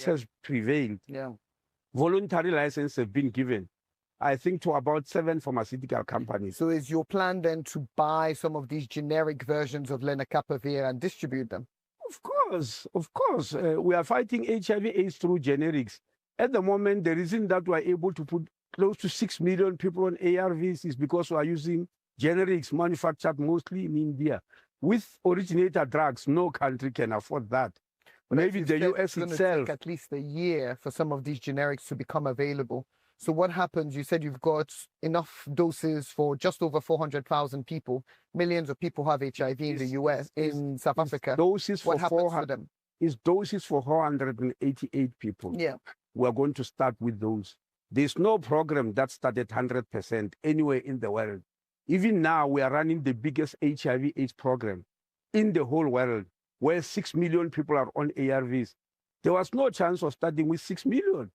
has prevailed. Yeah. Voluntary licenses have been given, I think, to about 7 pharmaceutical companies. So is your plan then to buy some of these generic versions of lenacapavir and distribute them? Of course. We are fighting HIV/AIDS through generics. At the moment, the reason that we are able to put close to 6 million people on ARVs is because we are using generics manufactured mostly in India. With originator drugs, no country can afford that. But maybe the US it's itself. take at least a year for some of these generics to become available. So what happens? You said you've got enough doses for just over 400,000 people. Millions of people have HIV in the US, in South Africa. Doses for what happens to them? It's doses for 488 people. Yeah. We're going to start with those. There's no program that started 100% anywhere in the world. Even now, we are running the biggest HIV/AIDS program in the whole world, where 6 million people are on ARVs. There was no chance of starting with 6 million.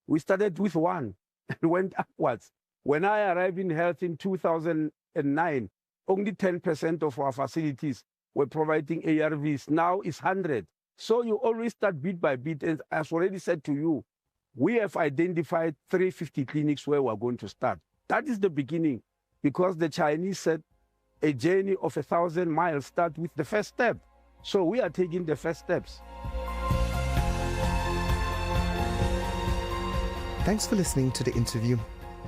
We started with 1 and went upwards. When I arrived in health in 2009, only 10% of our facilities were providing ARVs. Now it's 100. So you always start bit by bit. And as already said to you, we have identified 350 clinics where we're going to start. That is the beginning, because the Chinese said a journey of 1,000 miles starts with the first step. So we are taking the first steps. Thanks for listening to the interview.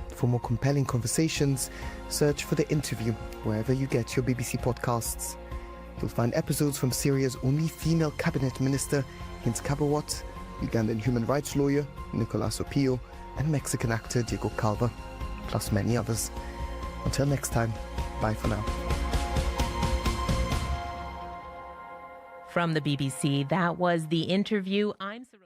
For more compelling conversations, search for The Interview wherever you get your BBC podcasts. You'll find episodes from Syria's only female cabinet minister, Hint Kabawat, Ugandan human rights lawyer Nicolas Opio, and Mexican actor Diego Calva, plus many others. Until next time, bye for now. From the BBC, that was The Interview. I'm Saroja.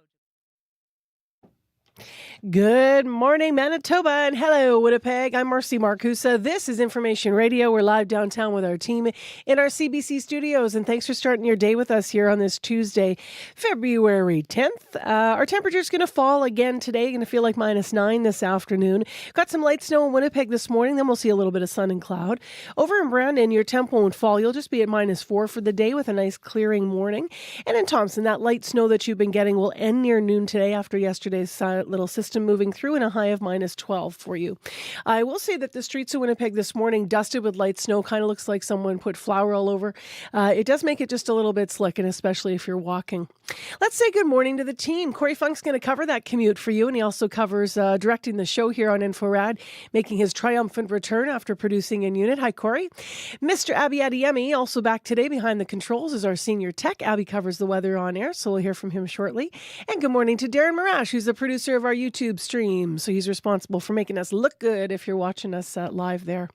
Good morning, Manitoba, and hello, Winnipeg. I'm Marcy Marcusa. This is Information Radio. We're live downtown with our team in our CBC studios, and thanks for starting your day with us here on this Tuesday, February 10th. Our temperature's going to fall again today. Going to feel like -9 this afternoon. Got some light snow in Winnipeg this morning. Then we'll see a little bit of sun and cloud. Over in Brandon, your temp won't fall. You'll just be at -4 for the day with a nice clearing morning. And in Thompson, that light snow that you've been getting will end near noon today after yesterday's little system moving through, in a high of -12 for you. I will say that the streets of Winnipeg this morning, dusted with light snow, kind of looks like someone put flour all over. It does make it just a little bit slick, and especially if you're walking. Let's say good morning to the team. Corey Funk's going to cover that commute for you, and he also covers directing the show here on InfoRad, making his triumphant return after producing in unit. Hi, Corey. Mr. Abby Adeyemi, also back today behind the controls, is our senior tech. Abby covers the weather on air, so we'll hear from him shortly. And good morning to Darren Marash, who's the producer of our YouTube stream. So he's responsible for making us look good if you're watching us live there.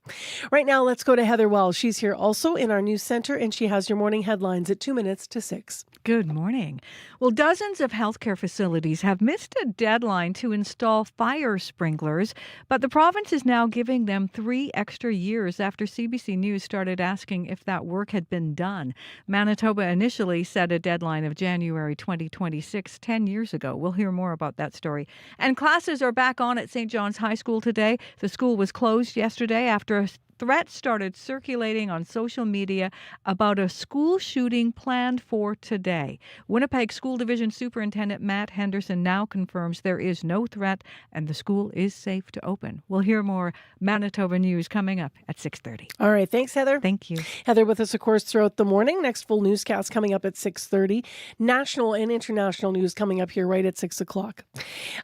Right now, let's go to Heather Wells. She's here also in our news center, and she has your morning headlines at 2 minutes to 6. Good morning. Well, dozens of healthcare facilities have missed a deadline to install fire sprinklers, but the province is now giving them 3 extra years after CBC News started asking if that work had been done. Manitoba initially set a deadline of January 2026, 10 years ago. We'll hear more about that story. And classes are back on at St. John's High School today. The school was closed yesterday after a threat started circulating on social media about a school shooting planned for today. Winnipeg School Division Superintendent Matt Henderson now confirms there is no threat and the school is safe to open. We'll hear more Manitoba news coming up at 6:30. All right. Thanks, Heather. Thank you. Heather with us, of course, throughout the morning. Next full newscast coming up at 6:30. National and international news coming up here right at 6 o'clock.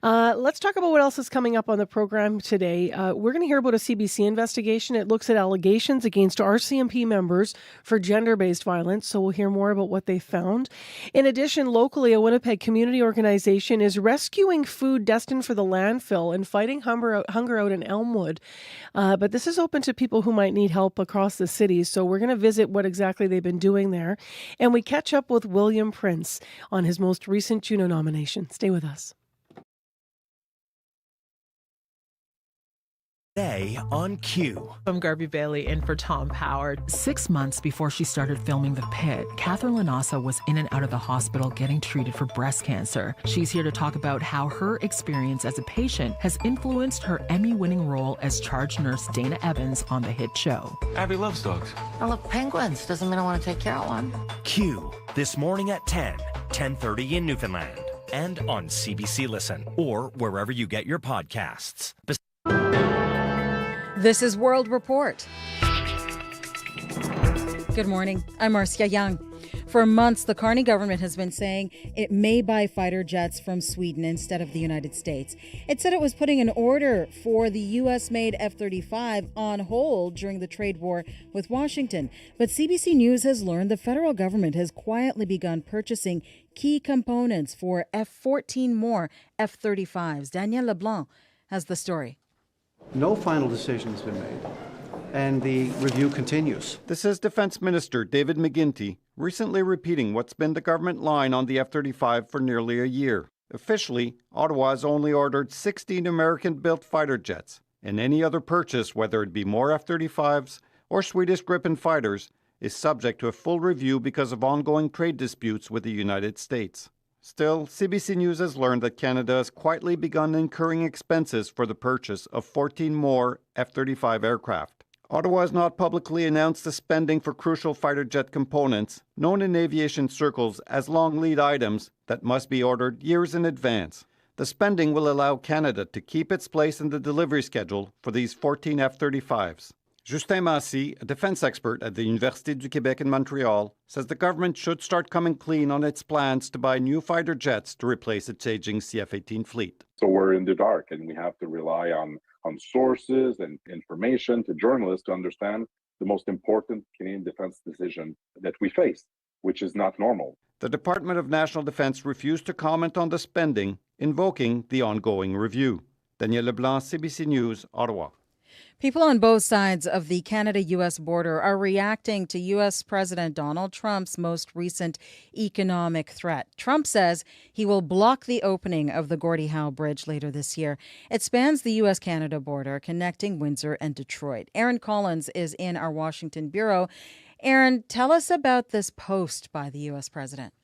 Let's talk about what else is coming up on the program today. We're going to hear about a CBC investigation. It looks at allegations against RCMP members for gender-based violence, so we'll hear more about what they found. In addition, locally, a Winnipeg community organization is rescuing food destined for the landfill and fighting hunger out in Elmwood. But this is open to people who might need help across the city, so we're going to visit what exactly they've been doing there. And we catch up with William Prince on his most recent Juno nomination. Stay with us. Today on Q. I'm Garby Bailey in for Tom Power. 6 months before she started filming The Pit, Catherine Lanasa was in and out of the hospital getting treated for breast cancer. She's here to talk about how her experience as a patient has influenced her Emmy-winning role as charge nurse Dana Evans on the hit show. Abby loves dogs. I love penguins. Doesn't mean I want to take care of one. Q. This morning at 10, 10:30 in Newfoundland. and on CBC Listen or wherever you get your podcasts. This is World Report. Good morning. I'm Marcia Young. For months, the Carney government has been saying it may buy fighter jets from Sweden instead of the United States. It said it was putting an order for the U.S.-made F-35 on hold during the trade war with Washington. But CBC News has learned the federal government has quietly begun purchasing key components for F-14 more F-35s. Daniel LeBlanc has the story. No final decision has been made, and the review continues. This is Defense Minister David McGuinty recently repeating what's been the government line on the F-35 for nearly a year. Officially, Ottawa has only ordered 16 American-built fighter jets, and any other purchase, whether it be more F-35s or Swedish Gripen fighters, is subject to a full review because of ongoing trade disputes with the United States. Still, CBC News has learned that Canada has quietly begun incurring expenses for the purchase of 14 more F-35 aircraft. Ottawa has not publicly announced the spending for crucial fighter jet components, known in aviation circles as long lead items that must be ordered years in advance. The spending will allow Canada to keep its place in the delivery schedule for these 14 F-35s. Justin Massy, a defense expert at the Université du Québec in Montreal, says the government should start coming clean on its plans to buy new fighter jets to replace its aging CF-18 fleet. So we're in the dark, and we have to rely on sources and information to journalists to understand the most important Canadian defense decision that we face, which is not normal. The Department of National Defence refused to comment on the spending, invoking the ongoing review. Daniel Leblanc, CBC News, Ottawa. People on both sides of the Canada-U.S. border are reacting to U.S. President Donald Trump's most recent economic threat. Trump says he will block the opening of the Gordie Howe Bridge later this year. It spans the U.S.-Canada border, connecting Windsor and Detroit. Aaron Collins is in our Washington bureau. Aaron, tell us about this post by the U.S. president.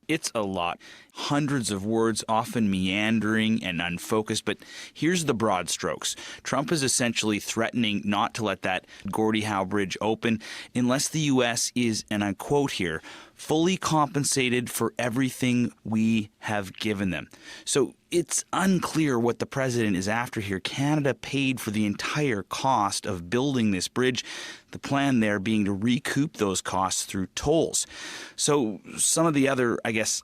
It's a lot. Hundreds of words, often meandering and unfocused, but here's the broad strokes. Trump is essentially threatening not to let that Gordie Howe Bridge open unless the U.S. is, and I quote here, fully compensated for everything we have given them. So it's unclear what the president is after here. Canada paid for the entire cost of building this bridge, the plan there being to recoup those costs through tolls. So some of the other,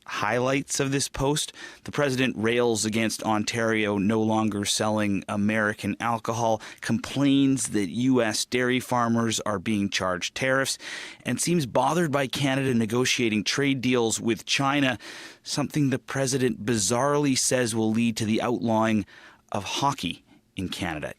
highlights of this post, the president rails against Ontario no longer selling American alcohol, complains that U.S. dairy farmers are being charged tariffs, and seems bothered by Canada negotiating trade deals with China, something the president bizarrely says will lead to the outlawing of hockey in Canada.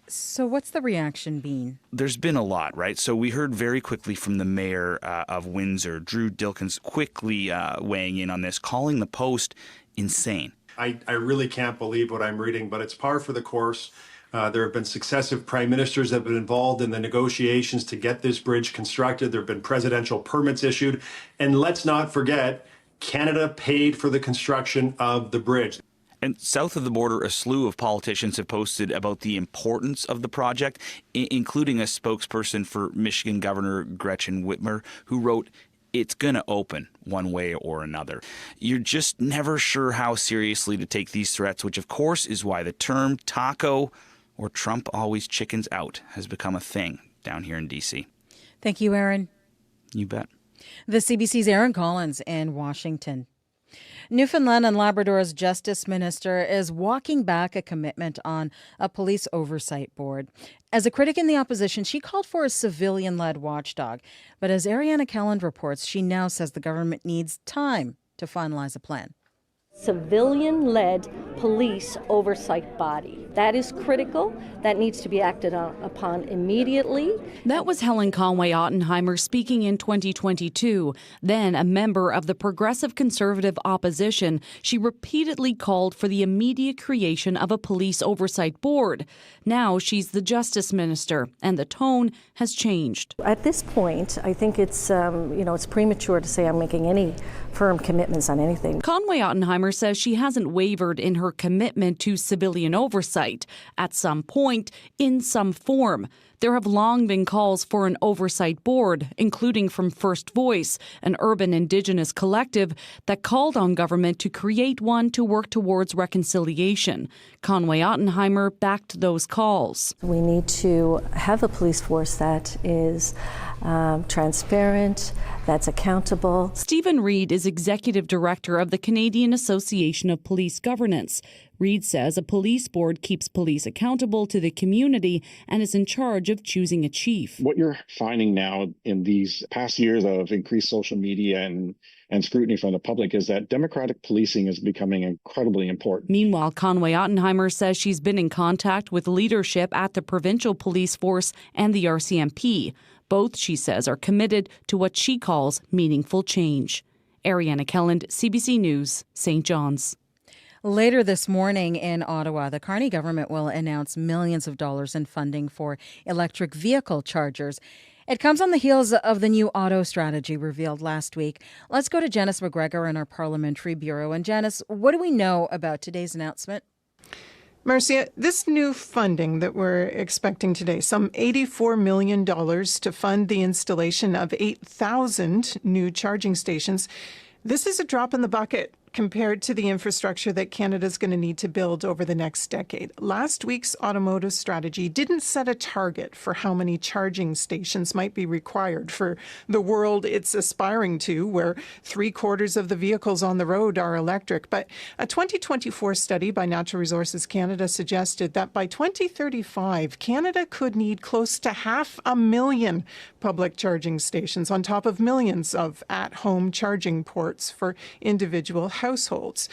So what's the reaction been? There's been a lot, right? So we heard very quickly from the mayor of Windsor, Drew Dilkins, quickly weighing in on this, calling the post insane. I really can't believe what I'm reading, but it's par for the course. There have been successive prime ministers that have been involved in the negotiations to get this bridge constructed. There have been presidential permits issued. And let's not forget, Canada paid for the construction of the bridge. And south of the border, a slew of politicians have posted about the importance of the project, including a spokesperson for Michigan Governor Gretchen Whitmer, who wrote, "It's going to open one way or another." You're just never sure how seriously to take these threats, which of course is why the term taco or Trump always chickens out has become a thing down here in D.C. Thank you, Aaron. You bet. The CBC's Aaron Collins in Washington. Newfoundland and Labrador's Justice Minister is walking back a commitment on a police oversight board. As a critic in the opposition, she called for a civilian-led watchdog. But as Ariana Kelland reports, she now says the government needs time to finalize a plan. Civilian-led police oversight body. That is critical. That needs to be acted upon immediately. That was Helen Conway-Ottenheimer speaking in 2022. Then a member of the Progressive Conservative opposition, she repeatedly called for the immediate creation of a police oversight board. Now she's the Justice Minister, and the tone has changed. At this point, I think it's premature to say I'm making any firm commitments on anything. Conway-Ottenheimer says she hasn't wavered in her commitment to civilian oversight at some point, in some form. There have long been calls for an oversight board, including from First Voice, an urban Indigenous collective that called on government to create one to work towards reconciliation. Conway Ottenheimer backed those calls. We need to have a police force that is transparent, that's accountable. Stephen Reid is executive director of the Canadian Association of Police Governance. Reid says a police board keeps police accountable to the community and is in charge of choosing a chief. What you're finding now in these past years of increased social media and scrutiny from the public is that democratic policing is becoming incredibly important. Meanwhile, Conway Ottenheimer says she's been in contact with leadership at the provincial police force and the RCMP. Both, she says, are committed to what she calls meaningful change. Ariana Kelland, CBC News, St. John's. Later this morning in Ottawa, the Carney government will announce millions of dollars in funding for electric vehicle chargers. It comes on the heels of the new auto strategy revealed last week. Let's go to Janice McGregor in our Parliamentary Bureau. And Janice, what do we know about today's announcement? Marcia, this new funding that we're expecting today, some $84 million to fund the installation of 8,000 new charging stations, this is a drop in the bucket compared to the infrastructure that Canada's going to need to build over the next decade. Last week's automotive strategy didn't set a target for how many charging stations might be required for the world it's aspiring to, where 3/4 of the vehicles on the road are electric. But a 2024 study by Natural Resources Canada suggested that by 2035, Canada could need close to 500,000 public charging stations on top of millions of at-home charging ports for individual households.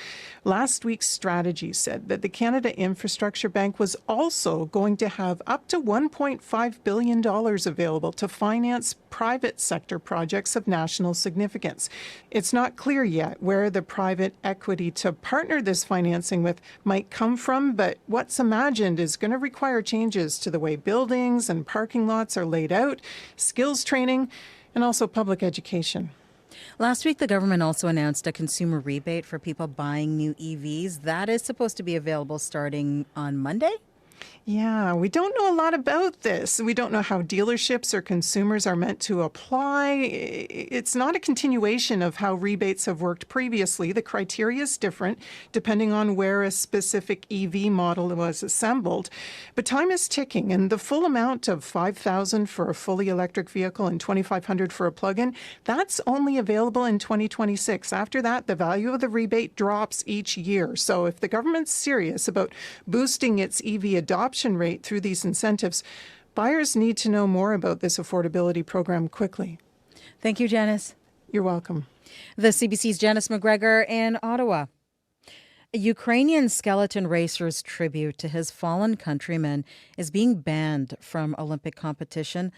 Last week's strategy said that the Canada Infrastructure Bank was also going to have up to $1.5 billion available to finance private sector projects of national significance. It's not clear yet where the private equity to partner this financing with might come from, but what's imagined is going to require changes to the way buildings and parking lots are laid out, skills training, and also public education. Last week, the government also announced a consumer rebate for people buying new EVs. That is supposed to be available starting on Monday? Yeah, we don't know a lot about this. We don't know how dealerships or consumers are meant to apply. It's not a continuation of how rebates have worked previously. The criteria is different depending on where a specific EV model was assembled. But time is ticking, and the full amount of $5,000 for a fully electric vehicle and $2,500 for a plug-in, that's only available in 2026. After that, the value of the rebate drops each year. So if the government's serious about boosting its EV adoption rate through these incentives, buyers need to know more about this affordability program quickly. Thank you, Janice. You're welcome. The CBC's Janice McGregor in Ottawa. A Ukrainian skeleton racer's tribute to his fallen countrymen is being banned from Olympic competition.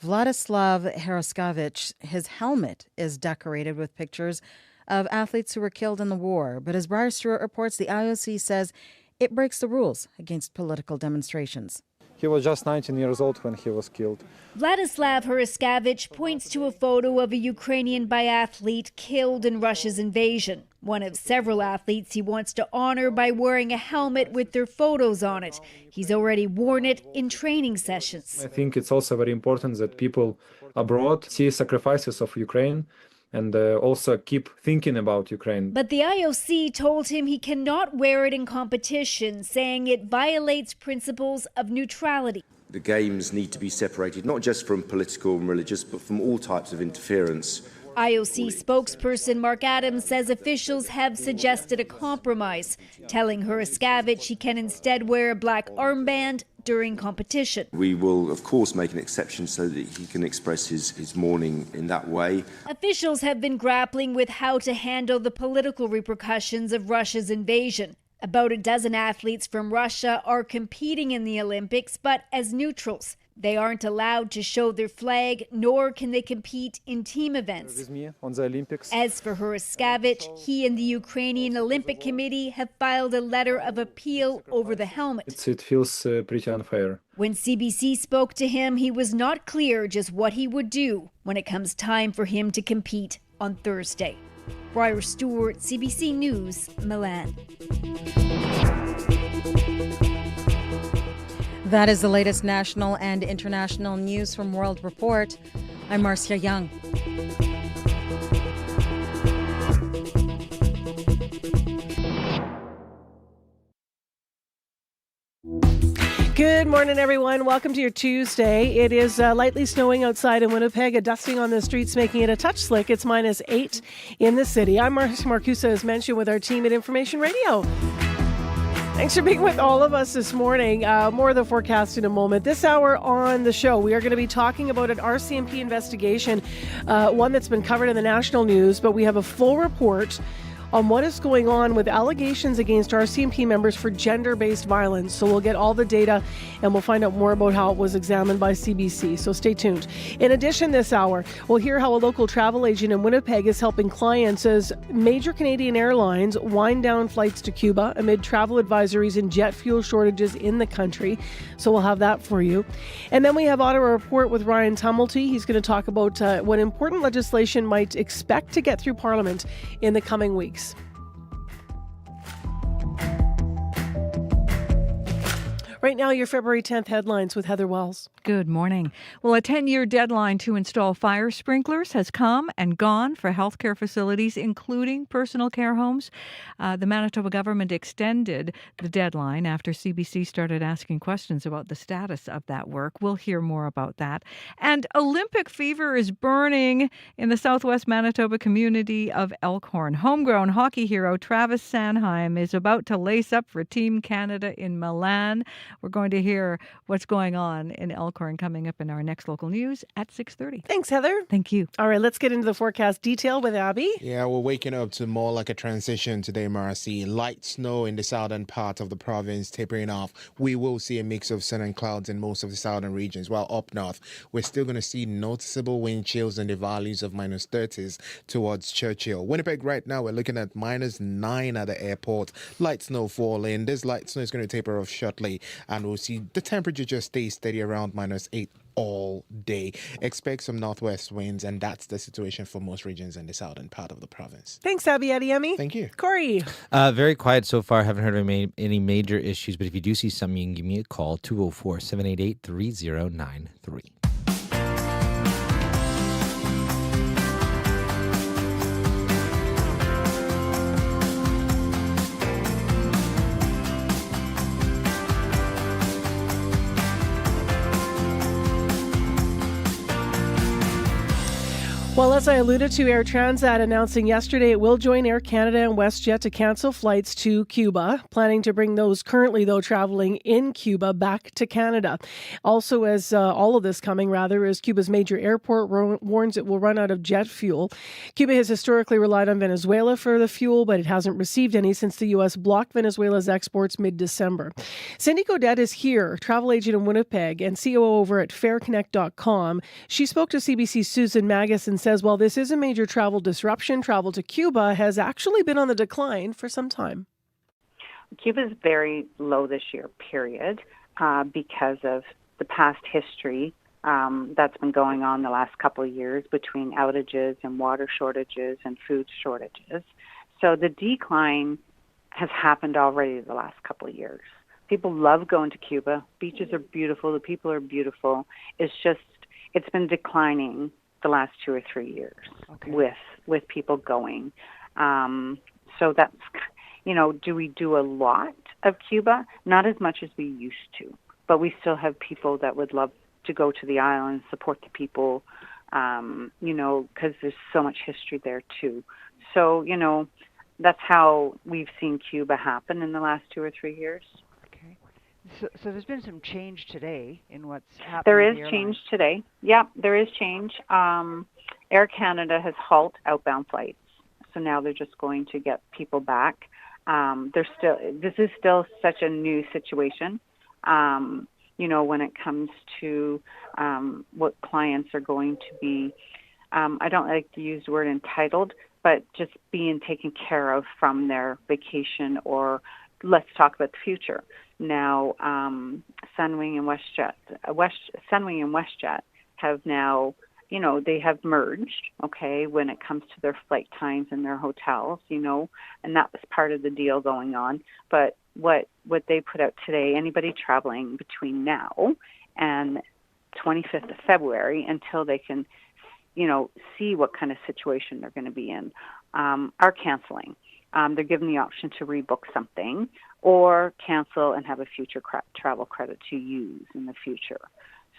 Vladislav Heraskevich, his helmet is decorated with pictures of athletes who were killed in the war. But as Briar Stewart reports, the IOC says it breaks the rules against political demonstrations. He was just 19 years old when he was killed. Vladislav Heraskevich points to a photo of a Ukrainian biathlete killed in Russia's invasion. One of several athletes he wants to honor by wearing a helmet with their photos on it. He's already worn it in training sessions. I think it's also very important that people abroad see sacrifices of Ukraine and also keep thinking about Ukraine. But the IOC told him he cannot wear it in competition, saying it violates principles of neutrality. The games need to be separated, not just from political and religious, but from all types of interference. IOC spokesperson Mark Adams says officials have suggested a compromise, telling Heraskevich he can instead wear a black armband during competition. We will, of course, make an exception so that he can express his mourning in that way. Officials have been grappling with how to handle the political repercussions of Russia's invasion. About a dozen athletes from Russia are competing in the Olympics, but as neutrals. They aren't allowed to show their flag, nor can they compete in team events. With me on the Olympics. As for Heraskevich, he and the Ukrainian Olympic Committee have filed a letter of appeal over the helmet. It feels pretty unfair. When CBC spoke to him, he was not clear just what he would do when it comes time for him to compete on Thursday. Briar Stewart, CBC News, Milan. That is the latest national and international news from World Report. I'm Marcia Young. Good morning, everyone. Welcome to your Tuesday. It is lightly snowing outside in Winnipeg, a dusting on the streets, making it a touch slick. It's -8 in the city. I'm Marcy Marcusa, as mentioned, with our team at Information Radio. Thanks for being with all of us this morning. More of the forecast in a moment. This hour on the show, we are going to be talking about an RCMP investigation, one that's been covered in the national news, but we have a full report on what is going on with allegations against RCMP members for gender-based violence. So we'll get all the data and we'll find out more about how it was examined by CBC. So stay tuned. In addition, this hour, we'll hear how a local travel agent in Winnipeg is helping clients as major Canadian airlines wind down flights to Cuba amid travel advisories and jet fuel shortages in the country. So we'll have that for you. And then we have Ottawa Report with Ryan Tumulty. He's going to talk about what important legislation might expect to get through Parliament in the coming weeks. Right now, your February 10th headlines with Heather Wells. Good morning. Well, a 10-year deadline to install fire sprinklers has come and gone for healthcare facilities, including personal care homes. The Manitoba government extended the deadline after CBC started asking questions about the status of that work. We'll hear more about that. And Olympic fever is burning in the southwest Manitoba community of Elkhorn. Homegrown hockey hero Travis Sanheim is about to lace up for Team Canada in Milan. We're going to hear what's going on in Elkhorn coming up in our next local news at 6:30. Thanks, Heather. Thank you. All right, let's get into the forecast detail with Abby. Yeah, we're waking up to more like a transition today, Marcy. Light snow in the southern part of the province tapering off. We will see a mix of sun and clouds in most of the southern regions, while up north, we're still going to see noticeable wind chills in the valleys of -30s towards Churchill. Winnipeg right now, we're looking at -9 at the airport. Light snow falling. This light snow is going to taper off shortly, and we'll see the temperature just stay steady around -8 all day. Expect some northwest winds, and that's the situation for most regions in the southern part of the province. Thanks, Abby Adiemi. Thank you. Corey. Very quiet so far. Haven't heard of any major issues, but if you do see something, you can give me a call, 204-788-3093. Well, as I alluded to, Air Transat announcing yesterday it will join Air Canada and WestJet to cancel flights to Cuba, planning to bring those currently, though, traveling in Cuba back to Canada. Also, as all of this coming, as Cuba's major airport warns it will run out of jet fuel. Cuba has historically relied on Venezuela for the fuel, but it hasn't received any since the U.S. blocked Venezuela's exports mid-December. Cindy Gaudette is here, travel agent in Winnipeg and COO over at fairconnect.com. She spoke to CBC's Susan Magus and says, while this is a major travel disruption, travel to Cuba has actually been on the decline for some time. Cuba is very low this year, period, because of the past history that's been going on the last couple of years between outages and water shortages and food shortages. So the decline has happened already the last couple of years. People love going to Cuba. Beaches are beautiful. The people are beautiful. It's been declining the last 2 or 3 years with people going. So that's, do we do a lot of Cuba? Not as much as we used to, but we still have people that would love to go to the island, support the people, because there's so much history there too. So, that's how we've seen Cuba happen in the last 2 or 3 years. So there's been some change today in what's happening. There is change today. Yeah, there is change. Air Canada has halted outbound flights, so now they're just going to get people back. This is still such a new situation. When it comes to what clients are going to be, I don't like to use the word entitled, but just being taken care of from their vacation, or let's talk about the future. Now, Sunwing and WestJet have now, they have merged, when it comes to their flight times and their hotels, and that was part of the deal going on. But what they put out today, anybody traveling between now and 25th of February until they can, see what kind of situation they're going to be in, are canceling. They're given the option to rebook something or cancel and have a future travel credit to use in the future.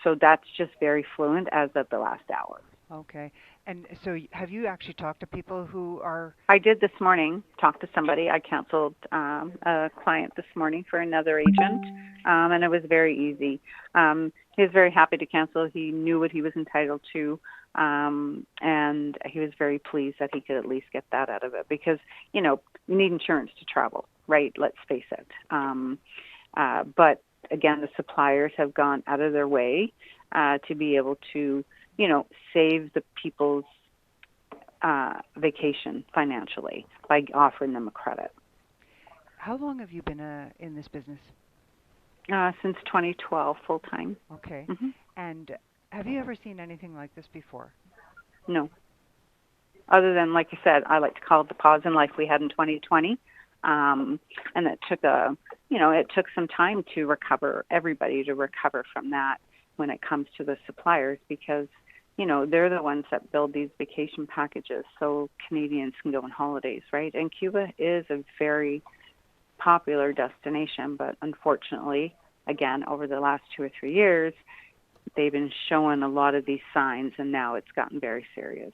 So that's just very fluent as of the last hour. Okay. And so have you actually talked to people who are... I did this morning, talked to somebody. I canceled a client this morning for another agent, and it was very easy. He was very happy to cancel. He knew what he was entitled to, and he was very pleased that he could at least get that out of it because, you need insurance to travel, right? Let's face it. But again, the suppliers have gone out of their way to be able to, save the people's vacation financially by offering them a credit. How long have you been in this business? Since 2012, full time. Okay. Mm-hmm. And have you ever seen anything like this before? No. Other than, like I said, I like to call it the pause in life we had in 2020. And it took it took some time to everybody to recover from that when it comes to the suppliers because, they're the ones that build these vacation packages so Canadians can go on holidays, right? And Cuba is a very popular destination, but unfortunately, again, over the last 2 or 3 years, they've been showing a lot of these signs, and now it's gotten very serious.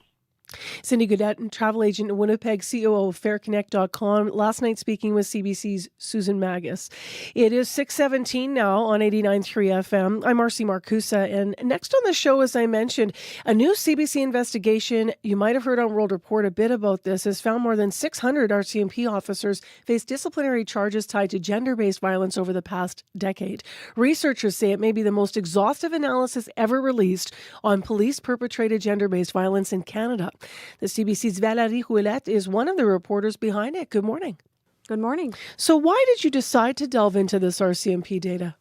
Cindy Gaudet, travel agent in Winnipeg, COO of FairConnect.com. Last night speaking with CBC's Susan Magus. It is 6:17 now on 89.3 FM. I'm Marcy Marcusa, and next on the show, as I mentioned, a new CBC investigation, you might have heard on World Report a bit about this, has found more than 600 RCMP officers face disciplinary charges tied to gender-based violence over the past decade. Researchers say it may be the most exhaustive analysis ever released on police-perpetrated gender-based violence in Canada. The CBC's Valérie Ouellette is one of the reporters behind it. Good morning. Good morning. So why did you decide to delve into this RCMP data?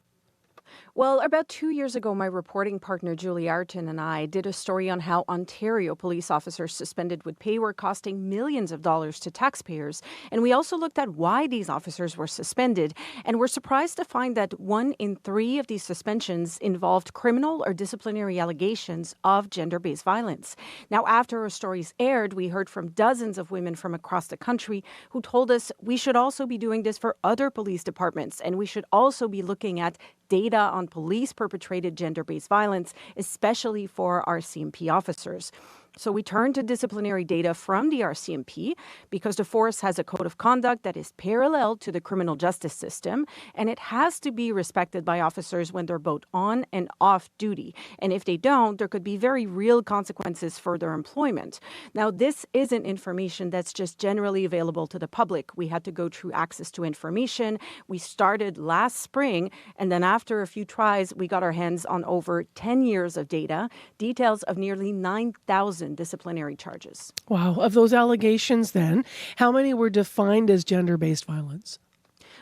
Well, about 2 years ago, my reporting partner, Julie Arton, and I did a story on how Ontario police officers suspended with pay were costing millions of dollars to taxpayers. And we also looked at why these officers were suspended. And we're surprised to find that 1 in 3 of these suspensions involved criminal or disciplinary allegations of gender-based violence. Now, after our stories aired, we heard from dozens of women from across the country who told us we should also be doing this for other police departments, and we should also be looking at data on police-perpetrated gender-based violence, especially for RCMP officers. So we turned to disciplinary data from the RCMP because the force has a code of conduct that is parallel to the criminal justice system, and it has to be respected by officers when they're both on and off duty. And if they don't, there could be very real consequences for their employment. Now, this isn't information that's just generally available to the public. We had to go through access to information. We started last spring, and then after a few tries, we got our hands on over 10 years of data, details of nearly 9,000 disciplinary charges. Wow. Of those allegations then, how many were defined as gender-based violence?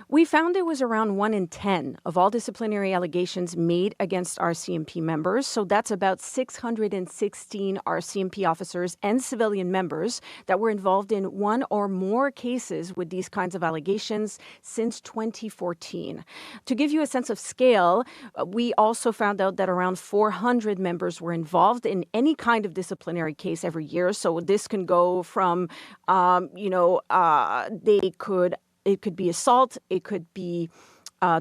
We found it was around 1 in 10 of all disciplinary allegations made against RCMP members. So that's about 616 RCMP officers and civilian members that were involved in one or more cases with these kinds of allegations since 2014. To give you a sense of scale, we also found out that around 400 members were involved in any kind of disciplinary case every year. So this can go from, it could be assault, it could be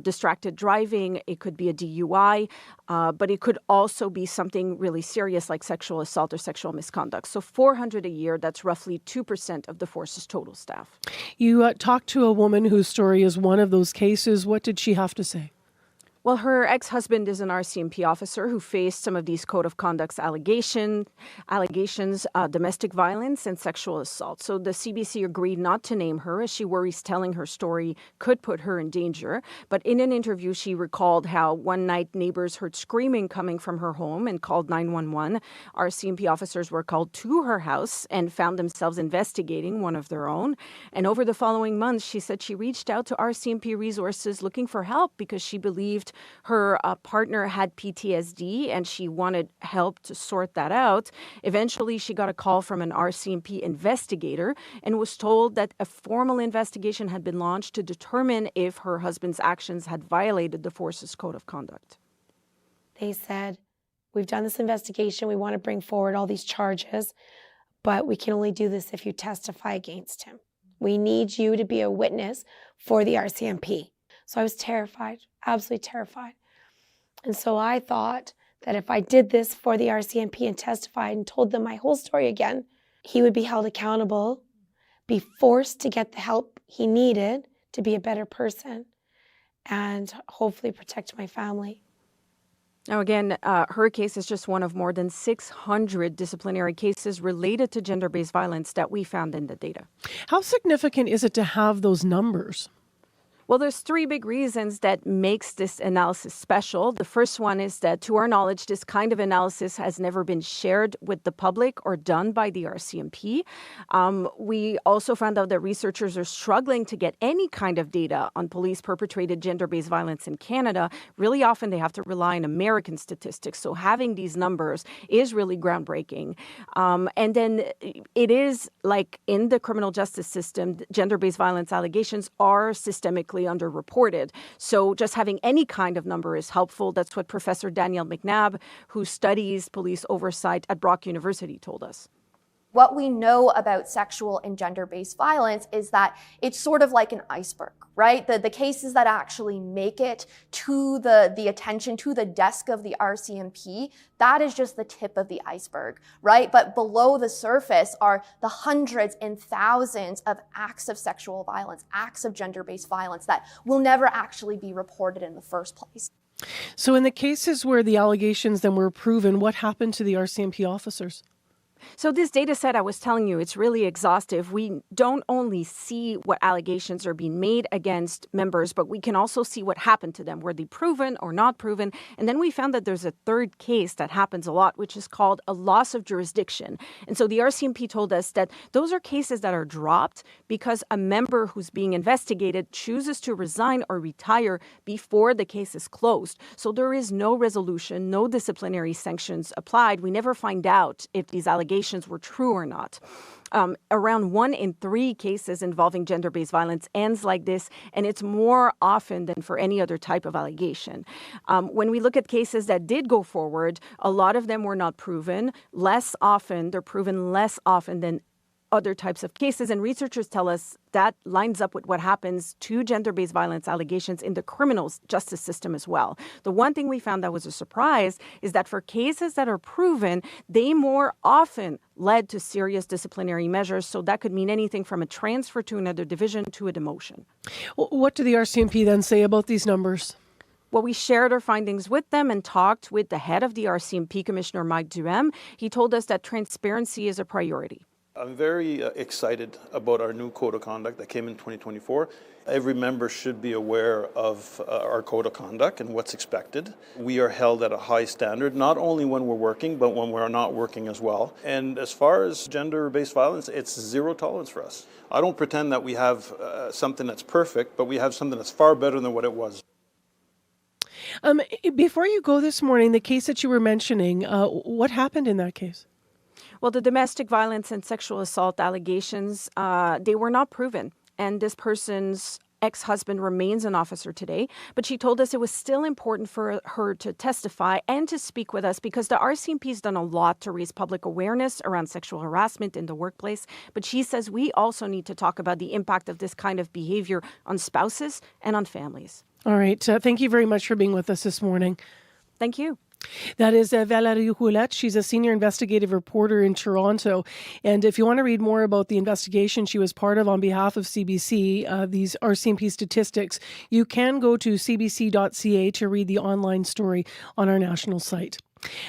distracted driving, it could be a DUI, but it could also be something really serious like sexual assault or sexual misconduct. So 400 a year, that's roughly 2% of the force's total staff. You talked to a woman whose story is one of those cases. What did she have to say? Well, her ex-husband is an RCMP officer who faced some of these code of conduct's allegations, domestic violence and sexual assault. So the CBC agreed not to name her as she worries telling her story could put her in danger. But in an interview, she recalled how one night neighbors heard screaming coming from her home and called 911. RCMP officers were called to her house and found themselves investigating one of their own. And over the following months, she said she reached out to RCMP resources looking for help because she believed removed. Her partner had PTSD and she wanted help to sort that out. Eventually, she got a call from an RCMP investigator and was told that a formal investigation had been launched to determine if her husband's actions had violated the force's code of conduct. They said, we've done this investigation. We want to bring forward all these charges, but we can only do this if you testify against him. We need you to be a witness for the RCMP. So I was terrified, absolutely terrified. And so I thought that if I did this for the RCMP and testified and told them my whole story again, he would be held accountable, be forced to get the help he needed to be a better person, and hopefully protect my family. Now, again, her case is just one of more than 600 disciplinary cases related to gender-based violence that we found in the data. How significant is it to have those numbers? Well, there's three big reasons that makes this analysis special. The first one is that, to our knowledge, this kind of analysis has never been shared with the public or done by the RCMP. We also found out that researchers are struggling to get any kind of data on police-perpetrated gender-based violence in Canada. Really often, they have to rely on American statistics. So having these numbers is really groundbreaking. And then it is like in the criminal justice system, gender-based violence allegations are systemically underreported. So just having any kind of number is helpful. That's what Professor Danielle McNabb, who studies police oversight at Brock University, told us. What we know about sexual and gender-based violence is that it's sort of like an iceberg, right? The cases that actually make it to the attention, to the desk of the RCMP, that is just the tip of the iceberg, right? But below the surface are the hundreds and thousands of acts of sexual violence, acts of gender-based violence that will never actually be reported in the first place. So in the cases where the allegations then were proven, what happened to the RCMP officers? So this data set I was telling you, it's really exhaustive. We don't only see what allegations are being made against members, but we can also see what happened to them. Were they proven or not proven? And then we found that there's a third case that happens a lot, which is called a loss of jurisdiction. And so the RCMP told us that those are cases that are dropped because a member who's being investigated chooses to resign or retire before the case is closed. So there is no resolution, no disciplinary sanctions applied. We never find out if these allegations were true or not. Around 1 in 3 cases involving gender-based violence ends like this, and it's more often than for any other type of allegation. When we look at cases that did go forward, a lot of them were not proven. They're proven less often than other types of cases, and researchers tell us that lines up with what happens to gender-based violence allegations in the criminal justice system as well. The one thing we found that was a surprise is that for cases that are proven, they more often led to serious disciplinary measures. So that could mean anything from a transfer to another division to a demotion. What do the RCMP then say about these numbers? Well, we shared our findings with them and talked with the head of the RCMP, Commissioner Mike Duhem. He told us that transparency is a priority. I'm very excited about our new code of conduct that came in 2024. Every member should be aware of our code of conduct and what's expected. We are held at a high standard, not only when we're working, but when we're not working as well. And as far as gender-based violence, it's zero tolerance for us. I don't pretend that we have something that's perfect, but we have something that's far better than what it was. Before you go this morning, the case that you were mentioning, what happened in that case? Well, the domestic violence and sexual assault allegations, they were not proven. And this person's ex-husband remains an officer today. But she told us it was still important for her to testify and to speak with us because the RCMP has done a lot to raise public awareness around sexual harassment in the workplace. But she says we also need to talk about the impact of this kind of behavior on spouses and on families. All right. Thank you very much for being with us this morning. Thank you. That is Valérie Roulette. She's a senior investigative reporter in Toronto. And if you want to read more about the investigation she was part of on behalf of CBC, these RCMP statistics, you can go to cbc.ca to read the online story on our national site.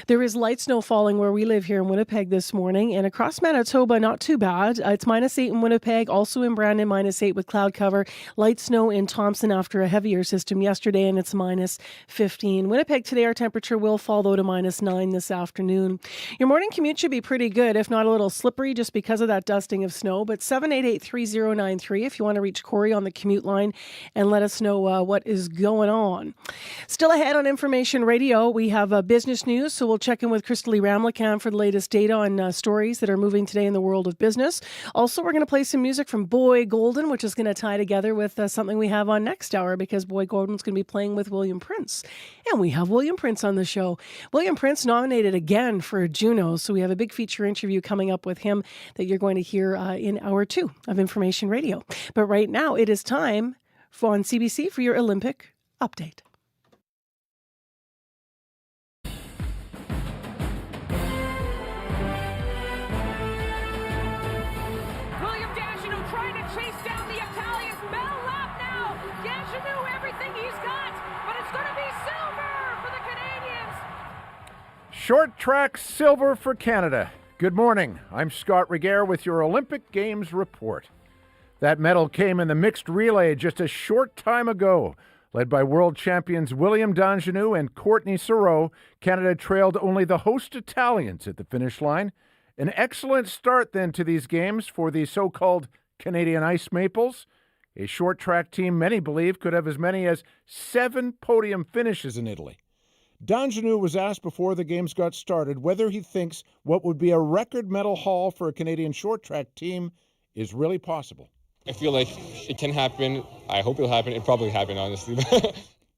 There is light snow falling where we live here in Winnipeg this morning, and across Manitoba, not too bad. It's -8 in Winnipeg, also in Brandon, -8 with cloud cover. Light snow in Thompson after a heavier system yesterday, and it's -15. Winnipeg today, our temperature will fall, though, to -9 this afternoon. Your morning commute should be pretty good, if not a little slippery, just because of that dusting of snow. But 788-3093 if you want to reach Corey on the commute line and let us know what is going on. Still ahead on Information Radio, we have business news. So we'll check in with Crystalie Ramlichan for the latest data on stories that are moving today in the world of business. Also, we're going to play some music from Boy Golden, which is going to tie together with something we have on next hour, because Boy Golden's going to be playing with William Prince. And we have William Prince on the show. William Prince nominated again for Juno, so we have a big feature interview coming up with him that you're going to hear in hour 2 of Information Radio. But right now, it is time on CBC for your Olympic update. Short track silver for Canada. Good morning. I'm Scott Reguer with your Olympic Games report. That medal came in the mixed relay just a short time ago. Led by world champions William Danjanu and Courtney Sareau, Canada trailed only the host Italians at the finish line. An excellent start then to these games for the so-called Canadian Ice Maples. A short track team many believe could have as many as 7 podium finishes in Italy. Danjanu was asked before the games got started whether he thinks what would be a record medal haul for a Canadian short track team is really possible. I feel like it can happen. I hope it'll happen. It probably happened, honestly.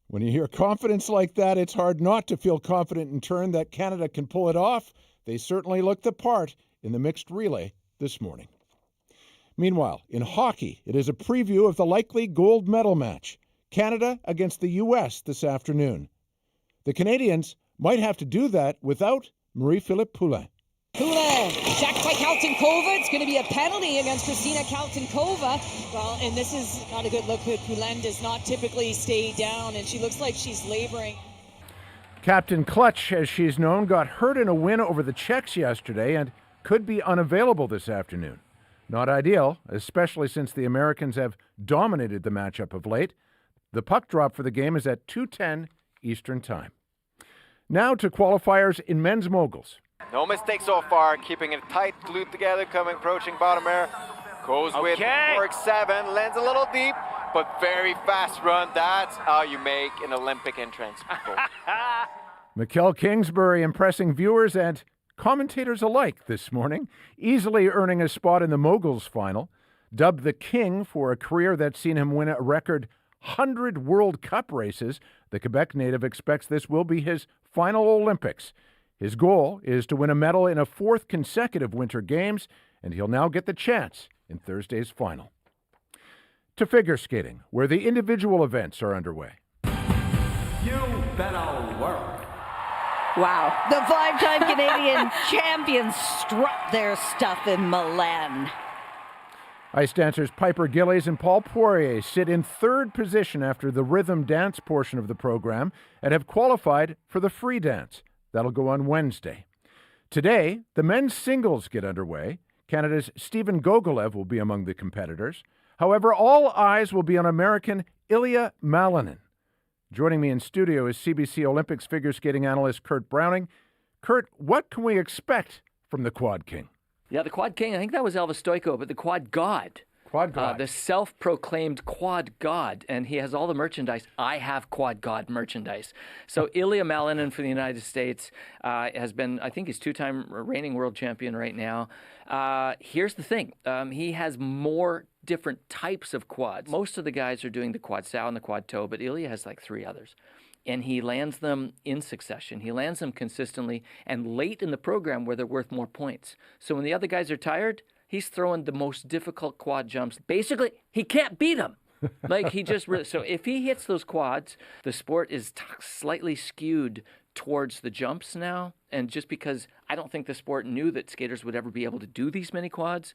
When you hear confidence like that, it's hard not to feel confident in turn that Canada can pull it off. They certainly looked the part in the mixed relay this morning. Meanwhile, in hockey, it is a preview of the likely gold medal match. Canada against the U.S. this afternoon. The Canadians might have to do that without Marie-Philippe Poulin. Poulin, checked by Kaltenkova. It's going to be a penalty against Christina Kaltenkova. Well, and this is not a good look. Poulin does not typically stay down, and she looks like she's laboring. Captain Clutch, as she's known, got hurt in a win over the Czechs yesterday and could be unavailable this afternoon. Not ideal, especially since the Americans have dominated the matchup of late. The puck drop for the game is at 2:10 Eastern Time. Now to qualifiers in men's moguls. No mistake so far, keeping it tight, glued together, approaching bottom air. Goes with cork 7, lands a little deep, but very fast run. That's how you make an Olympic entrance, people. Mikkel Kingsbury impressing viewers and commentators alike this morning, easily earning a spot in the moguls final. Dubbed the King for a career that's seen him win a record 100 World Cup races, the Quebec native expects this will be his final Olympics. His goal is to win a medal in a 4th consecutive Winter Games, and he'll now get the chance in Thursday's final. To figure skating, where the individual events are underway. You better work. Wow. The 5-time Canadian champions strut their stuff in Milan. Ice dancers Piper Gillies and Paul Poirier sit in 3rd position after the rhythm dance portion of the program and have qualified for the free dance. That'll go on Wednesday. Today, the men's singles get underway. Canada's Stephen Gogolev will be among the competitors. However, all eyes will be on American Ilya Malinin. Joining me in studio is CBC Olympics figure skating analyst Kurt Browning. Kurt, what can we expect from the Quad King? Yeah, the Quad King, I think that was Elvis Stoico, but the Quad God. Quad God. The self-proclaimed Quad God, and he has all the merchandise. I have Quad God merchandise. So Ilya Malinin for the United States has been, I think he's 2-time reigning world champion right now. Here's the thing. He has more different types of quads. Most of the guys are doing the Quad Sow and the Quad Toe, but Ilya has like 3 others. And he lands them in succession. He lands them consistently and late in the program where they're worth more points. So when the other guys are tired, he's throwing the most difficult quad jumps. Basically, he can't beat them. Like he just really, so if he hits those quads, the sport is slightly skewed towards the jumps now. And just because I don't think the sport knew that skaters would ever be able to do these many quads,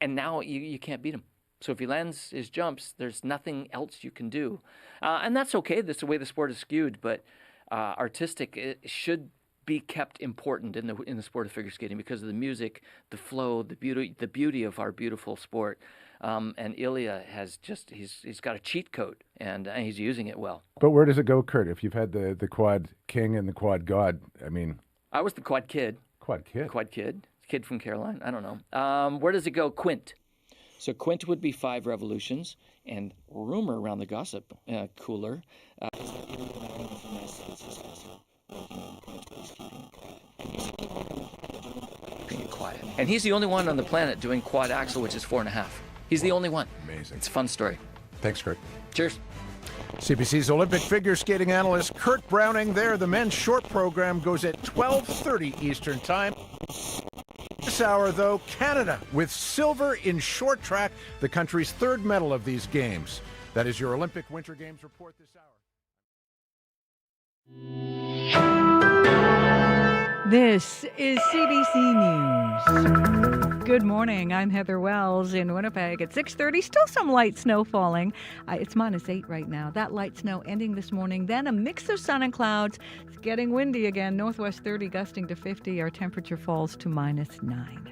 and now you can't beat him. So if he lands his jumps, there's nothing else you can do. And that's okay. That's the way the sport is skewed. But artistic, it should be kept important in the sport of figure skating because of the music, the flow, the beauty of our beautiful sport. And Ilya has he's got a cheat code, and he's using it well. But where does it go, Kurt? If you've had the quad king and the quad god, I mean, I was the quad kid. Quad kid From Caroline. I don't know. Where does it go? Quint. So Quint would be 5 revolutions, and rumor around the gossip cooler is that Ilya Malin from my sense is also working on Quint, but he's keeping it quiet. And he's the only one on the planet doing quad axle, which is 4.5. He's the only one. Amazing. It's a fun story. Thanks, Kurt. Cheers. CBC's Olympic figure skating analyst Kurt Browning there. The men's short program goes at 12:30 Eastern Time. This hour, though, Canada with silver in short track, the country's 3rd medal of these games. That is your Olympic Winter Games report this hour. This is CBC News. Good morning. I'm Heather Wells in Winnipeg at 6:30. Still some light snow falling. It's -8 right now. That light snow ending this morning. Then a mix of sun and clouds. It's getting windy again. Northwest 30 gusting to 50. Our temperature falls to -9.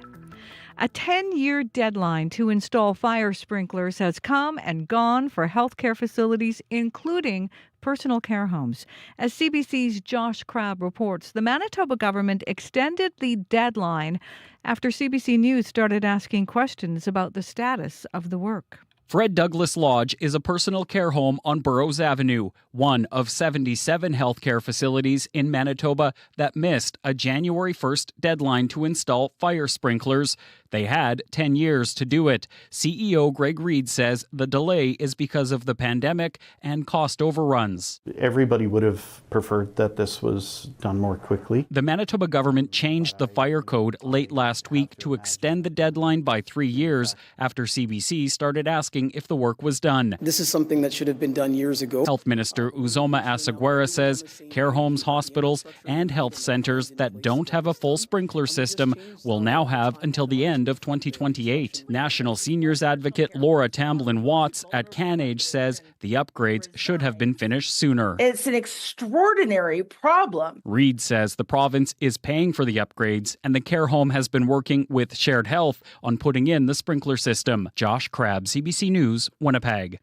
A 10-year deadline to install fire sprinklers has come and gone for healthcare facilities, including personal care homes. As CBC's Josh Crabb reports, the Manitoba government extended the deadline after CBC News started asking questions about the status of the work. Fred Douglas Lodge is a personal care home on Burroughs Avenue, one of 77 healthcare facilities in Manitoba that missed a January 1st deadline to install fire sprinklers. They had 10 years to do it. CEO Greg Reed says the delay is because of the pandemic and cost overruns. Everybody would have preferred that this was done more quickly. The Manitoba government changed the fire code late last week to extend the deadline by 3 years after CBC started asking if the work was done. This is something that should have been done years ago. Health Minister Uzoma Asaguera says care homes, hospitals, and health centers that don't have a full sprinkler system will now have until the end of 2028. National Seniors Advocate Laura Tamblin-Watts at CanAge says the upgrades should have been finished sooner. It's an extraordinary problem. Reed says the province is paying for the upgrades and the care home has been working with Shared Health on putting in the sprinkler system. Josh Crabb, CBC News, Winnipeg.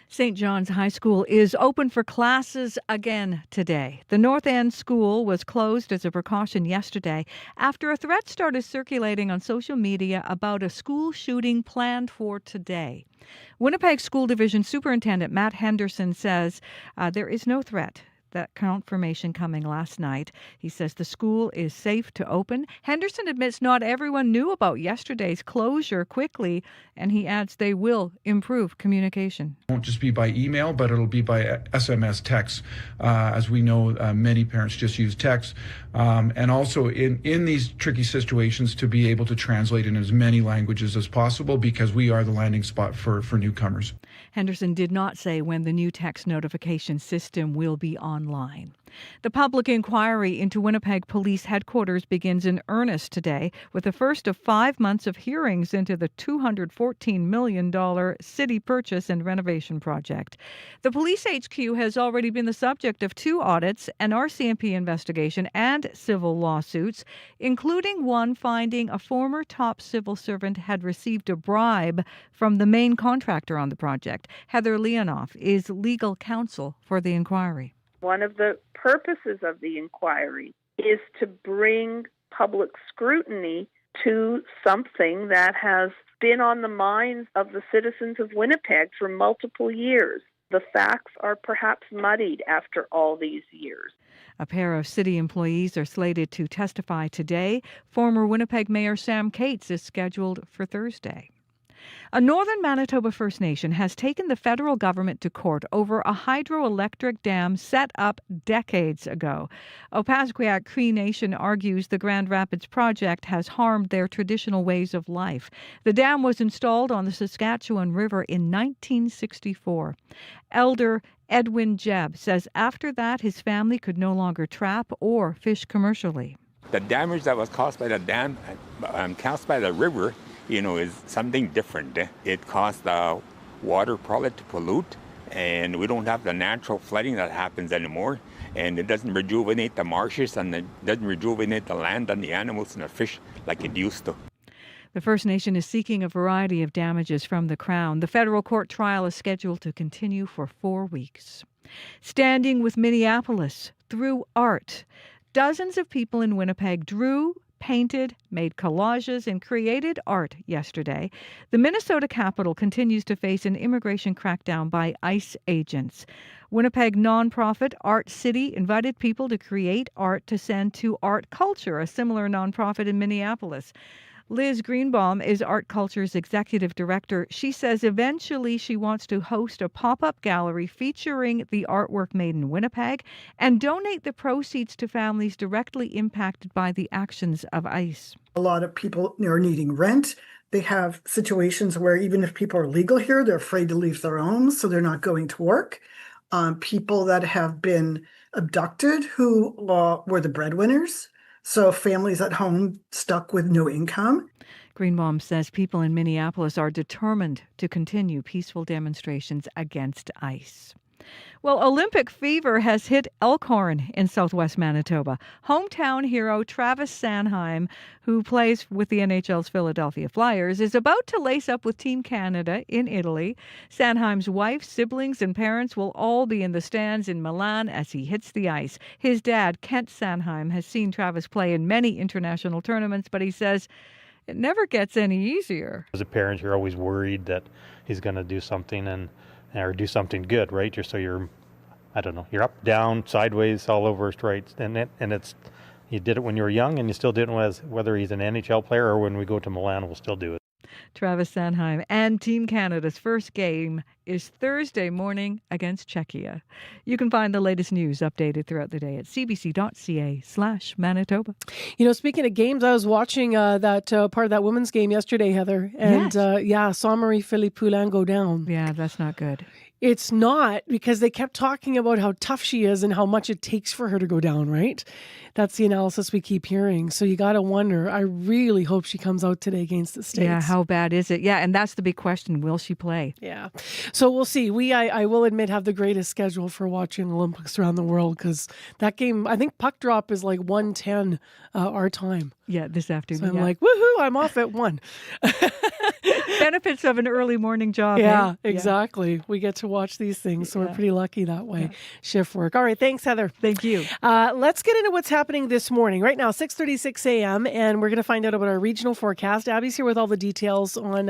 St. John's High School is open for classes again today. The North End School was closed as a precaution yesterday after a threat started circulating on social media about a school shooting planned for today. Winnipeg School Division Superintendent Matt Henderson says there is no threat. That confirmation coming last night. He says the school is safe to open. Henderson admits not everyone knew about yesterday's closure quickly, and he adds they will improve communication. It won't just be by email, but it'll be by SMS text. As we know, many parents just use text. And also in these tricky situations to be able to translate in as many languages as possible because we are the landing spot for newcomers. Henderson did not say when the new text notification system will be online. The public inquiry into Winnipeg Police Headquarters begins in earnest today with the first of 5 months of hearings into the $214 million city purchase and renovation project. The police HQ has already been the subject of 2 audits, an RCMP investigation, and civil lawsuits, including one finding a former top civil servant had received a bribe from the main contractor on the project. Heather Leonoff is legal counsel for the inquiry. One of the purposes of the inquiry is to bring public scrutiny to something that has been on the minds of the citizens of Winnipeg for multiple years. The facts are perhaps muddied after all these years. A pair of city employees are slated to testify today. Former Winnipeg Mayor Sam Cates is scheduled for Thursday. A Northern Manitoba First Nation has taken the federal government to court over a hydroelectric dam set up decades ago. Opaskwayak Cree Nation argues the Grand Rapids project has harmed their traditional ways of life. The dam was installed on the Saskatchewan River in 1964. Elder Edwin Jebb says after that his family could no longer trap or fish commercially. The damage that was caused by the dam, caused by the river, is something different. It caused the water probably to pollute, and we don't have the natural flooding that happens anymore, and it doesn't rejuvenate the marshes, and it doesn't rejuvenate the land and the animals and the fish like it used to. The First Nation is seeking a variety of damages from the Crown. The federal court trial is scheduled to continue for 4 weeks. Standing with Minneapolis through art. Dozens of people in Winnipeg drew, painted, made collages, and created art yesterday. The Minnesota capital continues to face an immigration crackdown by ICE agents. Winnipeg nonprofit Art City invited people to create art to send to Art Culture, a similar nonprofit in Minneapolis. Liz Greenbaum is Art Culture's executive director. She says eventually she wants to host a pop-up gallery featuring the artwork made in Winnipeg and donate the proceeds to families directly impacted by the actions of ICE. A lot of people are needing rent. They have situations where even if people are legal here, they're afraid to leave their homes, so they're not going to work. People that have been abducted who were the breadwinners. So families at home stuck with no income. Greenbaum says people in Minneapolis are determined to continue peaceful demonstrations against ICE. Well, Olympic fever has hit Elkhorn in southwest Manitoba. Hometown hero Travis Sanheim, who plays with the NHL's Philadelphia Flyers, is about to lace up with Team Canada in Italy. Sanheim's wife, siblings, and parents will all be in the stands in Milan as he hits the ice. His dad, Kent Sanheim, has seen Travis play in many international tournaments, but he says it never gets any easier. As a parent, you're always worried that he's going to do something or do something good, right? You're up, down, sideways, all over, right? And it's you did it when you were young, and you still did it whether he's an NHL player or when we go to Milan, we'll still do it. Travis Sanheim and Team Canada's first game is Thursday morning against Czechia. You can find the latest news updated throughout the day at cbc.ca/Manitoba. Speaking of games, I was watching that part of that women's game yesterday, Heather. And saw Marie-Philippe Poulin go down. Yeah, that's not good. It's not, because they kept talking about how tough she is and how much it takes for her to go down, right? That's the analysis we keep hearing. So you got to wonder, I really hope she comes out today against the States. Yeah, how bad is it? Yeah, and that's the big question. Will she play? Yeah. So we'll see. I will admit, have the greatest schedule for watching Olympics around the world, because that game, I think puck drop is like 1:10 our time. Yeah, this afternoon. So I'm like, woohoo, I'm off at 1. Benefits of an early morning job. Yeah, eh? Exactly. We get to watch these things, so we're pretty lucky that way. Shift work. All right, thanks, Heather. Thank you. Let's get into what's happening this morning. Right now, 6:36 a.m., and we're going to find out about our regional forecast. Abby's here with all the details on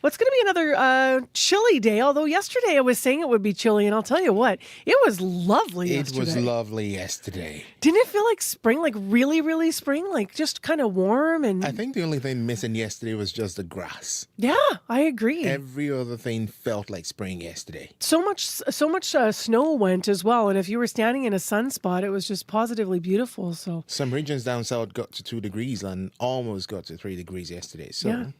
what's going to be another chilly day, although yesterday I was saying it would be chilly, and I'll tell you what, it was lovely yesterday. It was lovely yesterday. Didn't it feel like spring, like really, really spring, like just kind of warm? And I think the only thing missing yesterday was just the grass. Yeah, I agree. Every other thing felt like spring yesterday. So much snow went as well, and if you were standing in a sunspot, it was just positively beautiful. So some regions down south got to 2 degrees and almost got to 3 degrees yesterday. So. Yeah.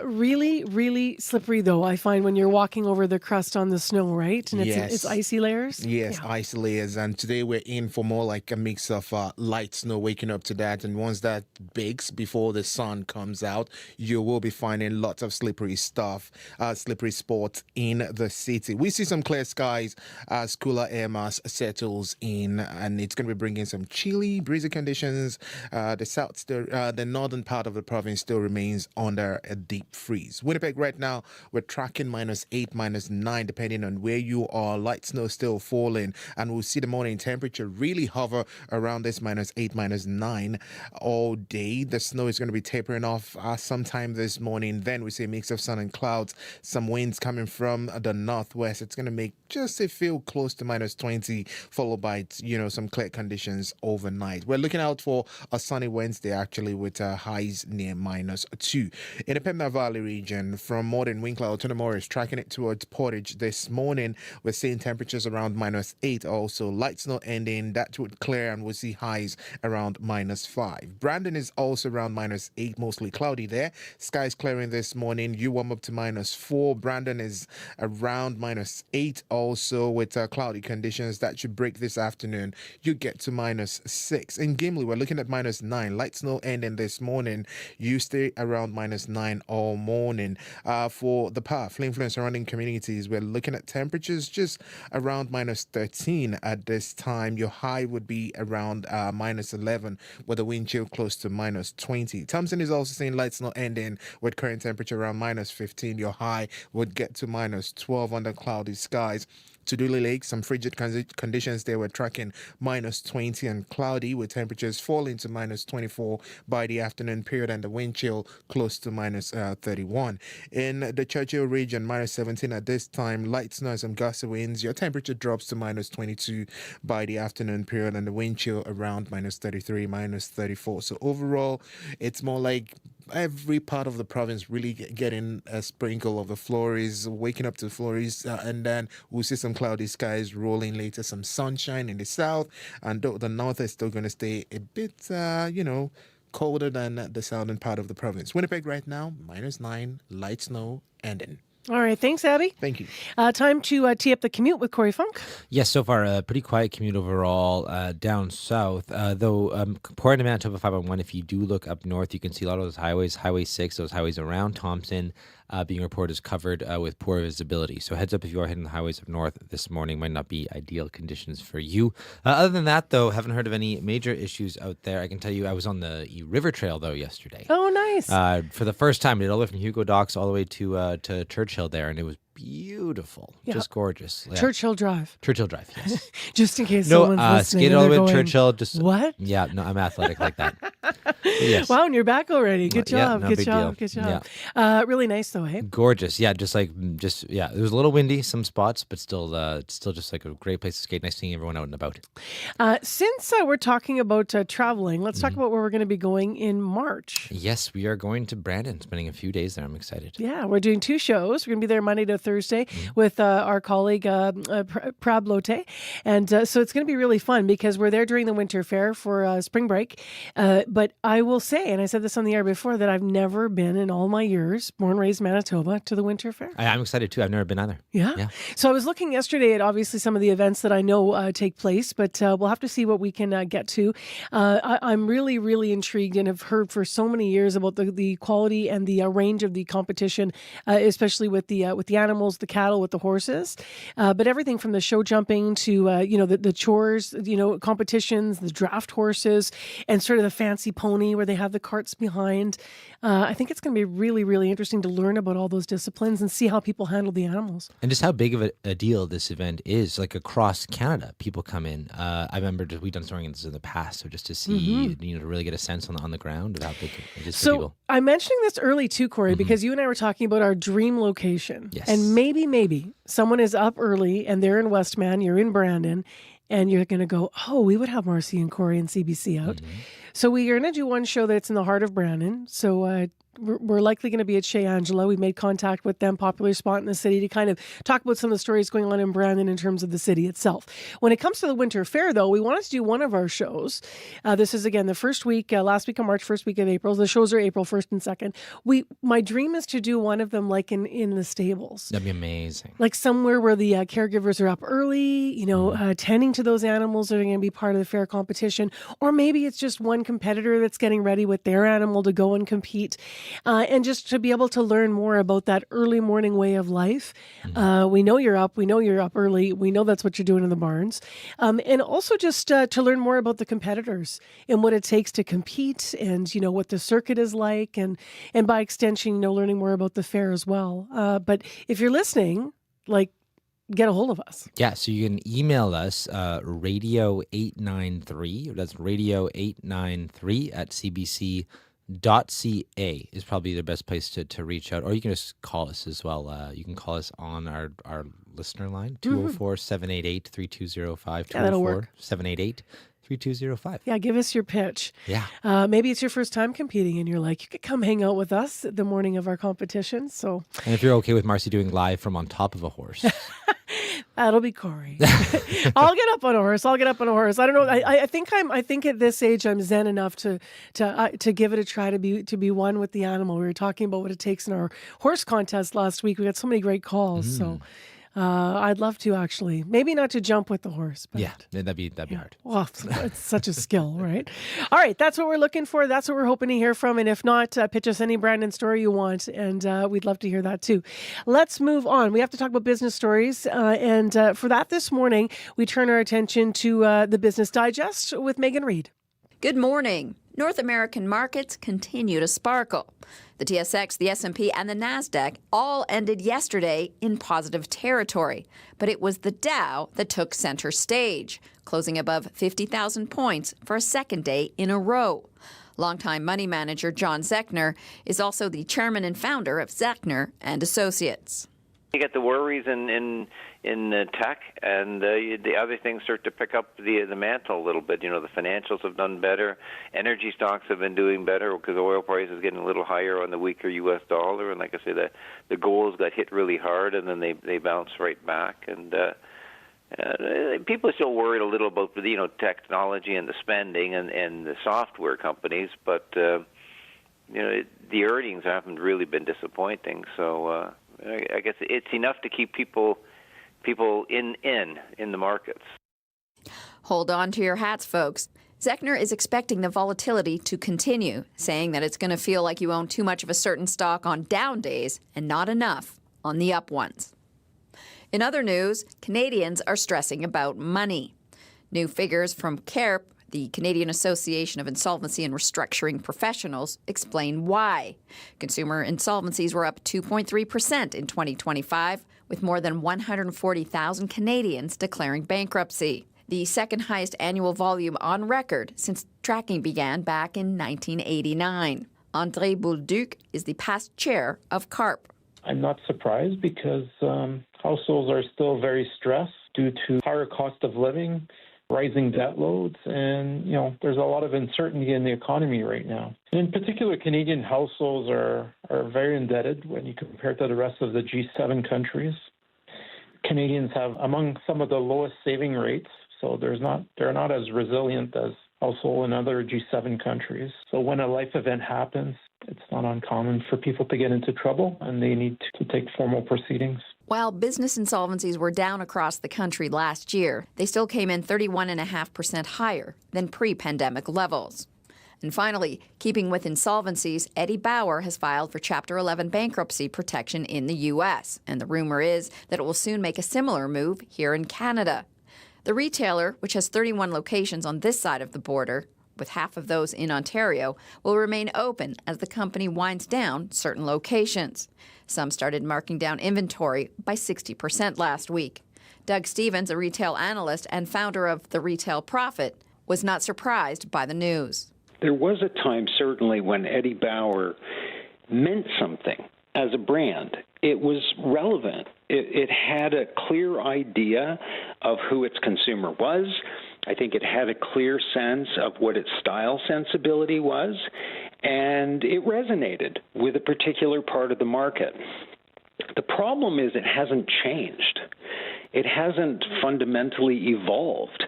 Really, really slippery, though, I find, when you're walking over the crust on the snow, right? And it's icy layers? Yes, icy layers. And today we're in for more like a mix of light snow, waking up to that. And once that bakes before the sun comes out, you will be finding lots of slippery stuff, slippery spots in the city. We see some clear skies as cooler air mass settles in, and it's going to be bringing some chilly, breezy conditions. The northern part of the province still remains under a deep freeze. Winnipeg right now, we're tracking -8, -9, depending on where you are. Light snow still falling, and we'll see the morning temperature really hover around this -8, -9 all day. The snow is going to be tapering off sometime this morning. Then we see a mix of sun and clouds, some winds coming from the northwest. It's going to make just a feel close to -20, followed by some clear conditions overnight. We're looking out for a sunny Wednesday, actually, with highs near -2. In the Pembina Valley region, from Morden, Winkler to Morris, tracking it towards Portage this morning, we're seeing temperatures around -8. Also, light snow ending, that would clear, and we'll see highs around -5. Brandon is also around -8, mostly cloudy there. Skies clearing this morning. You warm up to -4. Brandon is around -8, also with cloudy conditions. That should break this afternoon. You get to -6. In Gimli, we're looking at -9. Light snow ending this morning. You stay around -9. -9 all morning. For the Perth, Flin and surrounding communities, we're looking at temperatures just around -13 at this time. Your high would be around -11 with a wind chill close to -20. Thompson is also seeing light snow ending with current temperature around -15. Your high would get to -12 under cloudy skies. To Dooley Lake, some frigid conditions there. Were tracking -20 and cloudy with temperatures falling to -24 by the afternoon period and the wind chill close to -31. In the Churchill region, -17 at this time, light snow and some gusty winds. Your temperature drops to -22 by the afternoon period and the wind chill around -33, -34. So overall, it's more like every part of the province really getting a sprinkle of the flurries, waking up to flurries, and then we'll see some cloudy skies rolling later, some sunshine in the south, and the north is still going to stay a bit, colder than the southern part of the province. Winnipeg right now, -9, light snow ending. All right. Thanks, Abby. Thank you. Time to tee up the commute with Corey Funk. Yes, so far, a pretty quiet commute overall down south. Though, pouring to Manitoba 501, if you do look up north, you can see a lot of those highways. Highway 6, those highways around Thompson, being reported as covered with poor visibility. So heads up if you are hitting the highways up north this morning. Might not be ideal conditions for you. Other than that, though, haven't heard of any major issues out there. I can tell you I was on the River Trail, though, yesterday. Oh, nice. For the first time. Did all the way from Hugo Docks all the way to Churchill there, and it was beautiful. Yeah. Just gorgeous. Yeah. Churchill Drive. Churchill Drive, yes. Just in case someone's listening. Skated all the way to going, Churchill. Just what? Yeah, no, I'm athletic like that. Yes. Wow, and you're back already. Good job. Yeah, no, good big job. deal. Good job. Really nice though, hey? Gorgeous. Yeah, just it was a little windy, some spots, but still just like a great place to skate. Nice seeing everyone out and about. Since we're talking about traveling, let's talk about where we're going to be going in March. Yes, we are going to Brandon, spending a few days there. I'm excited. Yeah, we're doing 2 shows. We're going to be there Monday to Thursday with our colleague Prab Lotte. And so it's going to be really fun because we're there during the winter fair for spring break. But I will say, and I said this on the air before, that I've never been in all my years, born, raised Manitoba, to the winter fair. I'm excited too. I've never been either. Yeah. So I was looking yesterday at obviously some of the events that I know take place, but we'll have to see what we can get to. I'm really, really intrigued and have heard for so many years about the quality and the range of the competition, especially with the animals, the cattle, with the horses, but everything from the show jumping to the chores, competitions, the draft horses, and sort of the fancy pony where they have the carts behind. I think it's going to be really, really interesting to learn about all those disciplines and see how people handle the animals. And just how big of a deal this event is, like across Canada, people come in. I remember we've done stories in the past, so just to see, to really get a sense on the ground of how big it is for people. I'm mentioning this early too, Corey, because you and I were talking about our dream location. Yes. And maybe someone is up early and they're in Westman, you're in Brandon, and you're going to go, oh, we would have Marcy and Corey and CBC out. So we are going to do one show that's in the heart of Brandon. So we're likely going to be at Chez Angela. We made contact with them, popular spot in the city, to kind of talk about some of the stories going on in Brandon in terms of the city itself. When it comes to the winter fair, though, we wanted to do one of our shows. This is, again, the first week, last week of March, first week of April. The shows are April 1st and 2nd. My dream is to do one of them like in the stables. That'd be amazing. Like somewhere where the caregivers are up early, tending to those animals that are going to be part of the fair competition. Or maybe it's just one competitor that's getting ready with their animal to go and compete. And just to be able to learn more about that early morning way of life. We know you're up. We know you're up early. We know that's what you're doing in the barns. And also just to learn more about the competitors and what it takes to compete and, what the circuit is like. And by extension, learning more about the fair as well. But if you're listening, get a hold of us. Yeah, so you can email us, radio893. That's radio893 at CBC.ca is probably the best place to reach out, or you can just call us as well. You can call us on our listener line, 204-788-3205, 204-788-3205. Yeah, give us your pitch. Yeah. Maybe it's your first time competing and you're like, you could come hang out with us the morning of our competition. So, and if you're okay with Marcy doing live from on top of a horse. That'll be Corey. I'll get up on a horse. I don't know. I think at this age I'm zen enough to give it a try, to be one with the animal. We were talking about what it takes in our horse contest last week. We got so many great calls. So I'd love to, actually. Maybe not to jump with the horse. But Yeah, that'd be hard. well, it's such a skill, right? All right, that's what we're looking for. That's what we're hoping to hear from. And if not, pitch us any Brandon story you want, and we'd love to hear that too. Let's move on. We have to talk about business stories, and for that this morning, we turn our attention to the Business Digest with Megan Reid. Good morning. North American markets continue to sparkle. The TSX, the S&P, and the NASDAQ all ended yesterday in positive territory. But it was the Dow that took center stage, closing above 50,000 points for a second day in a row. Longtime money manager John Zechner is also the chairman and founder of Zechner and Associates. You get the worries in tech, and the other things start to pick up the mantle a little bit. You know, the financials have done better. Energy stocks have been doing better because oil price is getting a little higher on the weaker U.S. dollar. And like I say, the goals got hit really hard, and then they bounced right back. And people are still worried a little about technology and the spending and the software companies, but the earnings haven't really been disappointing. So I guess it's enough to keep people in the markets. Hold on to your hats, folks. Zechner is expecting the volatility to continue, saying that it's going to feel like you own too much of a certain stock on down days and not enough on the up ones. In other news, Canadians are stressing about money. New figures from CARP, the Canadian Association of Insolvency and Restructuring Professionals, explain why. Consumer insolvencies were up 2.3% in 2025, with more than 140,000 Canadians declaring bankruptcy, the second highest annual volume on record since tracking began back in 1989. André Boulduc is the past chair of CARP. I'm not surprised because households are still very stressed due to higher cost of living, rising debt loads, and there's a lot of uncertainty in the economy right now. And in particular, Canadian households are very indebted when you compare to the rest of the G7 countries. Canadians have among some of the lowest saving rates, so they're not as resilient as households in other G7 countries. So when a life event happens, it's not uncommon for people to get into trouble, and they need to take formal proceedings. While business insolvencies were down across the country last year, they still came in 31.5% higher than pre-pandemic levels. And finally, keeping with insolvencies, Eddie Bauer has filed for Chapter 11 bankruptcy protection in the U.S., and the rumor is that it will soon make a similar move here in Canada. The retailer, which has 31 locations on this side of the border, with half of those in Ontario, will remain open as the company winds down certain locations. Some started marking down inventory by 60% last week. Doug Stevens, a retail analyst and founder of The Retail Profit, was not surprised by the news. There was a time, certainly, when Eddie Bauer meant something as a brand. It was relevant. It had a clear idea of who its consumer was. I think it had a clear sense of what its style sensibility was, and it resonated with a particular part of the market. The problem is it hasn't changed. It hasn't fundamentally evolved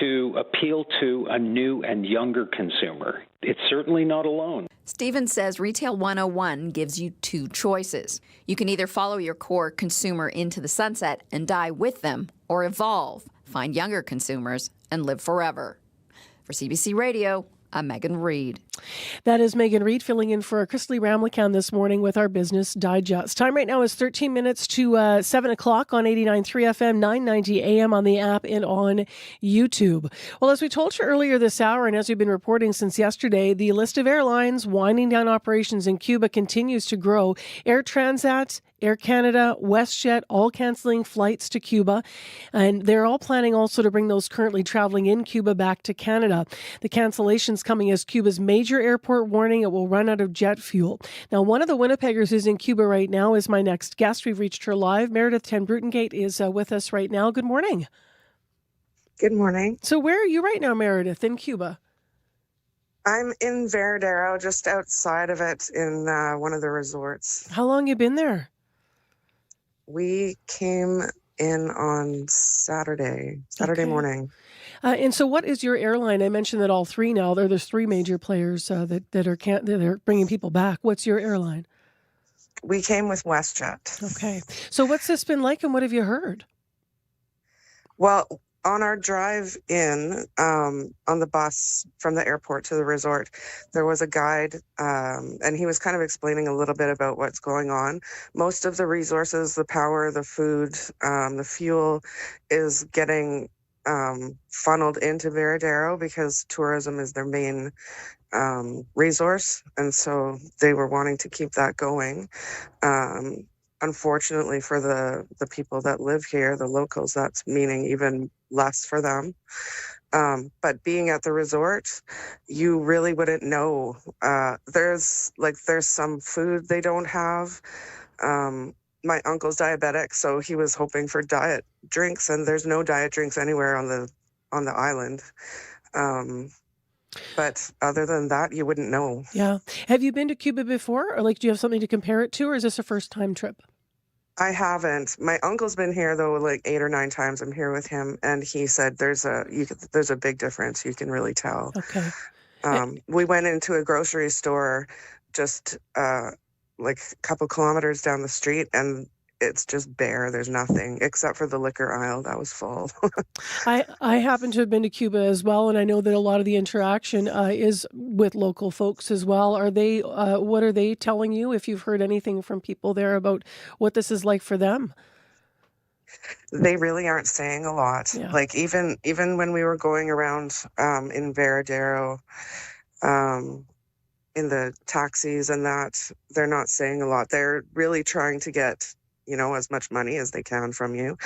to appeal to a new and younger consumer. It's certainly not alone. Stevens says Retail 101 gives you two choices. You can either follow your core consumer into the sunset and die with them, or evolve, find younger consumers, and live forever. For CBC Radio, I'm Megan Reid. That is Megan Reid filling in for Christy Ramlichan this morning with our Business Digest. Time right now is 13 minutes to 7 o'clock on 89.3 FM, 990 AM on the app and on YouTube. Well, as we told you earlier this hour, and as we've been reporting since yesterday, the list of airlines winding down operations in Cuba continues to grow. Air Transat, Air Canada, WestJet, all canceling flights to Cuba. And they're all planning also to bring those currently traveling in Cuba back to Canada. The cancellations coming as Cuba's major airport warning it will run out of jet fuel. Now, one of the Winnipeggers who's in Cuba right now is my next guest. We've reached her live. Meredith Ten Brutengate is with us right now. Good morning. Good morning. So where are you right now, Meredith, in Cuba? I'm in Veradero, just outside of it in one of the resorts. How long you been there? We came in on Saturday morning. And so what is your airline? I mentioned that all three now, there's three major players that are bringing people back. What's your airline? We came with WestJet. Okay. So what's this been like and what have you heard? Well, on our drive in, on the bus from the airport to the resort, there was a guide, and he was kind of explaining a little bit about what's going on. Most of the resources, the power, the food, the fuel is getting funneled into Veradero because tourism is their main resource. And so they were wanting to keep that going. Unfortunately for the people that live here, the locals, that's meaning even less for them. But being at the resort, you really wouldn't know. There's some food they don't have. My uncle's diabetic, so he was hoping for diet drinks, and there's no diet drinks anywhere on the island. But other than that, you wouldn't know. Yeah. Have you been to Cuba before, or do you have something to compare it to, or is this a first-time trip? I haven't. My uncle's been here though, 8 or 9 times. I'm here with him, and he said there's a big difference. You can really tell. Okay. We went into a grocery store just a couple kilometers down the street, and it's just bare. There's nothing except for the liquor aisle that was full. I happen to have been to Cuba as well, and I know that a lot of the interaction is with local folks as well. Are they? What are they telling you? If you've heard anything from people there about what this is like for them? They really aren't saying a lot. Yeah. Even when we were going around in Veradero, in the taxis and that, they're not saying a lot. They're really trying to get as much money as they can from you.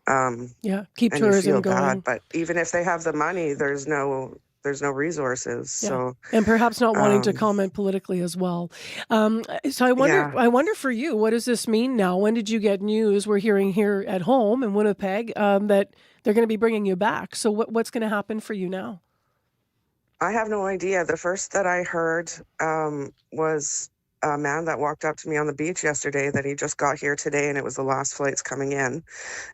Keep and tourism you feel going. bad, but even if they have the money, there's no resources. Yeah. So and perhaps not wanting to comment politically as well. So I wonder for you, what does this mean now? When did you get news? We're hearing here at home in Winnipeg that they're going to be bringing you back. So what's going to happen for you now? I have no idea. The first that I heard was a man that walked up to me on the beach yesterday that he just got here today, and it was the last flights coming in.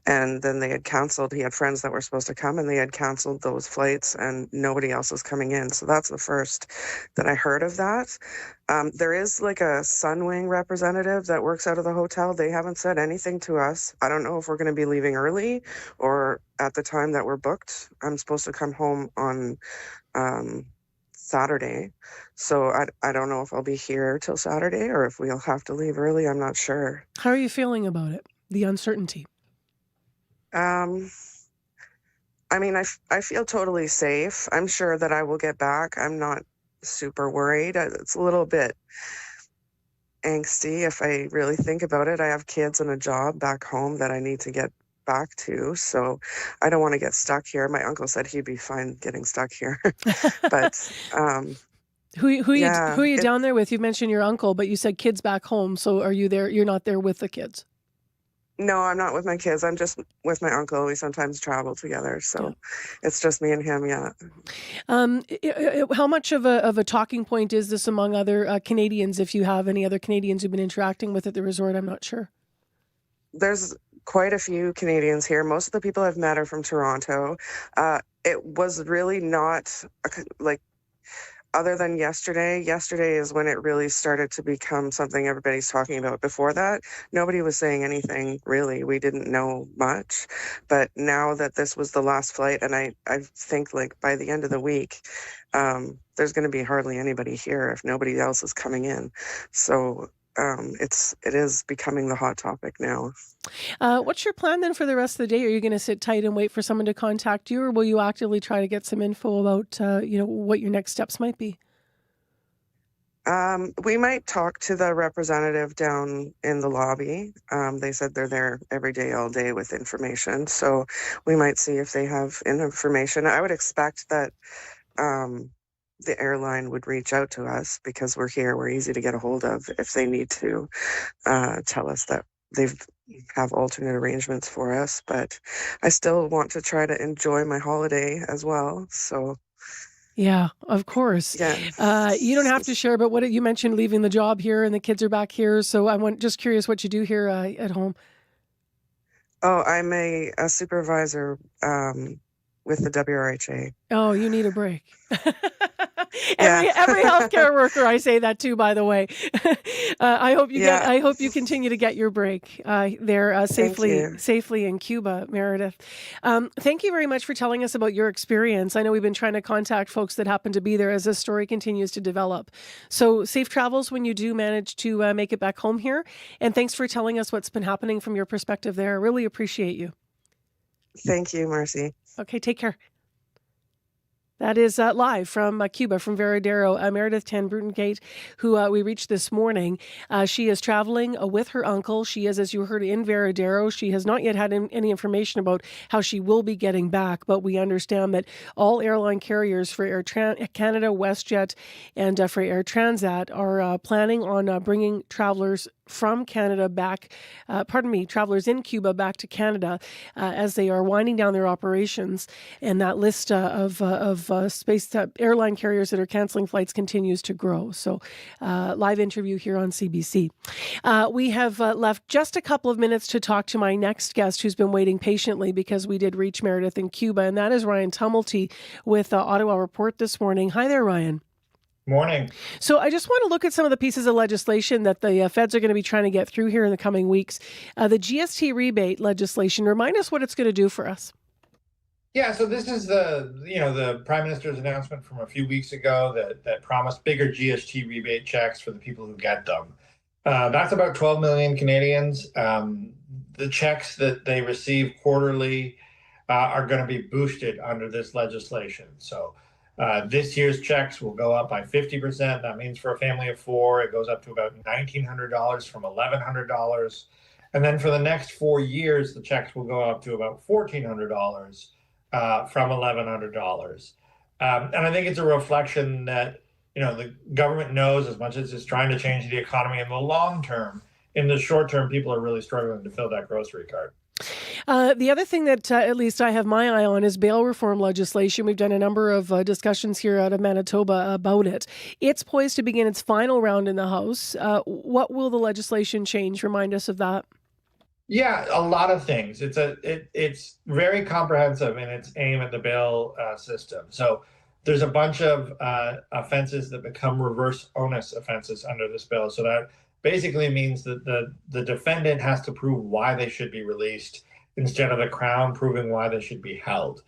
And then they had canceled. He had friends that were supposed to come, and they had canceled those flights, and nobody else was coming in. So that's the first that I heard of that. There is a Sunwing representative that works out of the hotel. They haven't said anything to us. I don't know if we're going to be leaving early or at the time that we're booked. I'm supposed to come home on Saturday. So I don't know if I'll be here till Saturday or if we'll have to leave early. I'm not sure. How are you feeling about it? The uncertainty? I feel totally safe. I'm sure that I will get back. I'm not super worried. It's a little bit angsty if I really think about it. I have kids and a job back home that I need to get back to, so I don't want to get stuck here. My uncle said he'd be fine getting stuck here. But who are you down there with? You mentioned your uncle, but you said kids back home. So are you there? You're not there with the kids? No, I'm not with my kids. I'm just with my uncle. We sometimes travel together, so it's just me and him. Yeah. How much of a talking point is this among other Canadians? If you have any other Canadians you've been interacting with at the resort, I'm not sure. There's quite a few Canadians here. Most of the people I've met are from Toronto. It was really not other than yesterday. Yesterday is when it really started to become something everybody's talking about. Before that, nobody was saying anything really. We didn't know much. But now that this was the last flight, and I think by the end of the week, there's going to be hardly anybody here if nobody else is coming in. So it is becoming the hot topic now. What's your plan then for the rest of the day? Are you going to sit tight and wait for someone to contact you, or will you actively try to get some info about what your next steps might be? We might talk to the representative down in the lobby. They said they're there every day, all day with information. So we might see if they have information. I would expect that the airline would reach out to us because we're here. We're easy to get a hold of if they need to tell us that they have alternate arrangements for us. But I still want to try to enjoy my holiday as well. So. Yeah, of course. Yeah. You don't have to share, but what you mentioned leaving the job here and the kids are back here. So I'm just curious what you do here at home. Oh, I'm a supervisor with the WRHA. Oh, you need a break. Every healthcare worker I say that to, by the way. I hope you continue to get your break there safely in Cuba, Meredith. Thank you very much for telling us about your experience. I know we've been trying to contact folks that happen to be there as this story continues to develop. So safe travels when you do manage to make it back home here. And thanks for telling us what's been happening from your perspective there. I really appreciate you. Thank you, Marcy. Okay, take care. That is live from Cuba, from Veradero, Meredith Tan Brutengate, who we reached this morning. She is traveling with her uncle. She is, as you heard, in Veradero. She has not yet had any information about how she will be getting back, but we understand that all airline carriers for Air Canada, WestJet, and for Air Transat are planning on bringing travelers from Canada back, travelers in Cuba back to Canada as they are winding down their operations. And that list of space airline carriers that are canceling flights continues to grow. So live interview here on CBC. We have left just a couple of minutes to talk to my next guest who's been waiting patiently because we did reach Meredith in Cuba, and that is Ryan Tumulty with Ottawa Report this morning. Hi there, Ryan. Morning. So I just want to look at some of the pieces of legislation that the feds are going to be trying to get through here in the coming weeks. The GST rebate legislation, remind us what it's going to do for us. Yeah, so this is the Prime Minister's announcement from a few weeks ago that promised bigger GST rebate checks for the people who get them. That's about 12 million Canadians. The checks that they receive quarterly are going to be boosted under this legislation. So this year's checks will go up by 50%. That means for a family of four, it goes up to about $1,900 from $1,100. And then for the next 4 years, the checks will go up to about $1,400 from $1,100. And I think it's a reflection that, the government knows, as much as it's trying to change the economy in the long term, in the short term, people are really struggling to fill that grocery cart. The other thing that at least I have my eye on is bail reform legislation. We've done a number of discussions here out of Manitoba about it. It's poised to begin its final round in the House. What will the legislation change? Remind us of that. Yeah, a lot of things. It's very comprehensive in its aim at the bail system. So there's a bunch of offenses that become reverse onus offenses under this bill. So that basically means that the defendant has to prove why they should be released instead of the Crown proving why they should be held.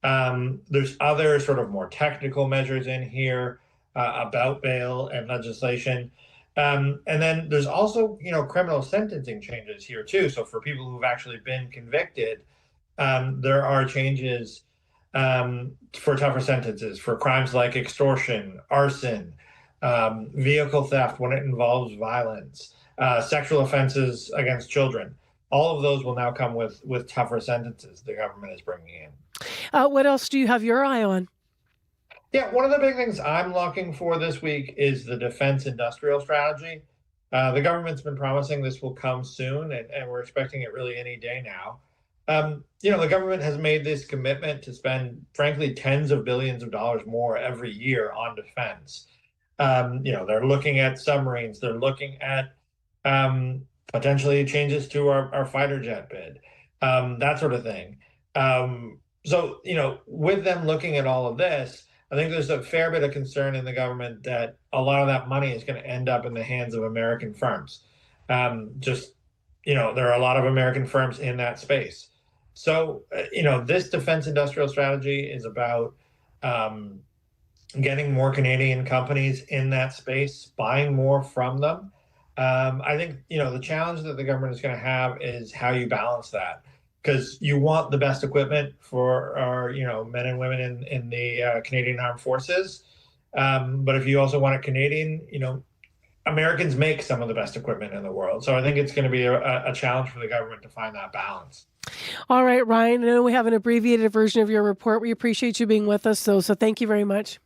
There's other sort of more technical measures in here about bail and legislation. And then there's also, criminal sentencing changes here too. So for people who've actually been convicted, there are changes for tougher sentences for crimes like extortion, arson, vehicle theft when it involves violence, sexual offenses against children. All of those will now come with tougher sentences the government is bringing in. What else do you have your eye on? Yeah, one of the big things I'm looking for this week is the defense industrial strategy. The government's been promising this will come soon, and we're expecting it really any day now. The government has made this commitment to spend, frankly, tens of billions of dollars more every year on defense. They're looking at submarines. They're looking at potentially changes to our fighter jet bid, that sort of thing. So, with them looking at all of this, I think there's a fair bit of concern in the government that a lot of that money is going to end up in the hands of American firms. There are a lot of American firms in that space. So, this defense industrial strategy is about getting more Canadian companies in that space, buying more from them. I think, the challenge that the government is going to have is how you balance that. Because you want the best equipment for our, men and women in the Canadian Armed Forces. But if you also want it Canadian, Americans make some of the best equipment in the world. So I think it's going to be a challenge for the government to find that balance. All right, Ryan, I know we have an abbreviated version of your report. We appreciate you being with us, so thank you very much.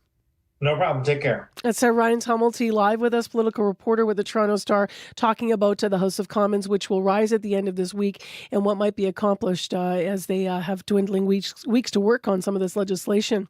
No problem. Take care. It's Ryan Tumulty live with us, political reporter with the Toronto Star, talking about the House of Commons, which will rise at the end of this week, and what might be accomplished as they have dwindling weeks to work on some of this legislation.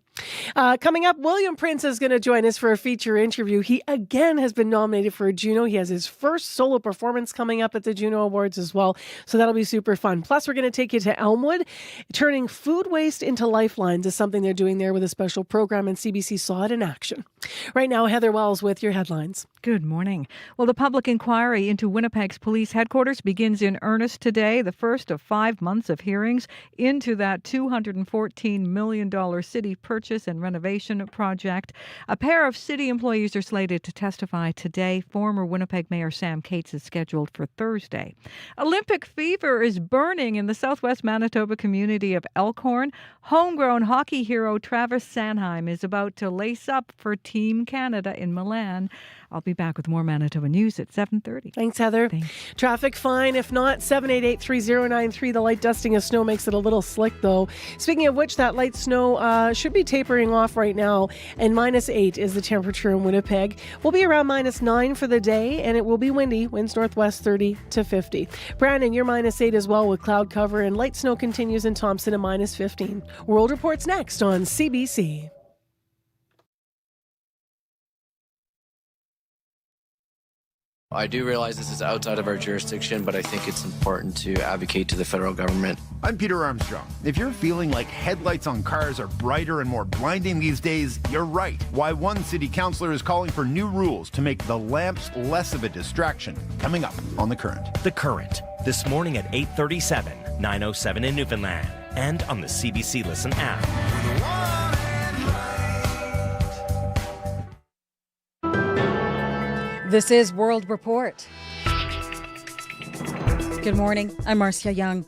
Coming up, William Prince is going to join us for a feature interview. He again has been nominated for a Juno. He has his first solo performance coming up at the Juno Awards as well. So that'll be super fun. Plus, we're going to take you to Elmwood. Turning food waste into lifelines is something they're doing there with a special program, and CBC saw it in action. Right now, Heather Wells with your headlines. Good morning. Well, the public inquiry into Winnipeg's police headquarters begins in earnest today, the first of 5 months of hearings into that $214 million city purchase and renovation project. A pair of city employees are slated to testify today. Former Winnipeg Mayor Sam Cates is scheduled for Thursday. Olympic fever is burning in the southwest Manitoba community of Elkhorn. Homegrown hockey hero Travis Sanheim is about to lace up for Team Canada in Milan. I'll be back with more Manitoba news at 7:30. Thanks, Heather. Traffic fine. If not, 788-3093. The light dusting of snow makes it a little slick, though. Speaking of which, that light snow should be tapering off right now. And -8 is the temperature in Winnipeg. We'll be around -9 for the day, and it will be windy. Winds northwest 30 to 50. Brandon, you're -8 as well with cloud cover, and light snow continues in Thompson at -15. World Report's next on CBC. I do realize this is outside of our jurisdiction, but I think it's important to advocate to the federal government. I'm Peter Armstrong. If you're feeling like headlights on cars are brighter and more blinding these days, you're right. Why one city councillor is calling for new rules to make the lamps less of a distraction. Coming up on The Current. The Current, this morning at 8:37, 9:07 in Newfoundland, and on the CBC Listen app. This is World Report. Good morning. I'm Marcia Young.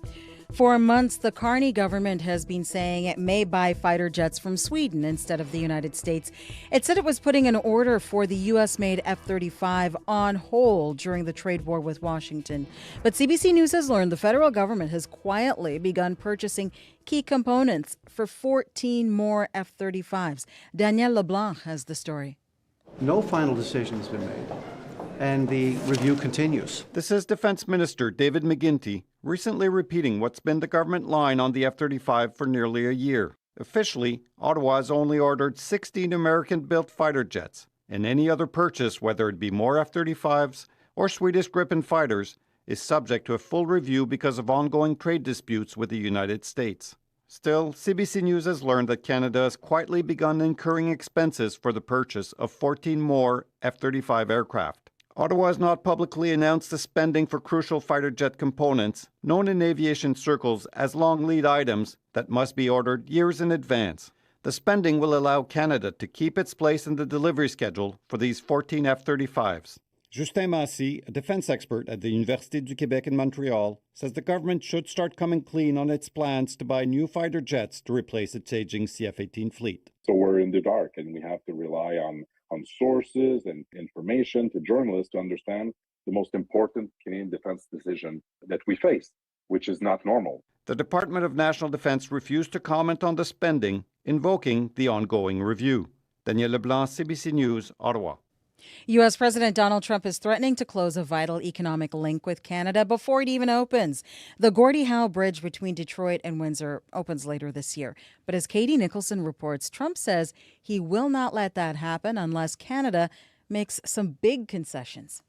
For months, the Carney government has been saying it may buy fighter jets from Sweden instead of the United States. It said it was putting an order for the U.S.-made F-35 on hold during the trade war with Washington. But CBC News has learned the federal government has quietly begun purchasing key components for 14 more F-35s. Danielle LeBlanc has the story. No final decision has been made, and the review continues. This is Defense Minister David McGuinty recently repeating what's been the government line on the F-35 for nearly a year. Officially, Ottawa has only ordered 16 American-built fighter jets, and any other purchase, whether it be more F-35s or Swedish Gripen fighters, is subject to a full review because of ongoing trade disputes with the United States. Still, CBC News has learned that Canada has quietly begun incurring expenses for the purchase of 14 more F-35 aircraft. Ottawa has not publicly announced the spending for crucial fighter jet components, known in aviation circles as long lead items that must be ordered years in advance. The spending will allow Canada to keep its place in the delivery schedule for these 14 F-35s. Justin Massy, a defense expert at the Université du Québec in Montreal, says the government should start coming clean on its plans to buy new fighter jets to replace its aging CF-18 fleet. So we're in the dark, and we have to rely on sources and information to journalists to understand the most important Canadian defense decision that we face, which is not normal. The Department of National Defense refused to comment on the spending, invoking the ongoing review. Daniel Leblanc, CBC News, Ottawa. U.S. President Donald Trump is threatening to close a vital economic link with Canada before it even opens. The Gordie Howe Bridge between Detroit and Windsor opens later this year. But as Katie Nicholson reports, Trump says he will not let that happen unless Canada makes some big concessions.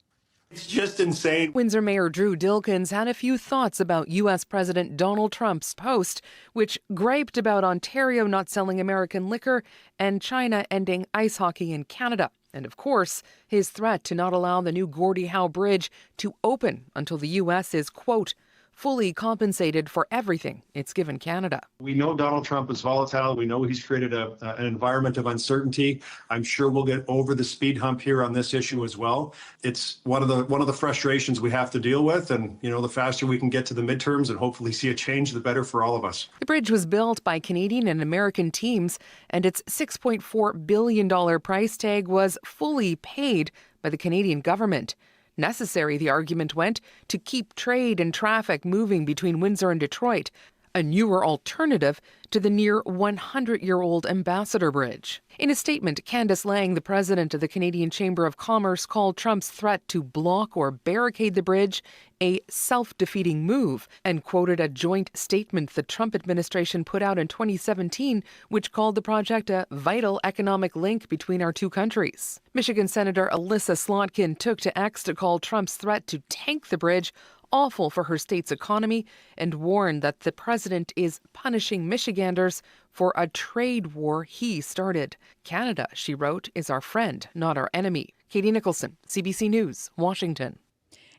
It's just insane. Windsor Mayor Drew Dilkins had a few thoughts about U.S. President Donald Trump's post, which griped about Ontario not selling American liquor and China ending ice hockey in Canada. And, of course, his threat to not allow the new Gordie Howe Bridge to open until the U.S. is, quote, fully compensated for everything it's given Canada. We know Donald Trump is volatile. We know he's created an environment of uncertainty. I'm sure we'll get over the speed hump here on this issue as well. It's one of the frustrations we have to deal with. And, you know, the faster we can get to the midterms and hopefully see a change, the better for all of us. The bridge was built by Canadian and American teams, and its $6.4 billion price tag was fully paid by the Canadian government. Necessary, the argument went, to keep trade and traffic moving between Windsor and Detroit. a newer alternative to the near 100-year-old Ambassador Bridge. In a statement, Candice Lang, the president of the Canadian Chamber of Commerce, called Trump's threat to block or barricade the bridge a self-defeating move and quoted a joint statement the Trump administration put out in 2017, which called the project a vital economic link between our two countries. Michigan Senator Alyssa Slotkin took to X to call Trump's threat to tank the bridge awful for her state's economy and warned that the president is punishing Michiganders for a trade war he started. Canada, she wrote, is our friend, not our enemy. Katie Nicholson, CBC News, Washington.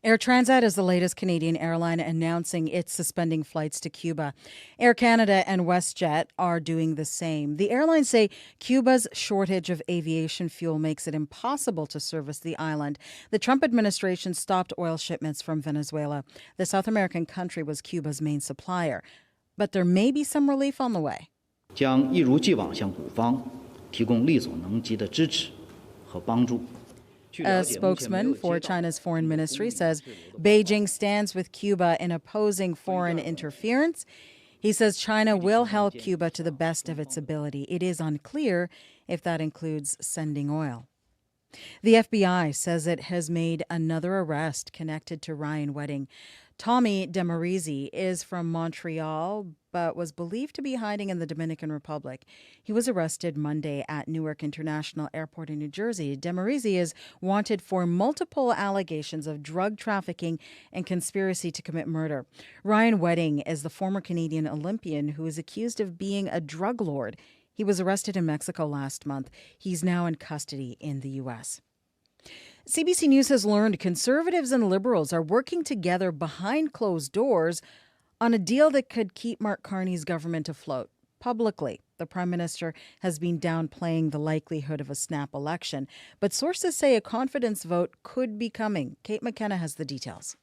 Air Transat is the latest Canadian airline announcing it's suspending flights to Cuba. Air Canada and WestJet are doing the same. The airlines say Cuba's shortage of aviation fuel makes it impossible to service the island. The Trump administration stopped oil shipments from Venezuela. The South American country was Cuba's main supplier. But there may be some relief on the way. 将一如既往向古方提供力所能及的支持和帮助。 A spokesman for China's foreign ministry says Beijing stands with Cuba in opposing foreign interference. He says China will help Cuba to the best of its ability. It is unclear if that includes sending oil. The FBI says it has made another arrest connected to Ryan Wedding. Tommy Demarizzi is from Montreal, but was believed to be hiding in the Dominican Republic. He was arrested Monday at Newark International Airport in New Jersey. Demarizzi is wanted for multiple allegations of drug trafficking and conspiracy to commit murder. Ryan Wedding is the former Canadian Olympian who is accused of being a drug lord. He was arrested in Mexico last month. He's now in custody in the U.S. CBC News has learned Conservatives and Liberals are working together behind closed doors on a deal that could keep Mark Carney's government afloat. Publicly, the Prime Minister has been downplaying the likelihood of a snap election, but sources say a confidence vote could be coming. Kate McKenna has the details.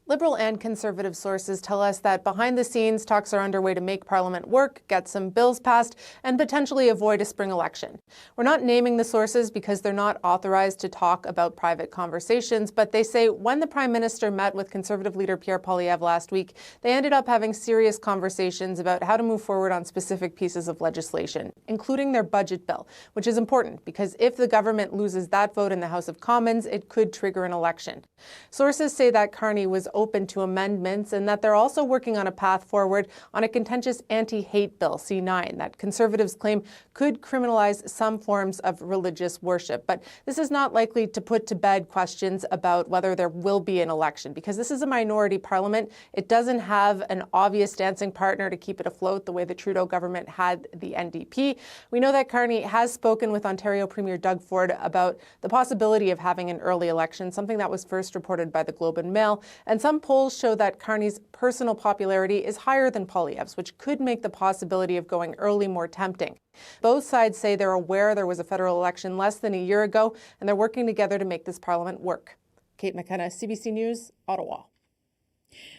Liberal and Conservative sources tell us that behind the scenes, talks are underway to make Parliament work, get some bills passed, and potentially avoid a spring election. We're not naming the sources because they're not authorized to talk about private conversations, but they say when the Prime Minister met with Conservative leader Pierre Poilievre last week, they ended up having serious conversations about how to move forward on specific pieces of legislation, including their budget bill, which is important because if the government loses that vote in the House of Commons, it could trigger an election. Sources say that Carney was open to amendments and that they're also working on a path forward on a contentious anti-hate bill, C9, that Conservatives claim could criminalize some forms of religious worship. But this is not likely to put to bed questions about whether there will be an election because this is a minority parliament. It doesn't have an obvious dancing partner to keep it afloat the way the Trudeau government had the NDP. We know that Carney has spoken with Ontario Premier Doug Ford about the possibility of having an early election, something that was first reported by the Globe and Mail. And some polls show that Carney's personal popularity is higher than Poilievre's, which could make the possibility of going early more tempting. Both sides say they're aware there was a federal election less than a year ago, and they're working together to make this parliament work. Kate McKenna, CBC News, Ottawa.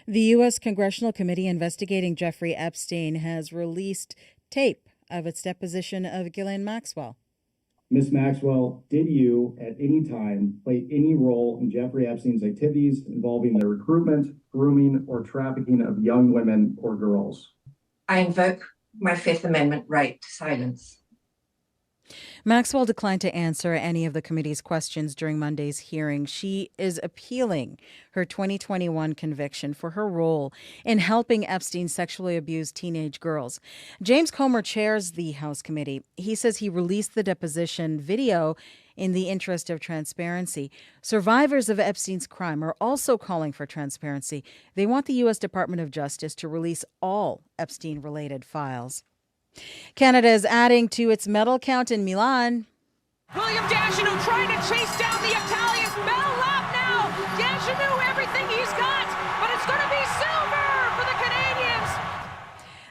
The U.S. Congressional Committee investigating Jeffrey Epstein has released tape of its deposition of Ghislaine Maxwell. Ms. Maxwell, did you at any time play any role in Jeffrey Epstein's activities involving the recruitment, grooming, or trafficking of young women or girls? I invoke my Fifth Amendment right to silence. Maxwell declined to answer any of the committee's questions during Monday's hearing. She is appealing her 2021 conviction for her role in helping Epstein sexually abuse teenage girls. James Comer chairs the House committee. He says he released the deposition video in the interest of transparency. Survivors of Epstein's crime are also calling for transparency. They want the U.S. Department of Justice to release all Epstein-related files. Canada is adding to its medal count in Milan. William Dagenou trying to chase down the Italians. Medal lap now. Dagenou, everything he's got, but it's going to be silver for the Canadians.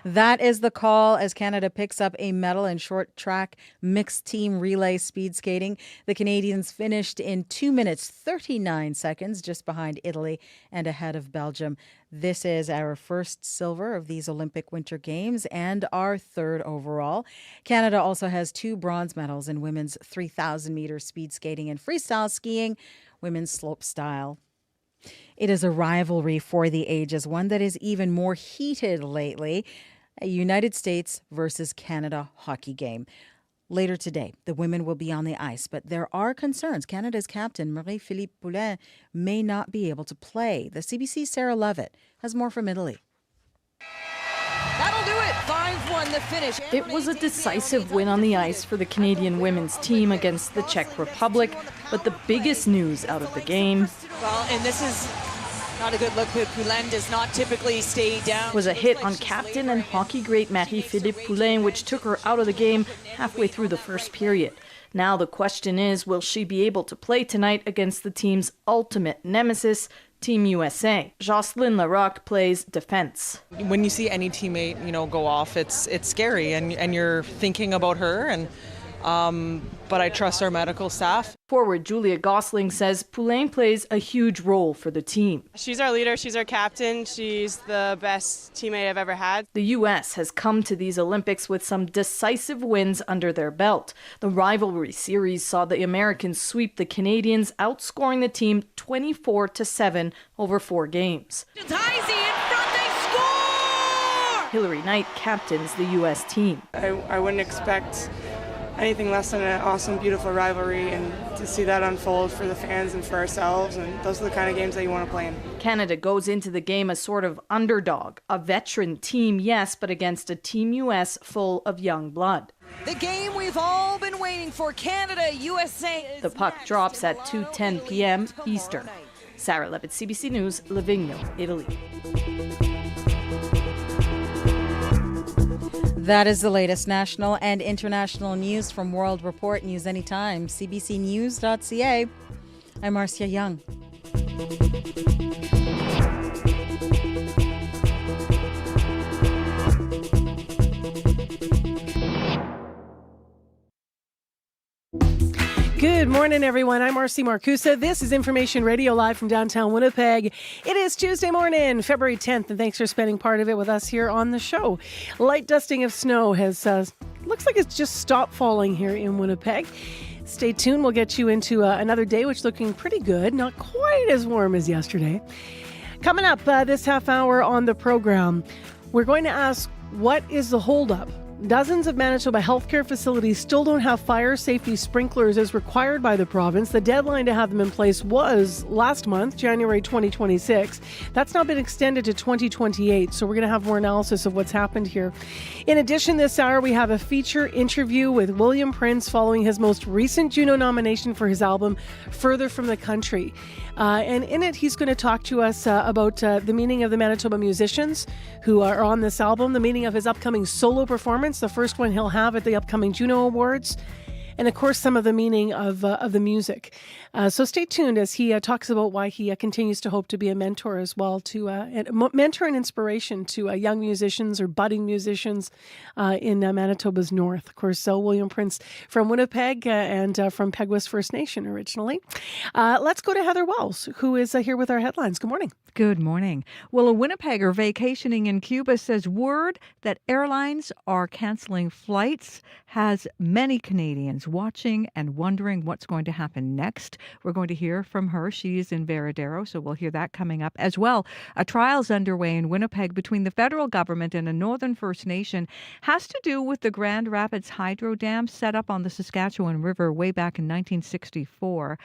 That is the call as Canada picks up a medal in short track mixed team relay speed skating. The Canadians finished in 2 minutes 39 seconds, just behind Italy and ahead of Belgium. This is our first silver of these Olympic Winter Games and our third overall. Canada also has 2 bronze medals in women's 3,000-meter speed skating and freestyle skiing, women's slope style. It is a rivalry for the ages, one that is even more heated lately. A United States versus Canada hockey game. Later today, the women will be on the ice, but there are concerns. Canada's captain, Marie-Philippe Poulin, may not be able to play. The CBC's Sarah Lovett has more from Italy. That'll do it. 5-1 the finish. It was a decisive win on the ice for the Canadian women's team against the Czech Republic, but the biggest news out of the game, Well, and this is not a good look. Poulin does not typically stay down. was a hit on captain and hockey great Marie-Philippe Poulin, which took her out of the game halfway through the first period. Now the question is, will she be able to play tonight against the team's ultimate nemesis, Team USA? Jocelyn Larocque plays defense. When you see any teammate, go off, it's scary, and you're thinking about her, and but I trust our medical staff. Forward Julia Gosling says Poulin plays a huge role for the team. She's our leader, she's our captain, she's the best teammate I've ever had. The U.S. has come to these Olympics with some decisive wins under their belt. The rivalry series saw the Americans sweep the Canadians, outscoring the team 24-7 over 4 games. Hillary Knight captains the U.S. team. I wouldn't expect anything less than an awesome, beautiful rivalry, and to see that unfold for the fans and for ourselves, and those are the kind of games that you want to play in. Canada goes into the game as sort of underdog, a veteran team, yes, but against a Team U.S. full of young blood. The game we've all been waiting for, Canada, USA. The puck drops at 2:10 p.m. Eastern. Sarah Levitt, CBC News, Livigno, Italy. That is the latest national and international news from World Report. News anytime, cbcnews.ca. I'm Marcia Young. Good morning, everyone. I'm Marcy Marcusa. This is Information Radio live from downtown Winnipeg. It is Tuesday morning, February 10th, and thanks for spending part of it with us here on the show. Light dusting of snow has, looks like it's just stopped falling here in Winnipeg. Stay tuned. We'll get you into another day, which is looking pretty good. Not quite as warm as yesterday. Coming up this half hour on the program, we're going to ask, what is the holdup? Dozens of Manitoba healthcare facilities still don't have fire safety sprinklers as required by the province. The deadline to have them in place was last month, January 2026. That's now been extended to 2028, so we're going to have more analysis of what's happened here. In addition, this hour, we have a feature interview with William Prince following his most recent Juno nomination for his album, Further from the Country. And in it, he's going to talk to us about the meaning of the Manitoba musicians who are on this album, the meaning of his upcoming solo performance, the first one he'll have at the upcoming Juno Awards, and of course some of the meaning of the music. So stay tuned as he talks about why he continues to hope to be a mentor as well, to mentor and inspiration to young musicians or budding musicians in Manitoba's north. Of course, William Prince from Winnipeg and from Peguis First Nation originally. Let's go to Heather Wells, who is here with our headlines. Good morning. Good morning. Well, a Winnipegger vacationing in Cuba says word that airlines are canceling flights has many Canadians watching and wondering what's going to happen next. We're going to hear from her. She is in Veradero, so we'll hear that coming up as well. A trial's underway in Winnipeg between the federal government and a Northern First Nation has to do with the Grand Rapids Hydro Dam set up on the Saskatchewan River way back in 1964.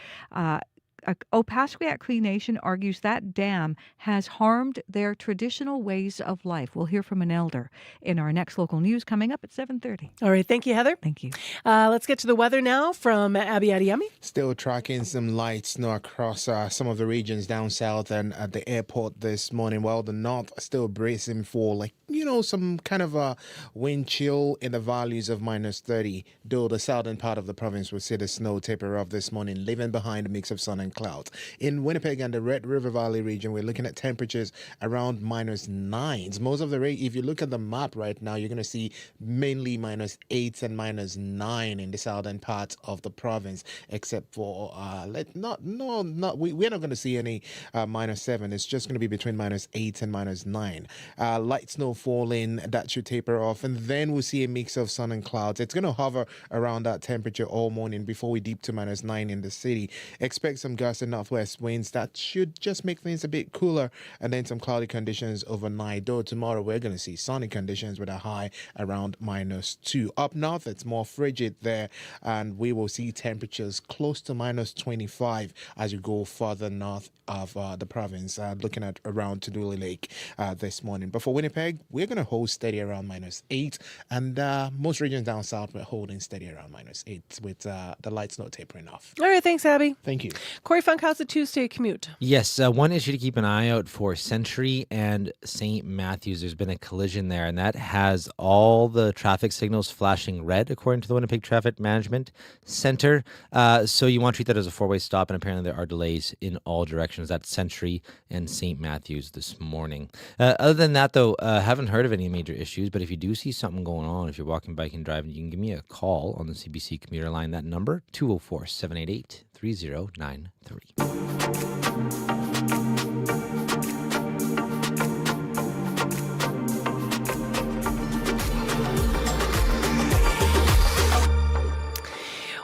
Opaskwayak Cree Nation argues that dam has harmed their traditional ways of life. We'll hear from an elder in our next local news coming up at 7:30. All right. Thank you, Heather. Thank you. Let's get to the weather now from Abby Adiyemi. Still tracking some light snow across some of the regions down south and at the airport this morning, while the north still bracing for some kind of a wind chill in the valleys of -30, though the southern part of the province will see the snow taper off this morning, leaving behind a mix of sun and clouds. In Winnipeg and the Red River Valley region, we're looking at temperatures around -9s. Most of the if you look at the map right now, you're going to see mainly -8s and -9 in the southern parts of the province, except for we're not going to see any -7. It's just going to be between -8 and -9. Light snow falling, that should taper off, and then we'll see a mix of sun and clouds. It's going to hover around that temperature all morning before we dip to -9 in the city. Expect some gusty northwest winds that should just make things a bit cooler, and then some cloudy conditions overnight. Though tomorrow we're going to see sunny conditions with a high around -2. Up north, it's more frigid there, and we will see temperatures close to -25 as you go further north of the province, looking at around Tuduli Lake this morning. But for Winnipeg, we're going to hold steady around -8, and most regions down south we're holding steady around -8 with the lights not tapering off. All right, thanks, Abby. Thank you. Corey Funk, how's the Tuesday commute? Yes, one issue to keep an eye out for: Century and St. Matthews. There's been a collision there, and that has all the traffic signals flashing red, according to the Winnipeg Traffic Management Center. So you want to treat that as a four-way stop, and apparently there are delays in all directions. That's Century and St. Matthews this morning. Other than that, though, haven't heard of any major issues, but if you do see something going on, if you're walking, biking, driving, you can give me a call on the CBC commuter line. That number, 204-788-3093.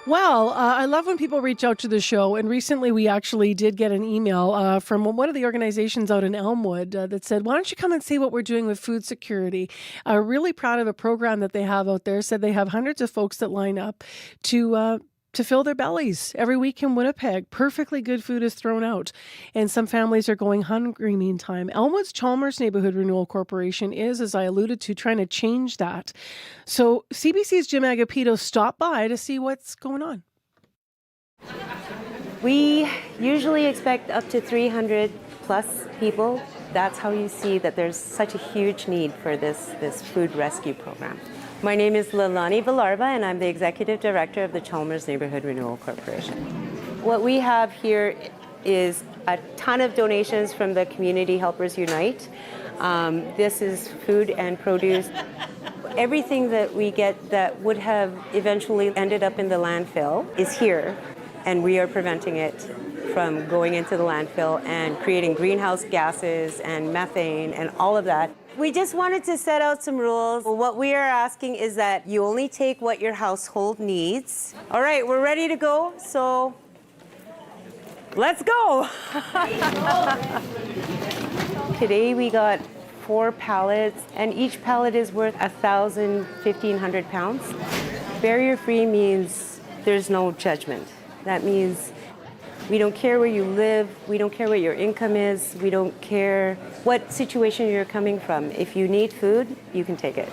Well, I love when people reach out to the show, and recently we actually did get an email from one of the organizations out in Elmwood that said, why don't you come and see what we're doing with food security? Really proud of a program that they have out there. Said they have hundreds of folks that line up to fill their bellies every week in Winnipeg. Perfectly good food is thrown out, and some families are going hungry meantime. Elmwood's Chalmers Neighborhood Renewal Corporation is, as I alluded to, trying to change that. So CBC's Jim Agapito stopped by to see what's going on. We usually expect up to 300 plus people. That's how you see that there's such a huge need for this food rescue program. My name is Lalani Villarba, and I'm the Executive Director of the Chalmers Neighborhood Renewal Corporation. What we have here is a ton of donations from the Community Helpers Unite. This is food and produce. Everything that we get that would have eventually ended up in the landfill is here, and we are preventing it from going into the landfill and creating greenhouse gases and methane and all of that. We just wanted to set out some rules. What we are asking is that you only take what your household needs. All right, we're ready to go, so let's go. Today we got 4 pallets, and each pallet is worth 1,000, 1,500 pounds. Barrier-free means there's no judgment. That means we don't care where you live, we don't care what your income is, we don't care what situation you're coming from. If you need food, you can take it.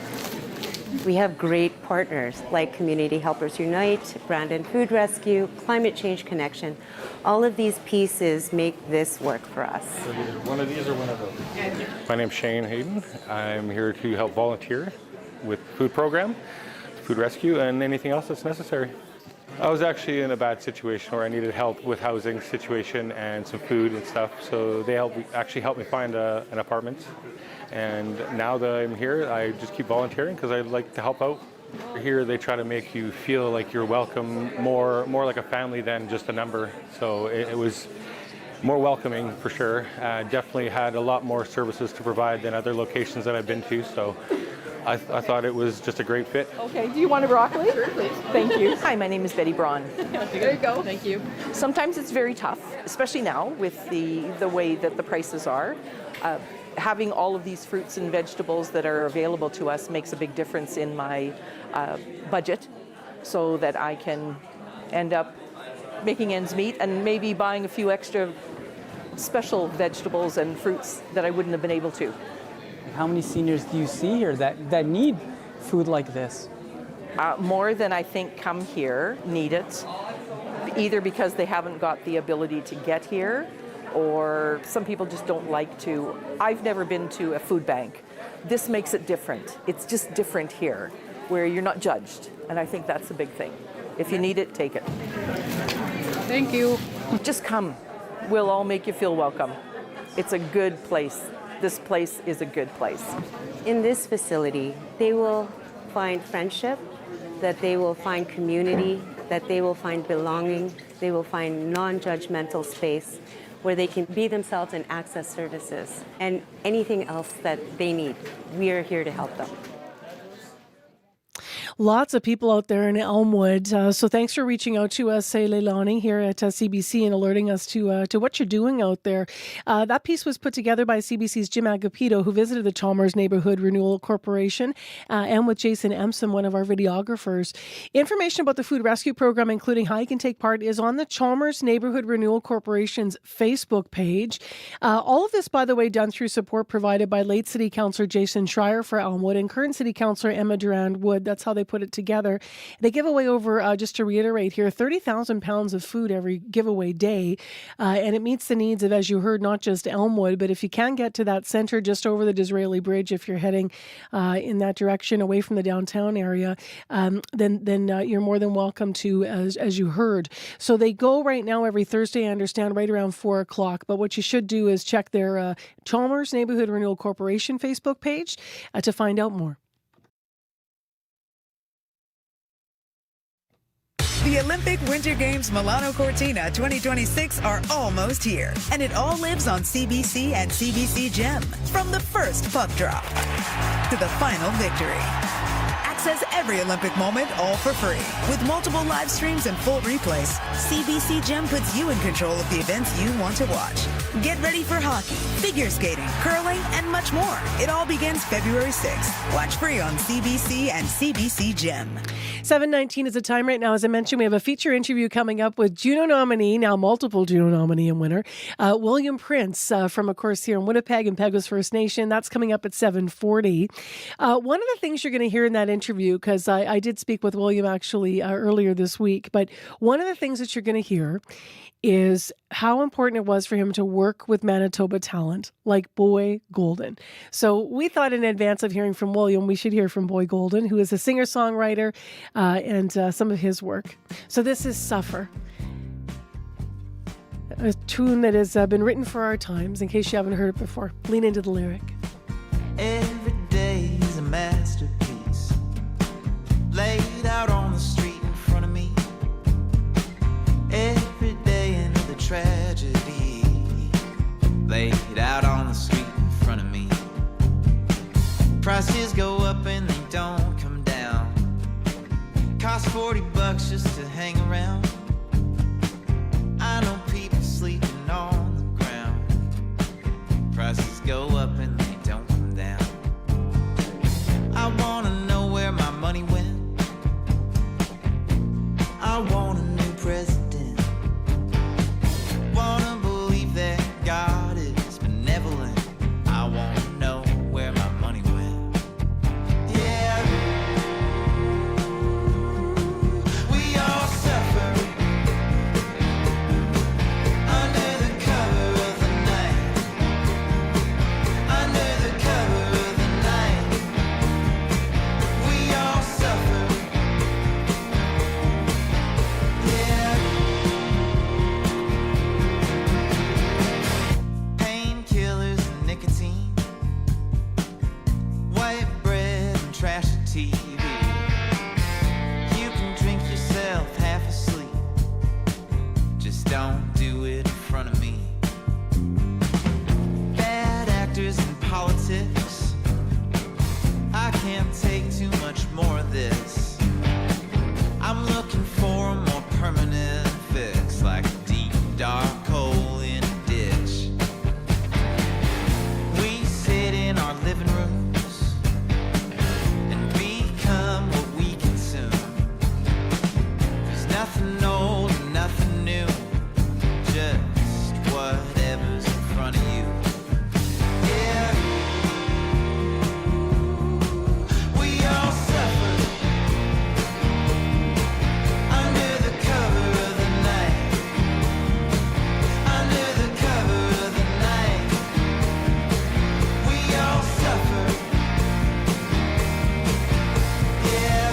We have great partners like Community Helpers Unite, Brandon Food Rescue, Climate Change Connection. All of these pieces make this work for us. One of these or one of those? My name's Shane Hayden. I'm here to help volunteer with food program, food rescue, and anything else that's necessary. I was actually in a bad situation where I needed help with housing situation and some food and stuff, so they actually helped me find an apartment. And now that I'm here, I just keep volunteering because I like to help out. Here they try to make you feel like you're welcome, more like a family than just a number. So it was more welcoming for sure. Definitely had a lot more services to provide than other locations that I've been to. So I thought it was just a great fit. Okay, do you want a broccoli? Sure, please. Thank you. Hi, my name is Betty Braun. There you go. Thank you. Sometimes it's very tough, especially now with the way that the prices are. Having all of these fruits and vegetables that are available to us makes a big difference in my budget, so that I can end up making ends meet and maybe buying a few extra special vegetables and fruits that I wouldn't have been able to. How many seniors do you see here that need food like this? More than I think come here need it, either because they haven't got the ability to get here, or some people just don't like to. I've never been to a food bank. This makes it different. It's just different here, where you're not judged, and I think that's the big thing. If you need it, take it. Thank you. Just come. We'll all make you feel welcome. It's a good place. This place is a good place. In this facility, they will find friendship, that they will find community, that they will find belonging, they will find non-judgmental space where they can be themselves and access services and anything else that they need. We are here to help them. Lots of people out there in Elmwood. So thanks for reaching out to us, Leilani, here at CBC and alerting us to what you're doing out there. That piece was put together by CBC's Jim Agapito, who visited the Chalmers Neighborhood Renewal Corporation, and with Jason Empson, one of our videographers. Information about the food rescue program, including how you can take part, is on the Chalmers Neighborhood Renewal Corporation's Facebook page. All of this, by the way, done through support provided by late City Councillor Jason Schreier for Elmwood and current City Councillor Emma Durand-Wood. That's how they put it together. They give away over, just to reiterate here, 30,000 pounds of food every giveaway day. And it meets the needs of, as you heard, not just Elmwood, but if you can get to that center just over the Disraeli Bridge, if you're heading in that direction away from the downtown area, then you're more than welcome to, as you heard. So they go right now every Thursday, I understand, right around 4 o'clock. But what you should do is check their Chalmers Neighborhood Renewal Corporation Facebook page to find out more. The Olympic Winter Games Milano Cortina 2026 are almost here, and it all lives on CBC and CBC Gem. From the first puck drop to the final victory. Access every Olympic moment all for free. With multiple live streams and full replays, CBC Gem puts you in control of the events you want to watch. Get ready for hockey, figure skating, curling, and much more. It all begins February 6th. Watch free on CBC and CBC Gem. 7:19 is the time right now. As I mentioned, we have a feature interview coming up with Juno nominee, now multiple Juno nominee and winner, William Prince from, of course, here in Winnipeg and Peguis First Nation. That's coming up at 7:40. One of the things you're going to hear in that interview, because I did speak with William actually earlier this week, but one of the things that you're going to hear is how important it was for him to work with Manitoba talent like Boy Golden. So we thought in advance of hearing from William, we should hear from Boy Golden, who is a singer-songwriter, and some of his work. So this is Suffer, a tune that has been written for our times, in case you haven't heard it before. Lean into the lyric. Every day is a masterpiece, laid out on the street in front of me. Every day another tragedy, laid out on the street in front of me. Prices go up and they don't come down. Cost $40 just to hang around. I know people sleeping on the ground. Prices go up and they don't come down. I wanna know where my money went. I want a new president. Wanna believe that God is benevolent. I wanna know where my money went. Yeah, we all suffer under the cover of the night. Under the cover of the night, we all suffer. Yeah. Painkillers and nicotine, white bread and trashy TV. You can drink yourself half asleep, just don't do it in front of me. Bad actors in politics, I can't take too much more of this. I'm looking for a more permanent fix, like a deep dark hole in a ditch. We sit in our living rooms and become what we consume. There's nothing old and nothing new, just whatever's in front of you. Yeah, we all suffer under the cover of the night. Under the cover of the night, we all suffer. Yeah,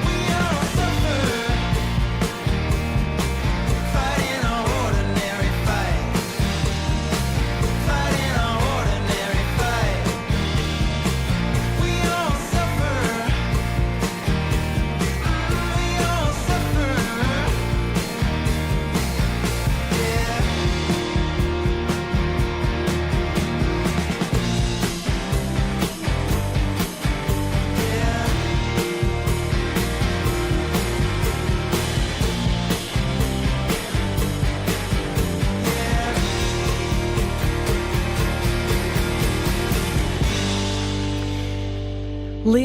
we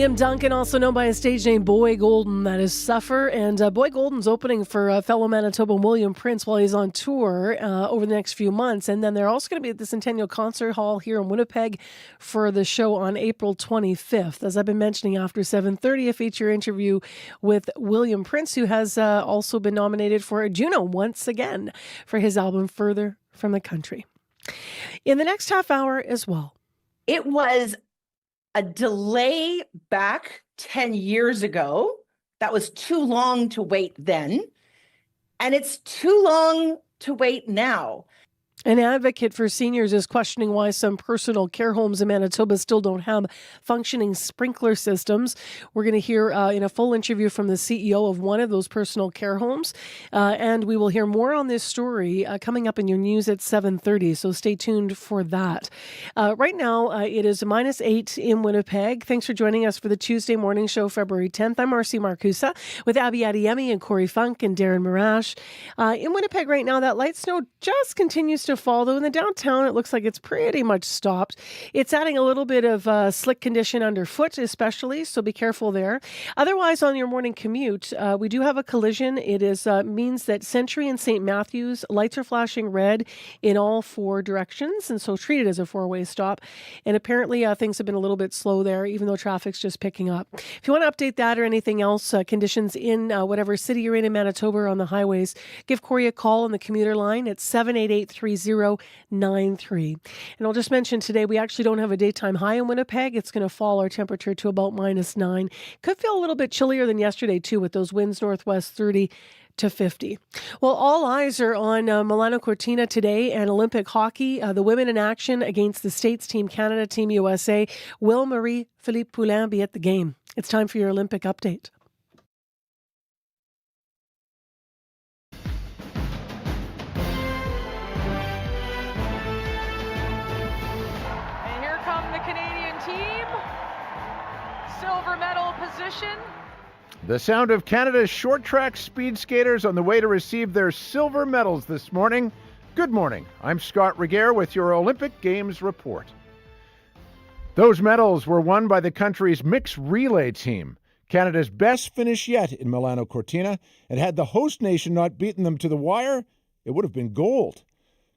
Liam Duncan, also known by his stage name Boy Golden, that is Suffer. And Boy Golden's opening for fellow Manitoban William Prince while he's on tour over the next few months. And then they're also going to be at the Centennial Concert Hall here in Winnipeg for the show on April 25th. As I've been mentioning, after 7:30, a feature interview with William Prince, who has also been nominated for a Juno once again for his album Further from the Country. In the next half hour as well. It was a delay back 10 years ago. That was too long to wait then. And it's too long to wait now. An advocate for seniors is questioning why some personal care homes in Manitoba still don't have functioning sprinkler systems. We're going to hear in a full interview from the CEO of one of those personal care homes. And we will hear more on this story coming up in your news at 7:30. So stay tuned for that. Right now, it is -8 in Winnipeg. Thanks for joining us for the Tuesday morning show, February 10th. I'm Marcy Marcusa with Abby Adeyemi and Corey Funk and Darren Marash. In Winnipeg right now, that light snow just continues to fall, though in the downtown it looks like it's pretty much stopped. It's adding a little bit of slick condition underfoot especially, so be careful there. Otherwise, on your morning commute, we do have a collision. It is means that Century and St. Matthews lights are flashing red in all four directions, and so treat it as a four-way stop. And apparently things have been a little bit slow there, even though traffic's just picking up. If you want to update that or anything else, conditions in whatever city you're in Manitoba or on the highways, give Corey a call on the commuter line at 788-3093. And I'll just mention today, we actually don't have a daytime high in Winnipeg. It's going to fall our temperature to about -9. Could feel a little bit chillier than yesterday, too, with those winds northwest 30 to 50. Well, all eyes are on Milano Cortina today and Olympic hockey. The women in action against the States, Team Canada, Team USA. Will Marie-Philippe Poulin be at the game? It's time for your Olympic update. Silver medal position. The sound of Canada's short track speed skaters on the way to receive their silver medals this morning. Good morning. I'm Scott Regier with your Olympic Games report. Those medals were won by the country's mixed relay team. Canada's best finish yet in Milano Cortina, and had the host nation not beaten them to the wire, it would have been gold.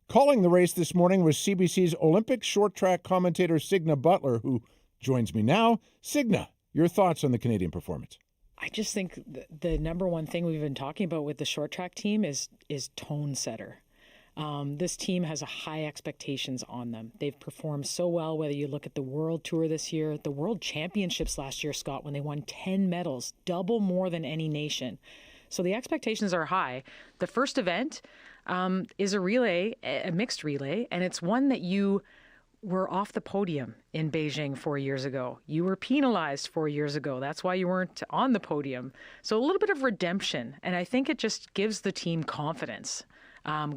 Calling the race this morning was CBC's Olympic short track commentator Signa Butler, who joins me now. Signa, your thoughts on the Canadian performance? I just think the number one thing we've been talking about with the short track team is tone setter. This team has high expectations on them. They've performed so well, whether you look at the World Tour this year, the World Championships last year, Scott, when they won 10 medals, double more than any nation. So the expectations are high. The first event is a relay, a mixed relay, and it's one that you were off the podium in Beijing 4 years ago. You were penalized 4 years ago. That's why you weren't on the podium. So a little bit of redemption. And I think it just gives the team confidence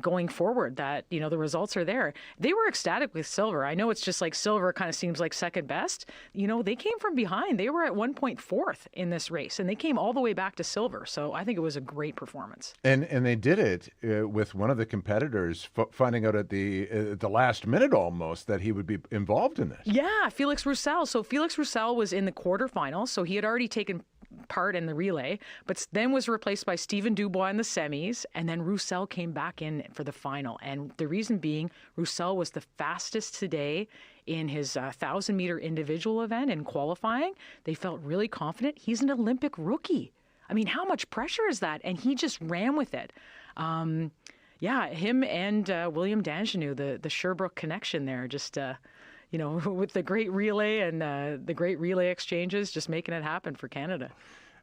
going forward that, you know, the results are there. They were ecstatic with silver. I know it's just like silver kind of seems like second best. You know, they came from behind. They were at one point fourth in this race, and they came all the way back to silver. So I think it was a great performance. And they did it with one of the competitors finding out at the last minute almost that he would be involved in this. Yeah, Felix Roussel. So Felix Roussel was in the quarterfinals, so he had already taken part in the relay, but then was replaced by Stephen Dubois in the semis, and then Roussel came back in for the final. And the reason being, Roussel was the fastest today in his 1,000-meter individual event in qualifying. They felt really confident. He's an Olympic rookie. I mean, how much pressure is that? And he just ran with it. Yeah, him and William Danjanu, the Sherbrooke connection there, just you know, with the great relay and the great relay exchanges, just making it happen for Canada.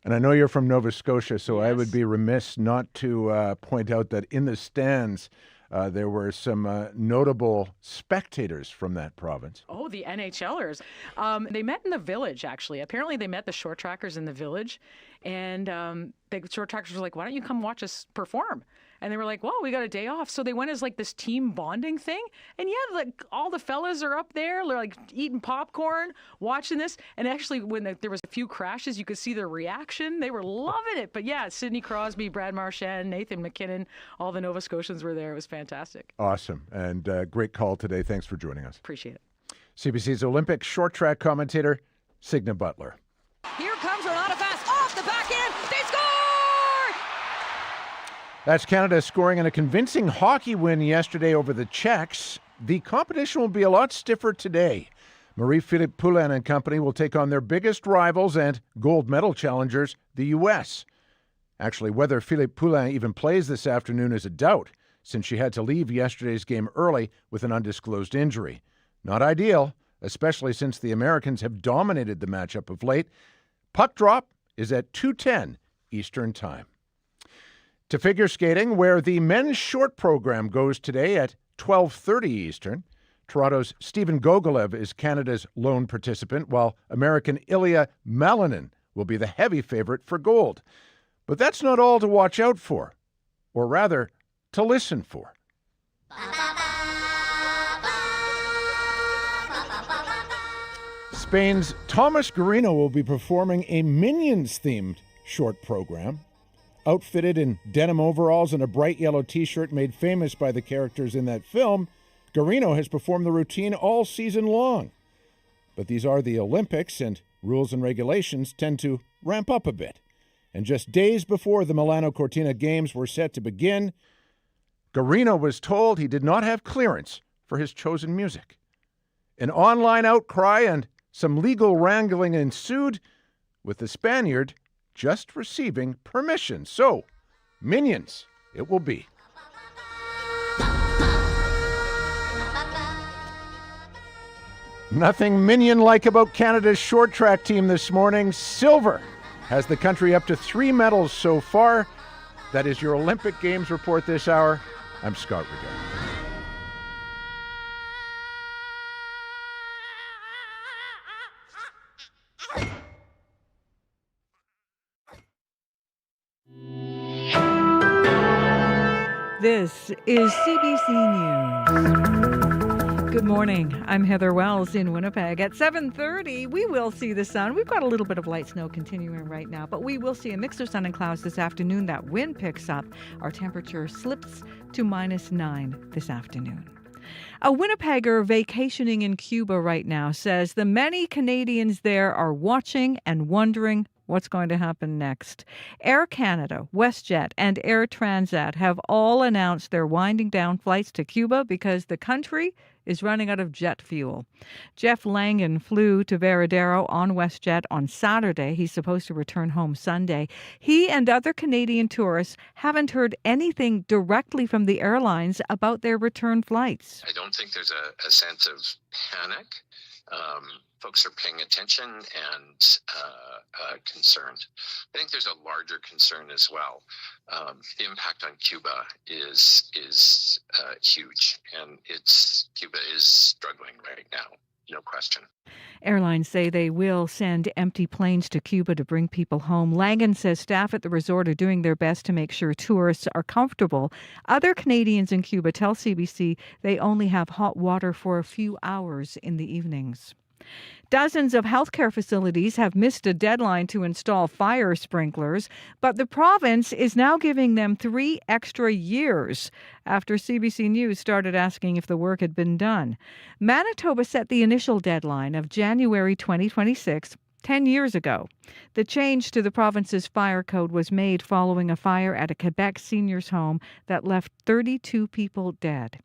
And I know you're from Nova Scotia, so yes. I would be remiss not to point out that in the stands, there were some notable spectators from that province. Oh, the NHLers. They met in the village, actually. Apparently they met the short trackers in the village, and the short trackers were like, why don't you come watch us perform? And they were like, well, we got a day off. So they went as like this team bonding thing. And yeah, like all the fellas are up there, they're like eating popcorn, watching this. And actually, when there was a few crashes, you could see their reaction. They were loving it. But yeah, Sidney Crosby, Brad Marchand, Nathan McKinnon, all the Nova Scotians were there. It was fantastic. Awesome. And great call today. Thanks for joining us. Appreciate it. CBC's Olympic short track commentator, Signa Butler. That's Canada scoring in a convincing hockey win yesterday over the Czechs. The competition will be a lot stiffer today. Marie-Philippe Poulin and company will take on their biggest rivals and gold medal challengers, the U.S. Actually, whether Philippe Poulin even plays this afternoon is a doubt, since she had to leave yesterday's game early with an undisclosed injury. Not ideal, especially since the Americans have dominated the matchup of late. Puck drop is at 2:10 Eastern Time. To figure skating, where the men's short program goes today at 12:30 Eastern. Toronto's Stephen Gogolev is Canada's lone participant, while American Ilya Malinin will be the heavy favorite for gold. But that's not all to watch out for, or rather, to listen for. Spain's Thomas Guarino will be performing a Minions-themed short program. Outfitted in denim overalls and a bright yellow T-shirt made famous by the characters in that film, Guarino has performed the routine all season long. But these are the Olympics, and rules and regulations tend to ramp up a bit. And just days before the Milano Cortina Games were set to begin, Guarino was told he did not have clearance for his chosen music. An online outcry and some legal wrangling ensued, with the Spaniard just receiving permission. So, Minions, it will be. Nothing Minion-like about Canada's short track team this morning. Silver has the country up to 3 medals so far. That is your Olympic Games report this hour. I'm Scott Riggett. This is CBC News. Good morning. I'm Heather Wells in Winnipeg. At 7:30, we will see the sun. We've got a little bit of light snow continuing right now, but we will see a mix of sun and clouds this afternoon. That wind picks up. Our temperature slips to -9 this afternoon. A Winnipegger vacationing in Cuba right now says the many Canadians there are watching and wondering what's going to happen next. Air Canada, WestJet, and Air Transat have all announced they're winding down flights to Cuba because the country is running out of jet fuel. Jeff Langan flew to Veradero on WestJet on Saturday. He's supposed to return home Sunday. He and other Canadian tourists haven't heard anything directly from the airlines about their return flights. I don't think there's a sense of panic. Folks are paying attention and concerned. I think there's a larger concern as well. The impact on Cuba is huge, and Cuba is struggling right now, no question. Airlines say they will send empty planes to Cuba to bring people home. Langan says staff at the resort are doing their best to make sure tourists are comfortable. Other Canadians in Cuba tell CBC they only have hot water for a few hours in the evenings. Dozens of healthcare facilities have missed a deadline to install fire sprinklers, but the province is now giving them 3 extra years after CBC News started asking if the work had been done. Manitoba set the initial deadline of January 2026 10 years ago. The change to the province's fire code was made following a fire at a Quebec seniors' home that left 32 people dead.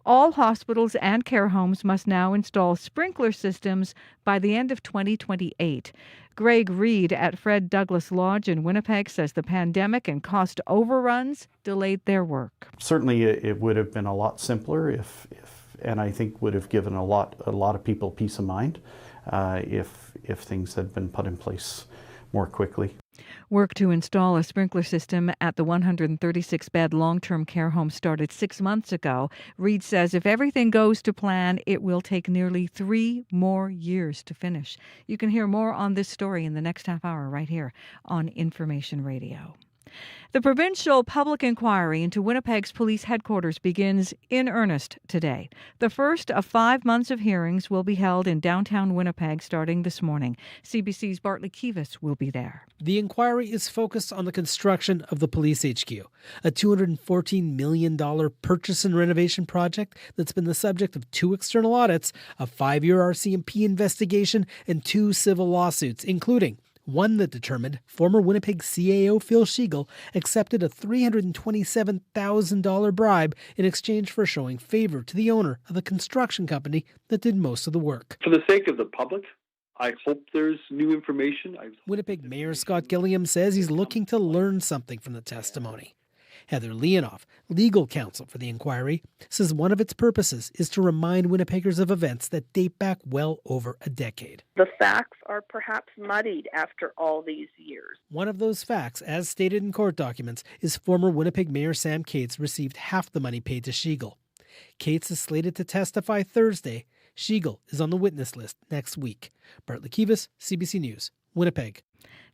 All hospitals and care homes must now install sprinkler systems by the end of 2028. Greg Reed at Fred Douglas Lodge in Winnipeg says the pandemic and cost overruns delayed their work. Certainly it would have been a lot simpler and I think would have given a lot of people peace of mind if things had been put in place more quickly. Work to install a sprinkler system at the 136-bed long-term care home started 6 months ago. Reed says if everything goes to plan, it will take nearly 3 more years to finish. You can hear more on this story in the next half hour right here on Information Radio. The provincial public inquiry into Winnipeg's police headquarters begins in earnest today. The first of 5 months of hearings will be held in downtown Winnipeg starting this morning. CBC's Bartley Kivas will be there. The inquiry is focused on the construction of the police HQ, a $214 million purchase and renovation project that's been the subject of 2 external audits, a 5-year RCMP investigation, and 2 civil lawsuits, including One that determined former Winnipeg CAO Phil Shiegel accepted a $327,000 bribe in exchange for showing favor to the owner of a construction company that did most of the work. For the sake of the public, I hope there's new information. Winnipeg Mayor Scott Gillingham says he's looking to learn something from the testimony. Heather Leonoff, legal counsel for the inquiry, says one of its purposes is to remind Winnipeggers of events that date back well over a decade. The facts are perhaps muddied after all these years. One of those facts, as stated in court documents, is former Winnipeg Mayor Sam Cates received half the money paid to Shiegel. Cates is slated to testify Thursday. Shiegel is on the witness list next week. Bart Lekivas, CBC News, Winnipeg.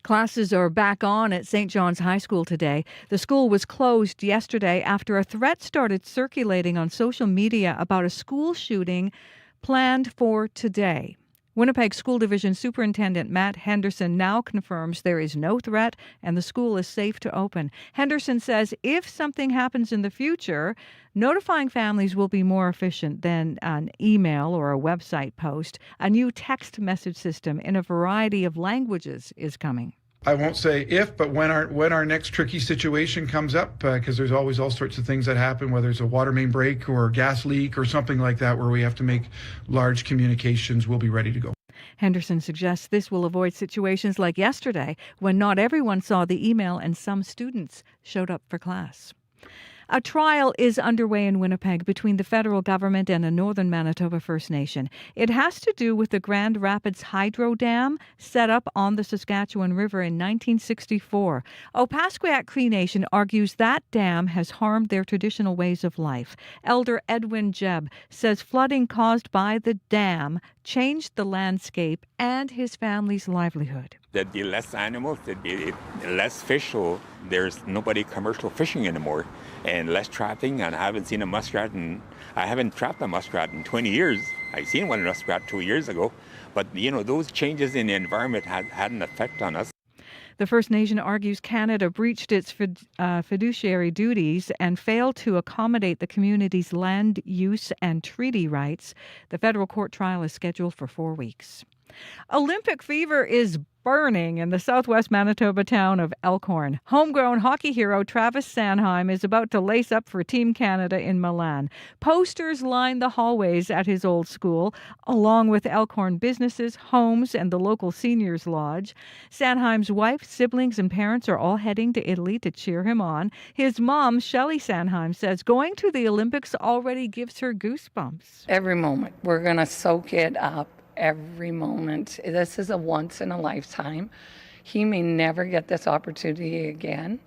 Classes are back on at St. John's High School today. The school was closed yesterday after a threat started circulating on social media about a school shooting planned for today. Winnipeg School Division Superintendent Matt Henderson now confirms there is no threat and the school is safe to open. Henderson says if something happens in the future, notifying families will be more efficient than an email or a website post. A new text message system in a variety of languages is coming. I won't say if, but when our next tricky situation comes up, because there's always all sorts of things that happen, whether it's a water main break or a gas leak or something like that, where we have to make large communications, we'll be ready to go. Henderson suggests this will avoid situations like yesterday when not everyone saw the email and some students showed up for class. A trial is underway in Winnipeg between the federal government and a Northern Manitoba First Nation. It has to do with the Grand Rapids Hydro Dam set up on the Saskatchewan River in 1964. Opaskwayak Cree Nation argues that dam has harmed their traditional ways of life. Elder Edwin Jebb says flooding caused by the dam changed the landscape and his family's livelihood. There'd be less animals, there'd be less fish, so there's nobody commercial fishing anymore, and less trapping, and I haven't seen a muskrat, and I haven't trapped a muskrat in 20 years. I seen one muskrat 2 years ago, but those changes in the environment had an effect on us. The First Nation argues Canada breached its fiduciary duties and failed to accommodate the community's land use and treaty rights. The federal court trial is scheduled for 4 weeks. Olympic fever is burning in the southwest Manitoba town of Elkhorn. Homegrown hockey hero Travis Sanheim is about to lace up for Team Canada in Milan. Posters line the hallways at his old school, along with Elkhorn businesses, homes, and the local seniors lodge. Sanheim's wife, siblings, and parents are all heading to Italy to cheer him on. His mom, Shelley Sanheim, says going to the Olympics already gives her goosebumps. Every moment. We're going to soak it up. Every moment. This is a once in a lifetime. He may never get this opportunity again,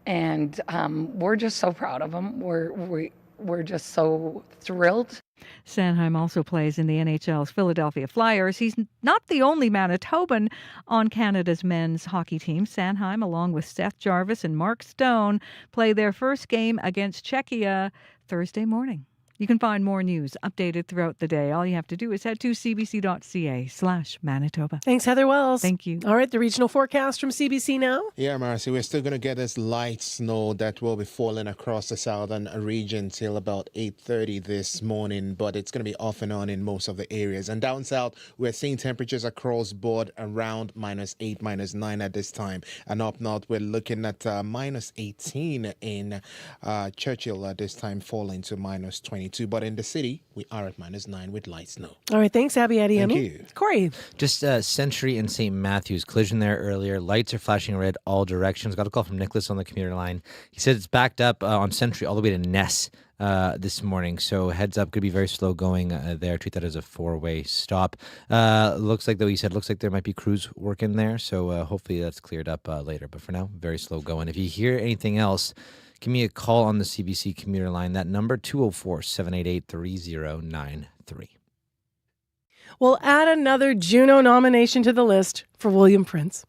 and we're just so proud of him. We're just so thrilled. Sanheim also plays in the NHL's Philadelphia Flyers. He's not the only Manitoban on Canada's men's hockey team. Sanheim, along with Seth Jarvis and Mark Stone, play their first game against Czechia Thursday morning. You can find more news updated throughout the day. All you have to do is head to cbc.ca/Manitoba. Thanks, Heather Wells. Thank you. All right, the regional forecast from CBC now. Yeah, Marcy, we're still going to get this light snow that will be falling across the southern region till about 8:30 this morning, but it's going to be off and on in most of the areas. And down south, we're seeing temperatures across board around -8, -9 at this time. And up north, we're looking at -18 in Churchill at this time, falling to -22. But in the city, we are at -9 with light snow. All right, thanks, Abby Adiemi. Thank you. Corey. Just Century and St. Matthews, collision there earlier. Lights are flashing red all directions. Got a call from Nicholas on the commuter line. He said it's backed up on Century all the way to Ness this morning. So heads up, could be very slow going there. Treat that as a 4-way stop. Looks like, though, he said, looks like there might be crews working there. So hopefully that's cleared up later. But for now, very slow going. If you hear anything else, give me a call on the CBC commuter line. That number, 204-788-3093. We'll add another Juno nomination to the list for William Prince.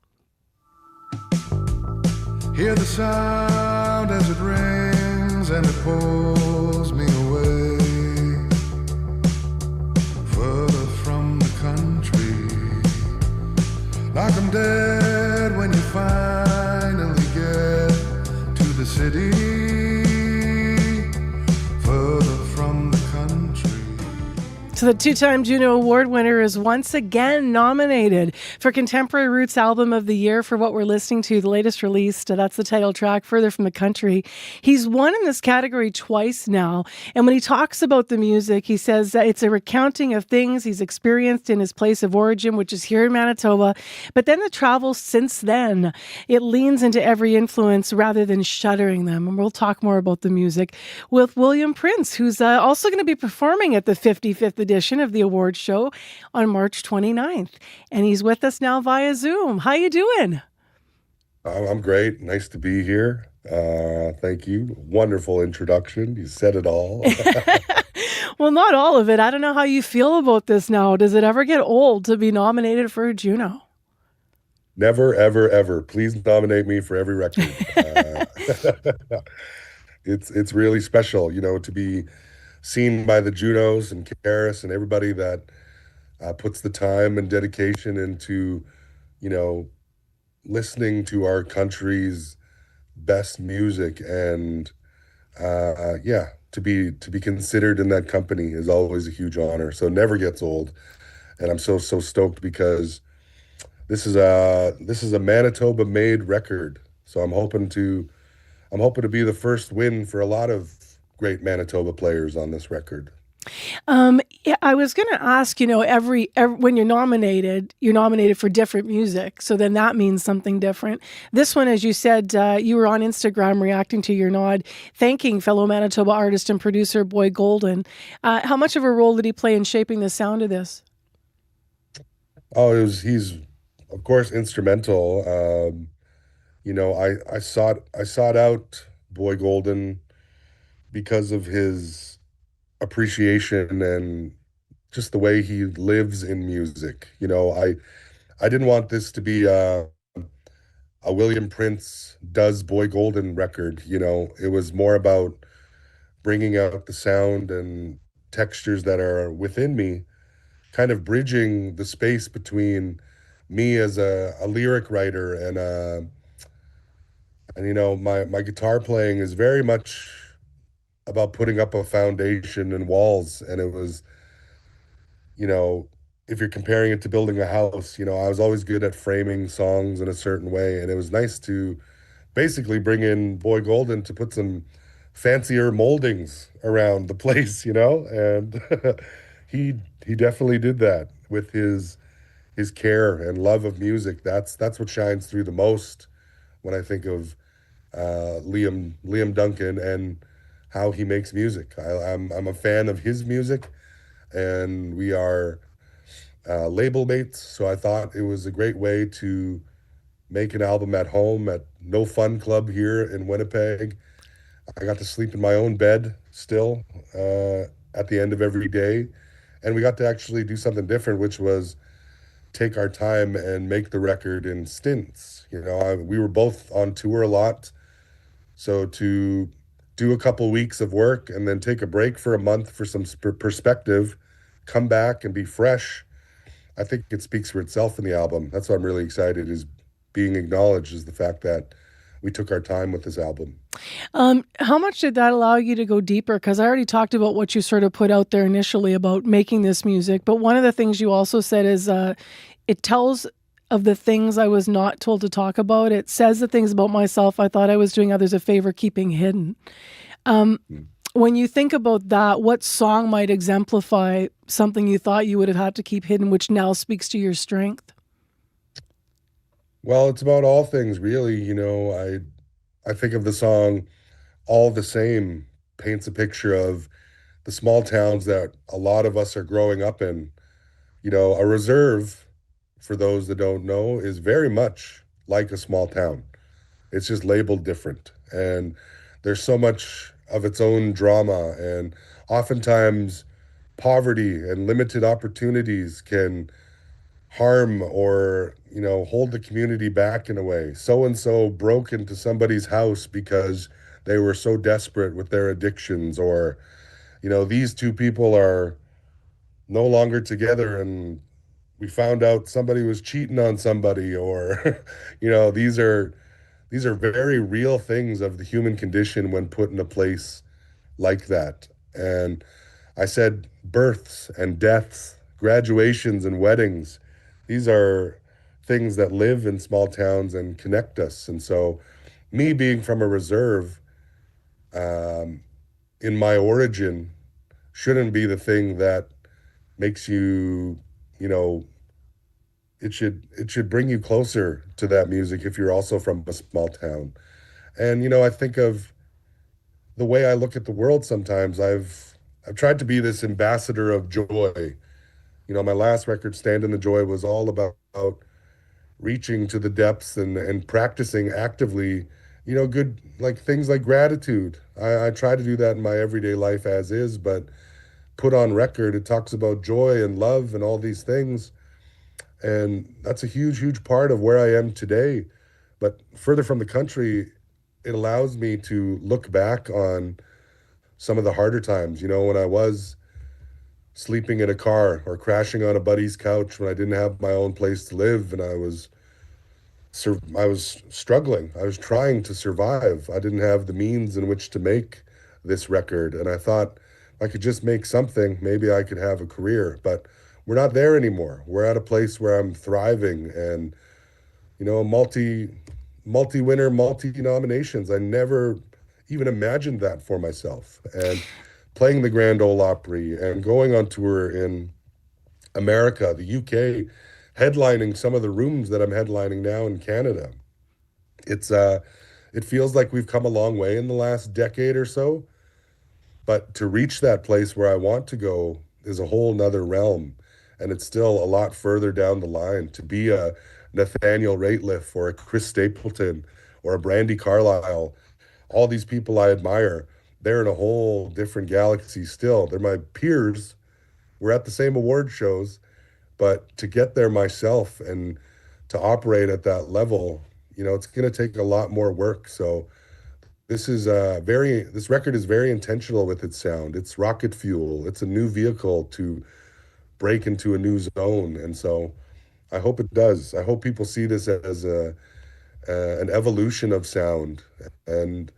Hear the sound as it rings and it pulls me away, further from the country, like I'm dead when you finally get to the city, further from the country. So the two-time Juno Award winner is once again nominated for Contemporary Roots Album of the Year for what we're listening to, the latest released. That's the title track, Further from the Country. He's won in this category twice now. And when he talks about the music, he says that it's a recounting of things he's experienced in his place of origin, which is here in Manitoba. But then the travel since then, it leans into every influence rather than shuttering them. And we'll talk more about the music with William Prince, who's also going to be performing at the 55th edition of the award show on March 29th. And he's with us now via Zoom. How you doing? I'm great. Nice to be here. Thank you. Wonderful introduction. You said it all. Well, not all of it. I don't know how you feel about this now. Does it ever get old to be nominated for a Juno? Never, ever, ever. Please nominate me for every record. It's really special, to be seen by the Junos and Karis and everybody that puts the time and dedication into, listening to our country's best music. And to be considered in that company is always a huge honor. So it never gets old. And I'm so stoked because this is a Manitoba made record. So I'm hoping to be the first win for a lot of great Manitoba players on this record. Yeah, I was going to ask, every when you're nominated for different music. So then that means something different. This one, as you said, you were on Instagram reacting to your nod, thanking fellow Manitoba artist and producer Boy Golden. How much of a role did he play in shaping the sound of this? Oh, he's of course instrumental. I sought out Boy Golden because of his appreciation and just the way he lives in music. I didn't want this to be a William Prince does Boy Golden record. It was more about bringing out the sound and textures that are within me, kind of bridging the space between me as a lyric writer and my guitar playing is very much about putting up a foundation and walls. And it was, if you're comparing it to building a house, I was always good at framing songs in a certain way. And it was nice to basically bring in Boy Golden to put some fancier moldings around the place, and he definitely did that with his care and love of music. That's what shines through the most when I think of Liam Duncan and how he makes music. I'm a fan of his music, and we are label mates. So I thought it was a great way to make an album at home at No Fun Club here in Winnipeg. I got to sleep in my own bed still at the end of every day, and we got to actually do something different, which was take our time and make the record in stints. We were both on tour a lot, so to do a couple weeks of work and then take a break for a month for some perspective, come back and be fresh, I think it speaks for itself in the album. That's why I'm really excited, is being acknowledged, is the fact that we took our time with this album. How much did that allow you to go deeper? Because I already talked about what you sort of put out there initially about making this music, but one of the things you also said is it tells of the things I was not told to talk about. It says the things about myself I thought I was doing others a favor keeping hidden. When you think about that, what song might exemplify something you thought you would have had to keep hidden, which now speaks to your strength? Well, it's about all things, really. I think of the song All the Same paints a picture of the small towns that a lot of us are growing up in. A reserve, for those that don't know, is very much like a small town. It's just labeled different. And there's so much of its own drama. And oftentimes poverty and limited opportunities can harm or, hold the community back in a way. So-and-so broke into somebody's house because they were so desperate with their addictions, or, these two people are no longer together and we found out somebody was cheating on somebody, or, these are very real things of the human condition when put in a place like that. And I said births and deaths, graduations and weddings. These are things that live in small towns and connect us. And so, me being from a reserve, um, in my origin, shouldn't be the thing that makes you, you know, it should bring you closer to that music if you're also from a small town. And I think of the way I look at the world sometimes. I've tried to be this ambassador of joy. My last record, Stand in the Joy, was all about reaching to the depths and practicing actively, good, like things like gratitude. I try to do that in my everyday life as is, but put on record, it talks about joy and love and all these things. And that's a huge, huge part of where I am today. But further from the country, it allows me to look back on some of the harder times, when I was sleeping in a car or crashing on a buddy's couch when I didn't have my own place to live, and I was struggling. I was trying to survive. I didn't have the means in which to make this record, and I thought if I could just make something, maybe I could have a career. But we're not there anymore. We're at a place where I'm thriving and, multi-winner, multi-nominations. I never even imagined that for myself. And playing the Grand Ole Opry and going on tour in America, the UK, headlining some of the rooms that I'm headlining now in Canada. It feels like we've come a long way in the last decade or so, but to reach that place where I want to go is a whole nother realm. And it's still a lot further down the line. To be a Nathaniel Rateliff or a Chris Stapleton or a Brandy Carlisle, all these people I admire, they're in a whole different galaxy still. They're my peers. We're at the same award shows, but to get there myself and to operate at that level, it's going to take a lot more work. So this record is very intentional with its sound. It's rocket fuel. It's a new vehicle to break into a new zone. And so I hope it does. I hope people see this as an evolution of sound. And,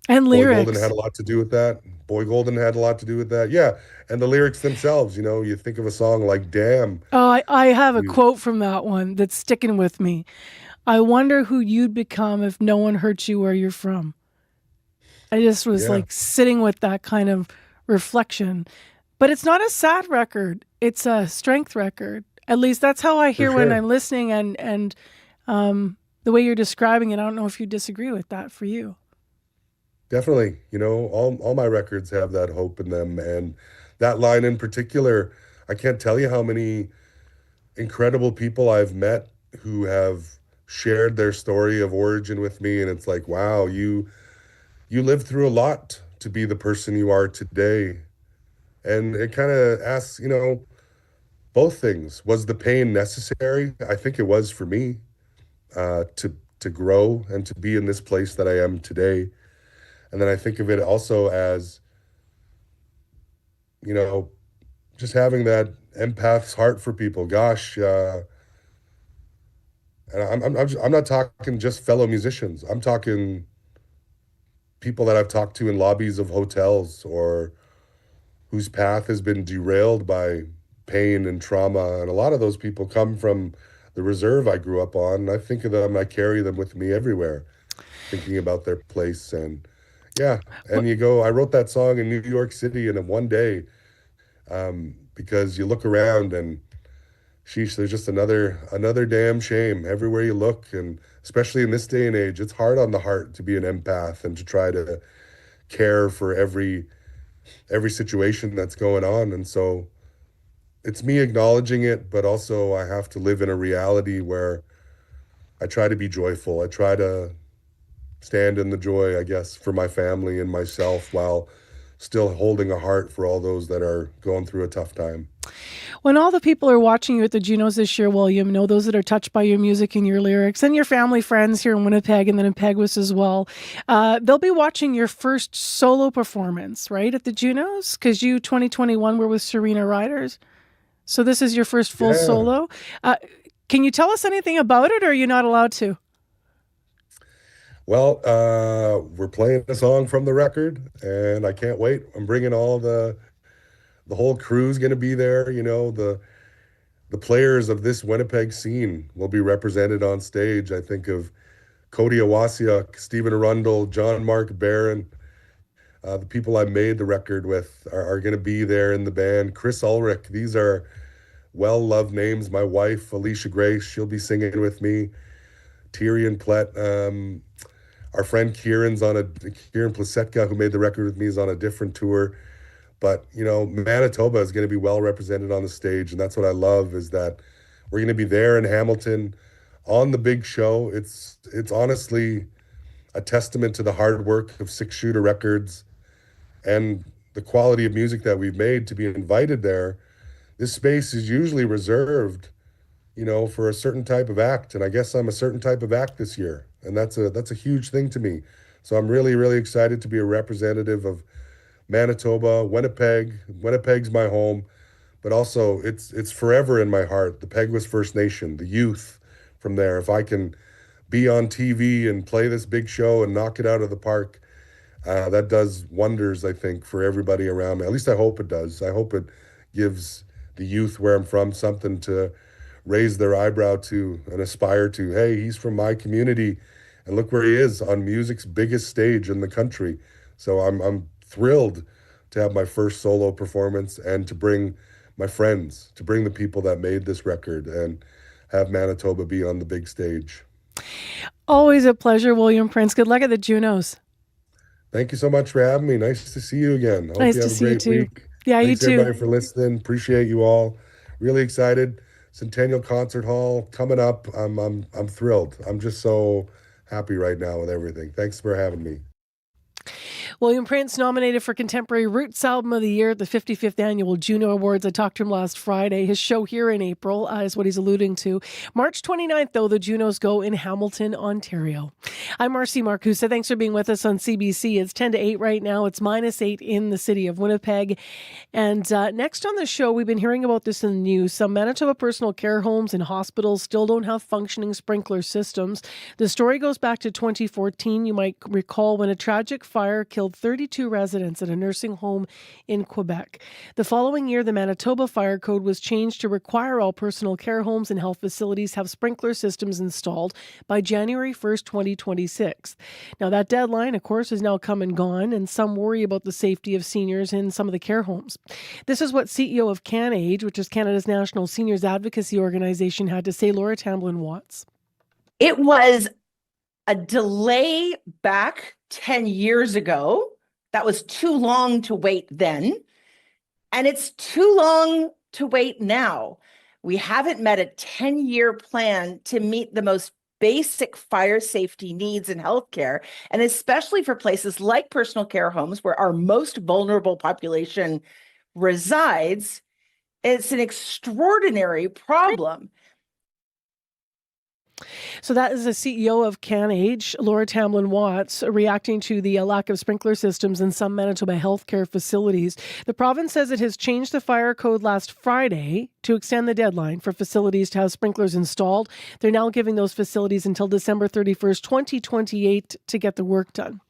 and Boy lyrics. Golden had a lot to do with that. Boy Golden had a lot to do with that. Yeah. And the lyrics themselves, you think of a song like Damn. Oh, I have a quote from that one that's sticking with me. I wonder who you'd become if no one hurt you where you're from. I just was like sitting with that kind of reflection. But it's not a sad record. It's a strength record. At least that's how I hear when I'm listening. And the way you're describing it, I don't know if you disagree with that for you. Definitely. All my records have that hope in them. And that line in particular, I can't tell you how many incredible people I've met who have shared their story of origin with me. And it's like, wow, you lived through a lot to be the person you are today. And it kind of asks, both things. Was the pain necessary? I think it was for me to grow and to be in this place that I am today. And then I think of it also as, just having that empath's heart for people. Gosh, and I'm not talking just fellow musicians. I'm talking people that I've talked to in lobbies of hotels or whose path has been derailed by pain and trauma. And a lot of those people come from the reserve I grew up on. I think of them, I carry them with me everywhere, thinking about their place. And yeah, and I wrote that song in New York City in one day, because you look around and sheesh, there's just another damn shame everywhere you look. And especially in this day and age, it's hard on the heart to be an empath and to try to care for every situation that's going on. And so it's me acknowledging it, but also I have to live in a reality where I try to be joyful. I try to stand in the joy, I guess, for my family and myself while still holding a heart for all those that are going through a tough time. When all the people are watching you at the Junos this year, William, those that are touched by your music and your lyrics and your family, friends here in Winnipeg and then in Peguis as well, they'll be watching your first solo performance, right, at the Junos? Because you, 2021, were with Serena Riders. So this is your first full solo. Can you tell us anything about it, or are you not allowed to? Well, we're playing a song from the record, and I can't wait. I'm bringing all the the whole crew's going to be there. You know, the players of this Winnipeg scene will be represented on stage. I think of Cody Awasiuk, Stephen Arundel, John Mark Barron. The people I made the record with are going to be there in the band. Chris Ulrich, these are well-loved names. My wife, Alicia Grace, she'll be singing with me. Tyrion Plett, our friend Kieran Plasetka, who made the record with me, is on a different tour. But, you know, Manitoba is going to be well represented on the stage, and that's what I love, is that we're going to be there in Hamilton on the big show. It's honestly a testament to the hard work of Six Shooter Records and the quality of music that we've made to be invited there. This space is usually reserved, you know, for a certain type of act, and I guess I'm a certain type of act this year, and that's a huge thing to me. So I'm really, really excited to be a representative of Manitoba, Winnipeg. Winnipeg's my home, but also it's forever in my heart. The Peguis First Nation, the youth from there. If I can be on TV and play this big show and knock it out of the park, that does wonders, I think, for everybody around me. At least I hope it does. I hope it gives the youth where I'm from something to raise their eyebrow to and aspire to. Hey, he's from my community, and look where he is on music's biggest stage in the country. So I'm thrilled to have my first solo performance and to bring my friends, to bring the people that made this record and have Manitoba be on the big stage. Always a pleasure, William Prince. Good luck at the Junos. Thank you so much for having me. Nice to see you again. Hope Nice you to have a see you great too. week. Yeah, Thanks you too. everybody for listening. Appreciate you all. Really excited. Centennial Concert Hall coming up. I'm thrilled. I'm just so happy right now with everything. Thanks for having me. William Prince nominated for Contemporary Roots Album of the Year at the 55th Annual Juno Awards. I talked to him last Friday. His show here in April is what he's alluding to. March 29th, though, the Junos go in Hamilton, Ontario. I'm Marcy Marcusa. Thanks for being with us on CBC. It's 10 to 8 right now. It's -8 in the city of Winnipeg. And next on the show, we've been hearing about this in the news. Some Manitoba personal care homes and hospitals still don't have functioning sprinkler systems. The story goes back to 2014. You might recall when a tragic fire killed 32 residents at a nursing home in Quebec. The following year, the Manitoba Fire Code was changed to require all personal care homes and health facilities have sprinkler systems installed by January 1st, 2026. Now, that deadline, of course, is now come and gone, and some worry about the safety of seniors in some of the care homes. This is what CEO of CanAge, which is Canada's national seniors advocacy organization, had to say. Laura Tamblin-Watts. It was a delay back 10 years ago. That was too long to wait then. And it's too long to wait now. We haven't met a 10-year plan to meet the most basic fire safety needs in healthcare, and especially for places like personal care homes where our most vulnerable population resides. It's an extraordinary problem. So that is the CEO of CanAge, Laura Tamblin-Watts, reacting to the lack of sprinkler systems in some Manitoba healthcare facilities. The province says it has changed the fire code last Friday to extend the deadline for facilities to have sprinklers installed. They're now giving those facilities until December 31st, 2028 to get the work done.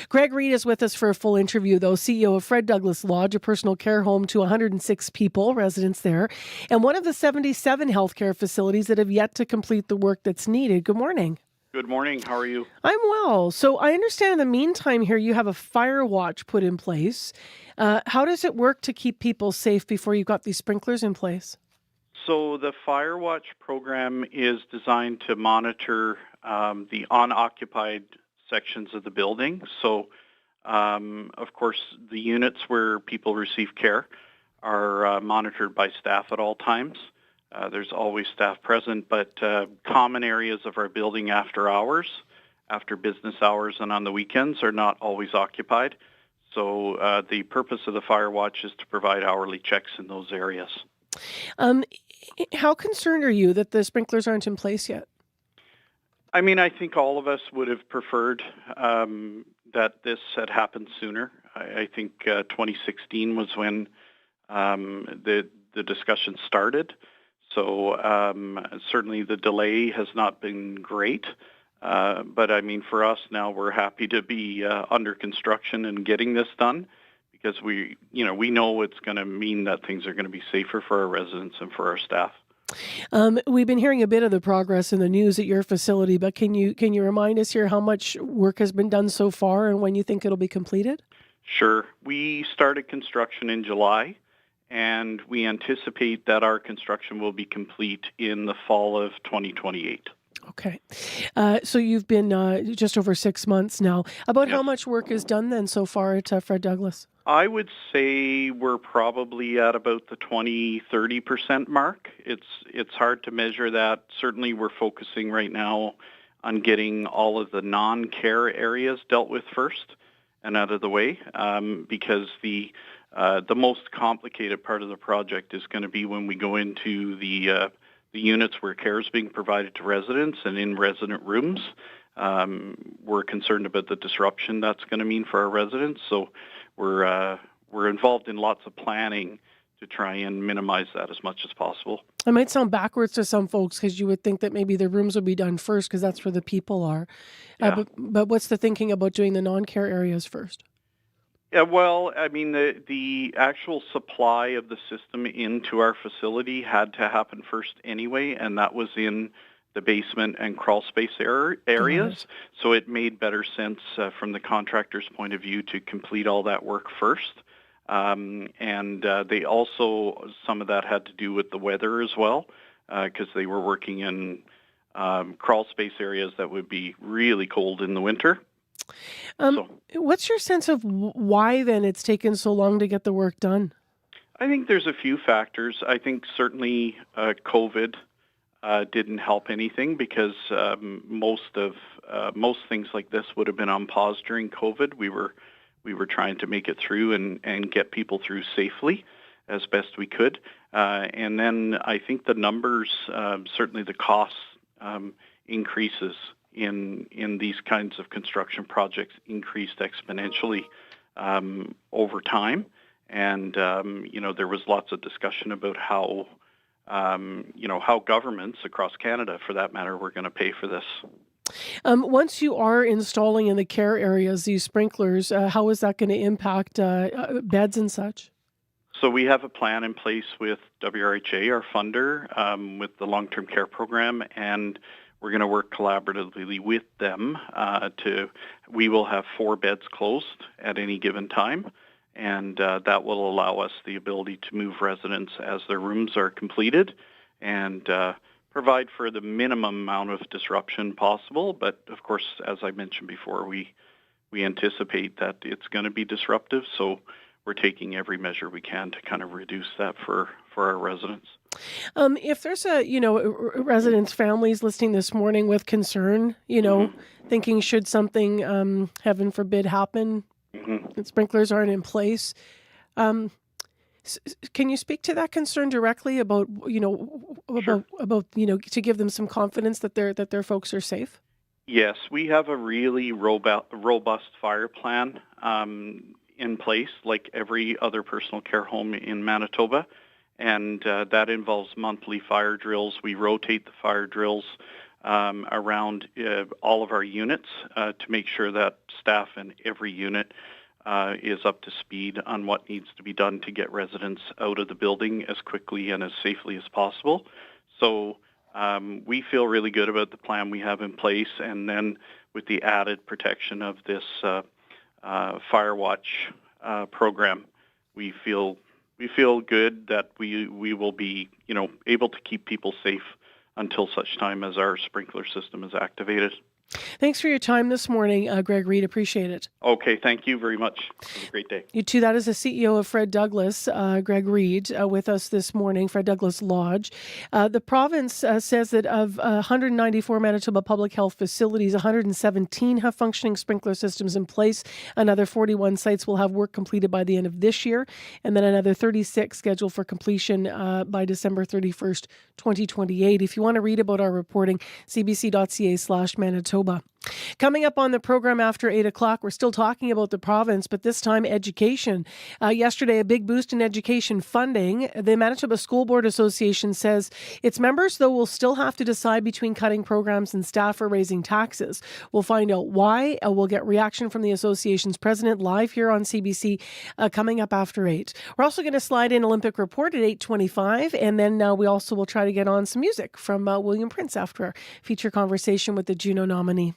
Greg Reed is with us for a full interview, though, CEO of Fred Douglas Lodge, a personal care home to 106 people, residents there, and one of the 77 healthcare facilities that have yet to complete the work that's needed. Good morning. Good morning. How are you? I'm well. So I understand in the meantime here you have a fire watch put in place. How does it work to keep people safe before you've got these sprinklers in place? So the Fire Watch program is designed to monitor the unoccupied sections of the building. So, of course, the units where people receive care are monitored by staff at all times. There's always staff present, but common areas of our building after hours, after business hours and on the weekends are not always occupied. So the purpose of the Fire Watch is to provide hourly checks in those areas. How concerned are you that the sprinklers aren't in place yet? I mean, I think all of us would have preferred that this had happened sooner. I think 2016 was when the discussion started. So certainly the delay has not been great. But I mean, for us now, we're happy to be under construction and getting this done, because we know it's going to mean that things are going to be safer for our residents and for our staff. We've been hearing a bit of the progress in the news at your facility, but can you remind us here how much work has been done so far and when you think it'll be completed? Sure. We started construction in July, and we anticipate that our construction will be complete in the fall of 2028. Okay. So you've been just over 6 months now. About how much work is done then so far at Fred Douglas? I would say we're probably at about the 20-30% mark. It's hard to measure that. Certainly we're focusing right now on getting all of the non-care areas dealt with first and out of the way, because the most complicated part of the project is going to be when we go into the units where care is being provided to residents and in resident rooms. We're concerned about the disruption that's going to mean for our residents. So we're involved in lots of planning to try and minimize that as much as possible. It might sound backwards to some folks because you would think that maybe the rooms would be done first because that's where the people are. Yeah. But what's the thinking about doing the non-care areas first? Yeah, well, I mean, the actual supply of the system into our facility had to happen first anyway, and that was in the basement and crawl space areas. So it made better sense from the contractor's point of view to complete all that work first. And they also, some of that had to do with the weather as well, because they were working in crawl space areas that would be really cold in the winter. What's your sense of why then it's taken so long to get the work done? I think there's a few factors. I think certainly COVID didn't help anything because most things like this would have been on pause during COVID. We were trying to make it through and get people through safely as best we could. And then I think the numbers, certainly the costs increases in these kinds of construction projects increased exponentially over time. And, there was lots of discussion about how governments across Canada, for that matter, were going to pay for this. Once you are installing in the care areas these sprinklers, how is that going to impact beds and such? So we have a plan in place with WRHA, our funder, with the long-term care program, and we're going to work collaboratively with them we will have 4 beds closed at any given time, and that will allow us the ability to move residents as their rooms are completed and provide for the minimum amount of disruption possible. But of course, as I mentioned before, we anticipate that it's going to be disruptive, so we're taking every measure we can to kind of reduce that for our residents. If there's residents, families listening this morning with concern, thinking should something, heaven forbid, happen, and sprinklers aren't in place, can you speak to that concern directly about to give them some confidence that their folks are safe? Yes, we have a really robust fire plan in place, like every other personal care home in Manitoba. And that involves monthly fire drills. We rotate the fire drills around all of our units to make sure that staff in every unit is up to speed on what needs to be done to get residents out of the building as quickly and as safely as possible. So we feel really good about the plan we have in place. And then with the added protection of this Fire Watch program, we feel good that we will be, able to keep people safe until such time as our sprinkler system is activated. Thanks for your time this morning, Greg Reed. Appreciate it. Okay, thank you very much. Have a great day. You too. That is the CEO of Fred Douglas, Greg Reed, with us this morning, Fred Douglas Lodge. The province says that of 194 Manitoba public health facilities, 117 have functioning sprinkler systems in place. Another 41 sites will have work completed by the end of this year, and then another 36 scheduled for completion by December 31st, 2028. If you want to read about our reporting, cbc.ca/Manitoba. Coming up on the program after 8 o'clock, we're still talking about the province, but this time education. Yesterday, a big boost in education funding. The Manitoba School Board Association says its members, though, will still have to decide between cutting programs and staff or raising taxes. We'll find out why. We'll get reaction from the association's president live here on CBC coming up after 8. We're also going to slide in Olympic Report at 8:25, and then we also will try to get on some music from William Prince after our feature conversation with the Juno nominee.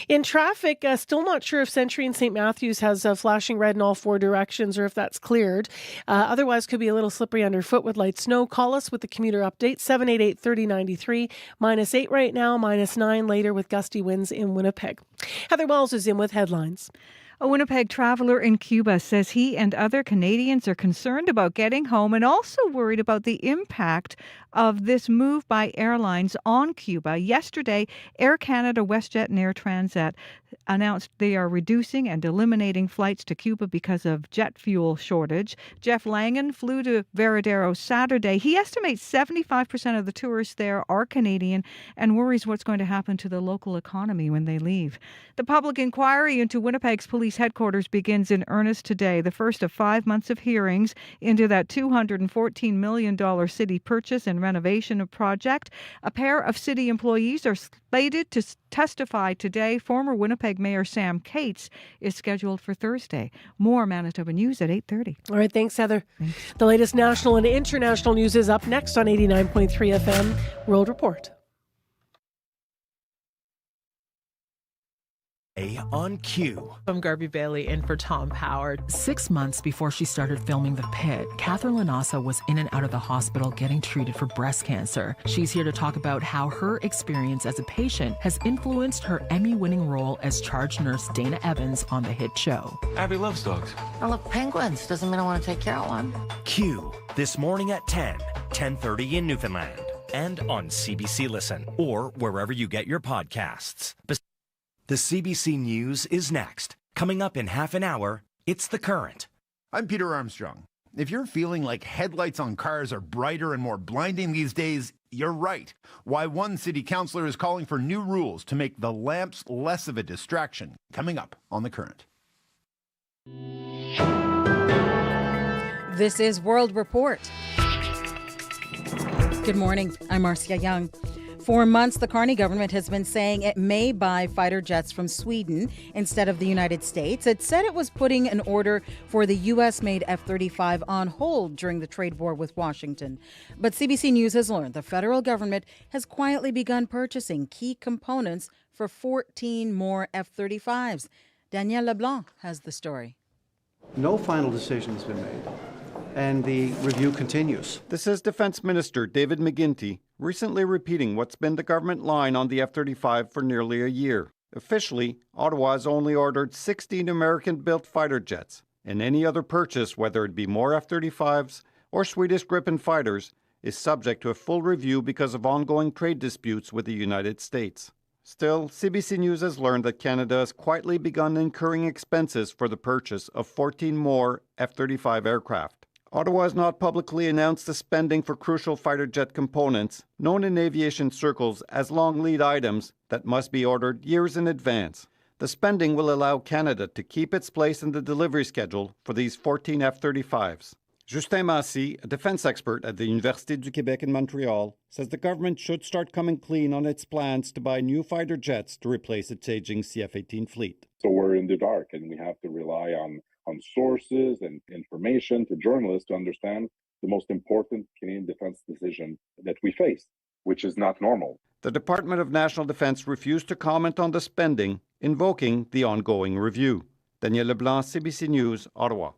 In traffic, still not sure if Century and St. Matthews has flashing red in all 4 directions or if that's cleared. Otherwise, could be a little slippery underfoot with light snow. Call us with the commuter update, 788-3093. -8 right now, -9 later with gusty winds in Winnipeg. Heather Wells is in with headlines. A Winnipeg traveler in Cuba says he and other Canadians are concerned about getting home and also worried about the impact of this move by airlines on Cuba. Yesterday, Air Canada, WestJet and Air Transat announced they are reducing and eliminating flights to Cuba because of jet fuel shortage. Jeff Langan flew to Veradero Saturday. He estimates 75% of the tourists there are Canadian and worries what's going to happen to the local economy when they leave. The public inquiry into Winnipeg's police headquarters begins in earnest today, the first of 5 months of hearings into that $214 million city purchase and renovation project. A pair of city employees are slated to testify today. Former Winnipeg Mayor Sam Cates is scheduled for Thursday. More Manitoba News at 8:30. All right, thanks, Heather. The latest national and international news is up next on 89.3 FM World Report. On cue. I'm Garby Bailey in for Tom Power. 6 months before she started filming The Pit, Catherine Lanasa was in and out of the hospital getting treated for breast cancer. She's here to talk about how her experience as a patient has influenced her Emmy-winning role as charge nurse Dana Evans on the hit show. Abby loves dogs. I love penguins. Doesn't mean I want to take care of one. Q, this morning at 10:30 in Newfoundland. And on CBC Listen, or wherever you get your podcasts. The CBC News is next. Coming up in half an hour, it's The Current. I'm Peter Armstrong. If you're feeling like headlights on cars are brighter and more blinding these days, you're right. Why one city councillor is calling for new rules to make the lamps less of a distraction. Coming up on The Current. This is World Report. Good morning. I'm Marcia Young. For months, the Carney government has been saying it may buy fighter jets from Sweden instead of the United States. It said it was putting an order for the U.S.-made F-35 on hold during the trade war with Washington. But CBC News has learned the federal government has quietly begun purchasing key components for 14 more F-35s. Danielle LeBlanc has the story. No final decision has been made, and the review continues. This is Defense Minister David McGuinty recently repeating what's been the government line on the F-35 for nearly a year. Officially, Ottawa has only ordered 16 American-built fighter jets, and any other purchase, whether it be more F-35s or Swedish Gripen fighters, is subject to a full review because of ongoing trade disputes with the United States. Still, CBC News has learned that Canada has quietly begun incurring expenses for the purchase of 14 more F-35 aircraft. Ottawa has not publicly announced the spending for crucial fighter jet components, known in aviation circles as long lead items that must be ordered years in advance. The spending will allow Canada to keep its place in the delivery schedule for these 14 F-35s. Justin Massy, a defense expert at the Université du Québec in Montreal, says the government should start coming clean on its plans to buy new fighter jets to replace its aging CF-18 fleet. So we're in the dark, and we have to rely on sources and information to journalists to understand the most important Canadian defense decision that we face, which is not normal. The Department of National Defense refused to comment on the spending, invoking the ongoing review. Danielle Leblanc, CBC News, Ottawa.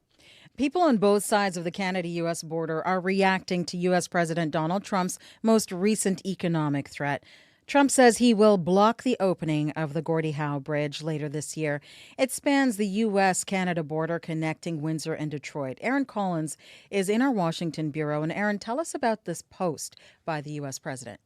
People on both sides of the Canada-U.S. border are reacting to U.S. President Donald Trump's most recent economic threat. Trump says he will block the opening of the Gordie Howe Bridge later this year. It spans the U.S.-Canada border connecting Windsor and Detroit. Aaron Collins is in our Washington bureau. And Aaron, tell us about this post by the U.S. president.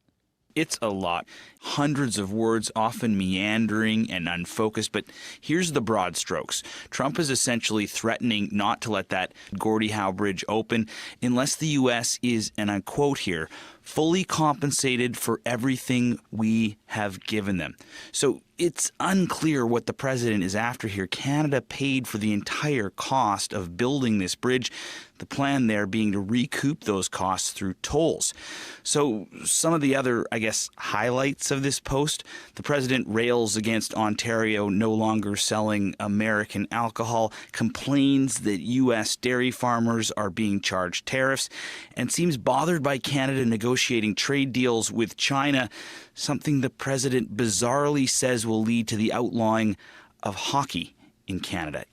It's a lot. Hundreds of words, often meandering and unfocused, but here's the broad strokes. Trump is essentially threatening not to let that Gordie Howe Bridge open unless the U.S. is, and I quote here, fully compensated for everything we have given them. So it's unclear what the president is after here. Canada paid for the entire cost of building this bridge, the plan there being to recoup those costs through tolls. So some of the other, highlights of this post, the president rails against Ontario no longer selling American alcohol, complains that U.S. dairy farmers are being charged tariffs, and seems bothered by Canada negotiating trade deals with China, something the president bizarrely says will lead to the outlawing of hockey in Canada.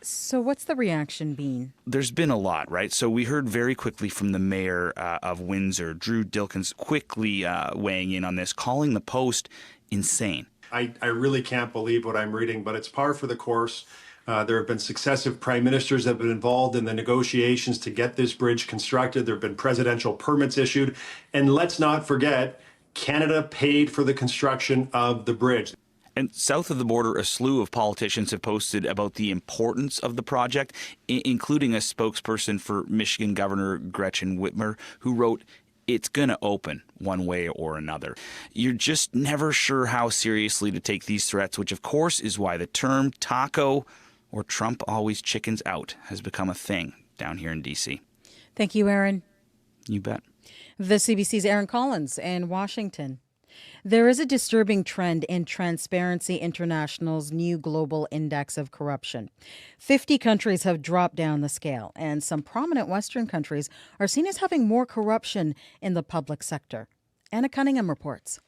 So what's the reaction been? There's been a lot, right? So we heard very quickly from the mayor of Windsor, Drew Dilkins, quickly weighing in on this, calling the post insane. I really can't believe what I'm reading, but it's par for the course. There have been successive prime ministers that have been involved in the negotiations to get this bridge constructed. There have been presidential permits issued. And let's not forget, Canada paid for the construction of the bridge. And south of the border, a slew of politicians have posted about the importance of the project, including a spokesperson for Michigan Governor Gretchen Whitmer, who wrote, "It's going to open one way or another." You're just never sure how seriously to take these threats, which of course is why the term taco or Trump always chickens out has become a thing down here in D.C. Thank you, Aaron. You bet. The CBC's Aaron Collins in Washington. There is a disturbing trend in Transparency International's new global index of corruption. 50 countries have dropped down the scale, and some prominent Western countries are seen as having more corruption in the public sector. Anna Cunningham reports.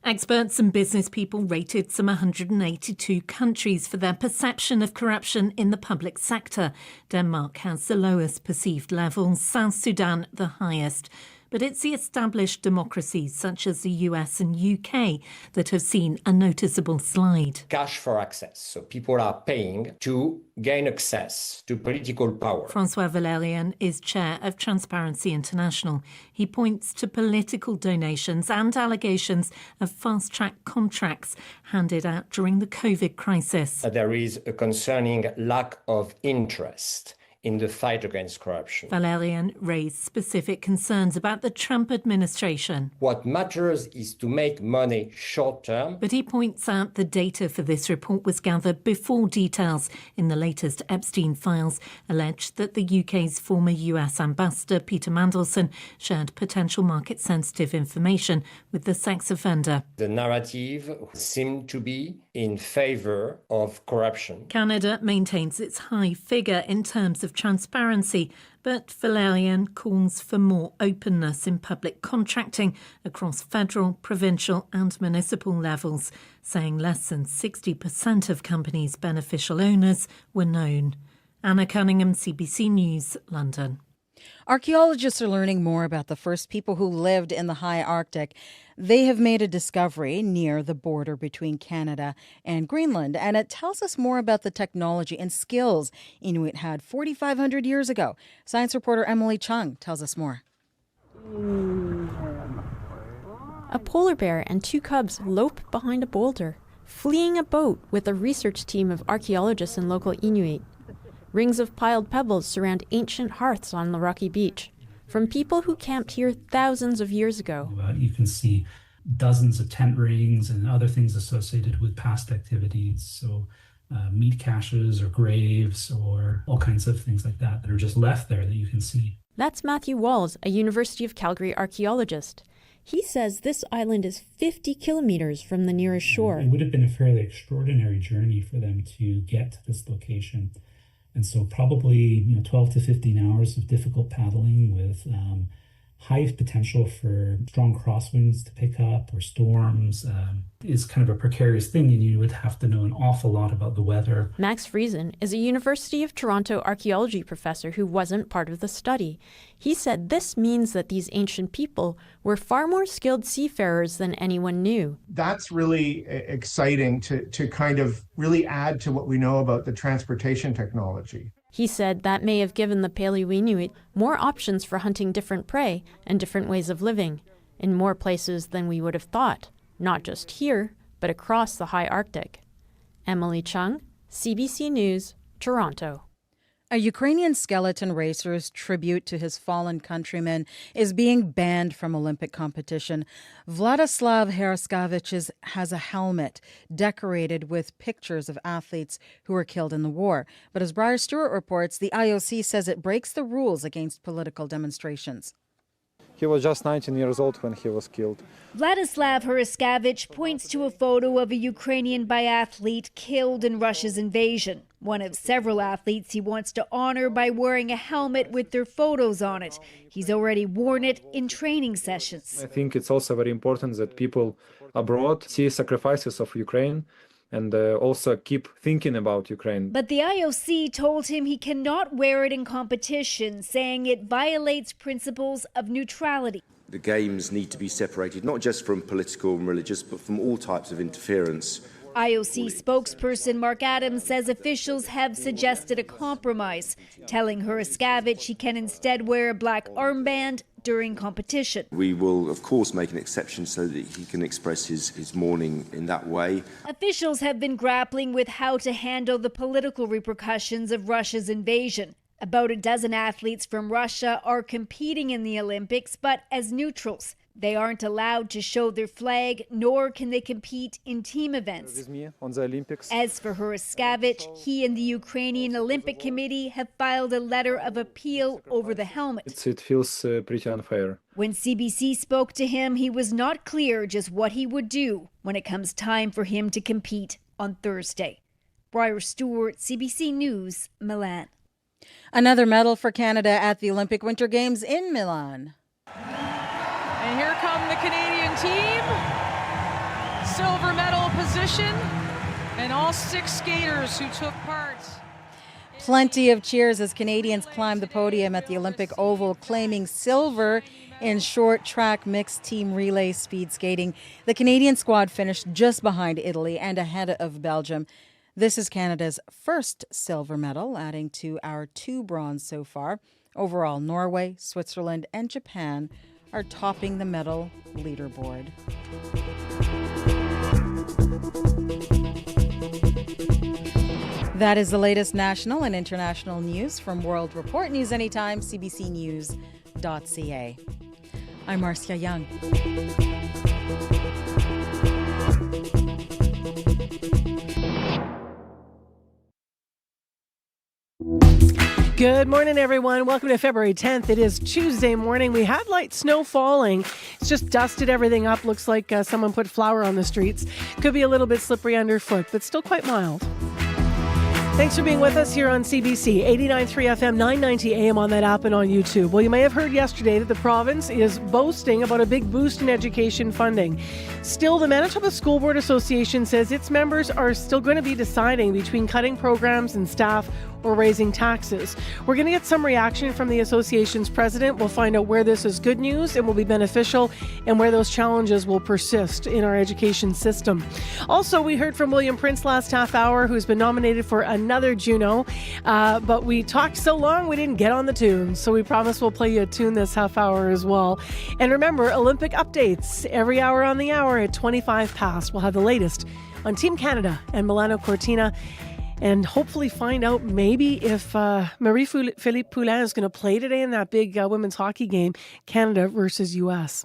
Experts and business people rated some 182 countries for their perception of corruption in the public sector. Denmark has the lowest perceived levels, South Sudan the highest. But it's the established democracies such as the US and UK that have seen a noticeable slide. Cash for access. So people are paying to gain access to political power. François Valerian is chair of Transparency International. He points to political donations and allegations of fast-track contracts handed out during the COVID crisis. There is a concerning lack of interest in the fight against corruption. Valerian raised specific concerns about the Trump administration. What matters is to make money short term. But he points out the data for this report was gathered before details in the latest Epstein files alleged that the UK's former US ambassador Peter Mandelson shared potential market-sensitive information with the sex offender. The narrative seemed to be in favour of corruption. Canada maintains its high figure in terms of transparency, but Valerian calls for more openness in public contracting across federal, provincial and municipal levels, saying less than 60% of companies' beneficial owners were known. Anna Cunningham, CBC News, London. Archaeologists are learning more about the first people who lived in the high Arctic. They have made a discovery near the border between Canada and Greenland, and it tells us more about the technology and skills Inuit had 4,500 years ago. Science reporter Emily Chung tells us more. A polar bear and two cubs lope behind a boulder, fleeing a boat with a research team of archaeologists and local Inuit. Rings of piled pebbles surround ancient hearths on the rocky beach, from people who camped here thousands of years ago. You can see dozens of tent rings and other things associated with past activities. So meat caches or graves or all kinds of things like that that are just left there that you can see. That's Matthew Walls, a University of Calgary archaeologist. He says this island is 50 kilometers from the nearest shore. It would have been a fairly extraordinary journey for them to get to this location. And so probably 12 to 15 hours of difficult paddling with high potential for strong crosswinds to pick up or storms is kind of a precarious thing, and you would have to know an awful lot about the weather. Max Friesen is a University of Toronto archaeology professor who wasn't part of the study. He said this means that these ancient people were far more skilled seafarers than anyone knew. That's really exciting to kind of really add to what we know about the transportation technology. He said that may have given the Paleo-Inuit more options for hunting different prey and different ways of living, in more places than we would have thought, not just here, but across the high Arctic. Emily Chung, CBC News, Toronto. A Ukrainian skeleton racer's tribute to his fallen countrymen is being banned from Olympic competition. Vladislav Heraskavich has a helmet decorated with pictures of athletes who were killed in the war. But as Briar Stewart reports, the IOC says it breaks the rules against political demonstrations. He was just 19 years old when he was killed. Vladislav Heraskavich points to a photo of a Ukrainian biathlete killed in Russia's invasion. One of several athletes he wants to honor by wearing a helmet with their photos on it. He's already worn it in training sessions. I think it's also very important that people abroad see sacrifices of Ukraine and also keep thinking about Ukraine. But the IOC told him he cannot wear it in competition, saying it violates principles of neutrality. The games need to be separated, not just from political and religious, but from all types of interference. IOC spokesperson Mark Adams says officials have suggested a compromise, telling Heraskavich he can instead wear a black armband during competition. We will, of course, make an exception so that he can express his mourning in that way. Officials have been grappling with how to handle the political repercussions of Russia's invasion. About a dozen athletes from Russia are competing in the Olympics, but as neutrals. They aren't allowed to show their flag, nor can they compete in team events. With me on the Olympics. As for Heraskavich, he and the Ukrainian Olympic Committee have filed a letter of appeal over the helmet. It feels pretty unfair. When CBC spoke to him, he was not clear just what he would do when it comes time for him to compete on Thursday. Briar Stewart, CBC News, Milan. Another medal for Canada at the Olympic Winter Games in Milan. And here come the Canadian team. Silver medal position. And all 6 skaters who took part. Plenty of cheers as Canadians climbed the podium at the Olympic Oval, claiming silver in short track mixed team relay speed skating. The Canadian squad finished just behind Italy and ahead of Belgium. This is Canada's first silver medal, adding to our 2 bronze so far. Overall, Norway, Switzerland, and Japan are topping the medal leaderboard. That is the latest national and international news from World Report. News anytime, cbcnews.ca. I'm Marcia Young. Good morning, everyone. Welcome to February 10th. It is Tuesday morning. We had light snow falling. It's just dusted everything up. Looks like someone put flour on the streets. Could be a little bit slippery underfoot, but still quite mild. Thanks for being with us here on CBC 89.3 FM, 990 AM on that app and on YouTube. Well, you may have heard yesterday that the province is boasting about a big boost in education funding. Still, the Manitoba School Board Association says its members are still going to be deciding between cutting programs and staff or raising taxes. We're going to get some reaction from the association's president. We'll find out where this is good news and will be beneficial and where those challenges will persist in our education system. Also, we heard from William Prince last half hour, who's been nominated for another Juno, but we talked so long we didn't get on the tune, so we promise we'll play you a tune this half hour as well. And remember, Olympic updates every hour on the hour at 25 past. We'll have the latest on Team Canada and Milano Cortina, and hopefully find out maybe if Marie-Philippe Poulin is going to play today in that big women's hockey game, Canada versus U.S.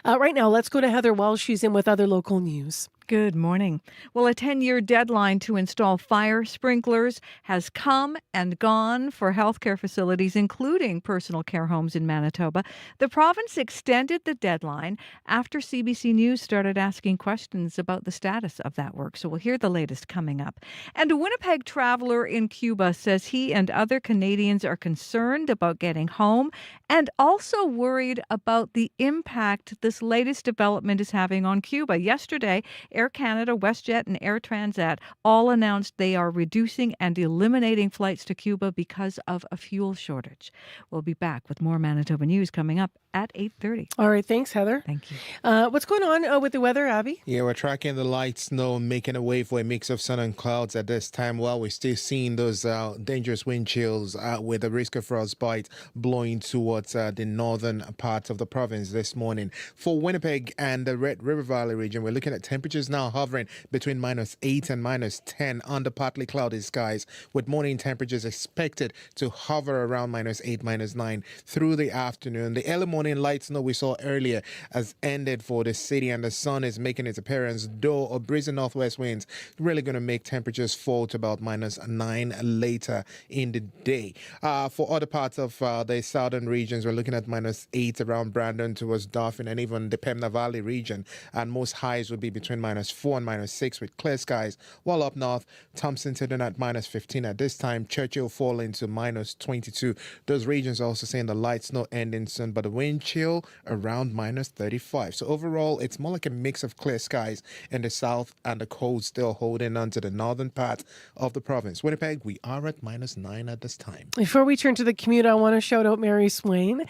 Right now, let's go to Heather Wells. She's in with other local news. Good morning. Well, a 10-year deadline to install fire sprinklers has come and gone for healthcare facilities, including personal care homes in Manitoba. The province extended the deadline after CBC News started asking questions about the status of that work. So we'll hear the latest coming up. And a Winnipeg traveler in Cuba says he and other Canadians are concerned about getting home and also worried about the impact this latest development is having on Cuba. Yesterday, Air Canada, WestJet, and Air Transat all announced they are reducing and eliminating flights to Cuba because of a fuel shortage. We'll be back with more Manitoba news coming up at 8:30. All right. Thanks, Heather. Thank you. What's going on with the weather, Abby? Yeah, we're tracking the light snow making a way for a mix of sun and clouds at this time. While we're still seeing those dangerous wind chills with the risk of frostbite blowing towards the northern part of the province this morning. For Winnipeg and the Red River Valley region, we're looking at temperatures temperatures now hovering between -8 and -10 under partly cloudy skies, with morning temperatures expected to hover around -8, -9 through the afternoon. The early morning light snow we saw earlier has ended for the city, and the sun is making its appearance, though a breezy northwest winds really going to make temperatures fall to about -9 later in the day. For other parts of the southern regions, we're looking at -8 around Brandon towards Dauphin and even the Pembina Valley region, and most highs would be between -4 and -6 with clear skies, while up north, Thompson sitting at -15 at this time, Churchill falling to -22. Those regions are also seeing the light snow ending soon, but the wind chill around -35. So overall, it's more like a mix of clear skies in the south and the cold still holding on to the northern part of the province. Winnipeg, we are at -9 at this time. Before we turn to the commute, I want to shout out Mary Swain,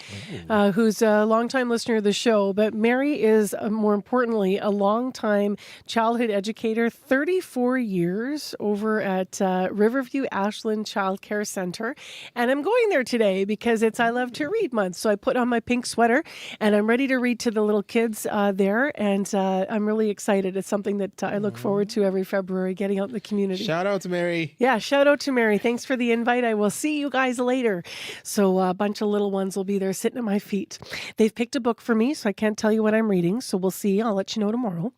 who's a longtime listener of the show. But Mary is, more importantly, a longtime childhood educator, 34 years over at Riverview Ashland Child Care Center. And I'm going there today because it's I Love to Read month. So I put on my pink sweater and I'm ready to read to the little kids there. And I'm really excited. It's something that I look forward to every February, getting out in the community. Shout out to Mary. Yeah, shout out to Mary. Thanks for the invite. I will see you guys later. So a bunch of little ones will be there sitting at my feet. They've picked a book for me, so I can't tell you what I'm reading. So we'll see. I'll let you know tomorrow.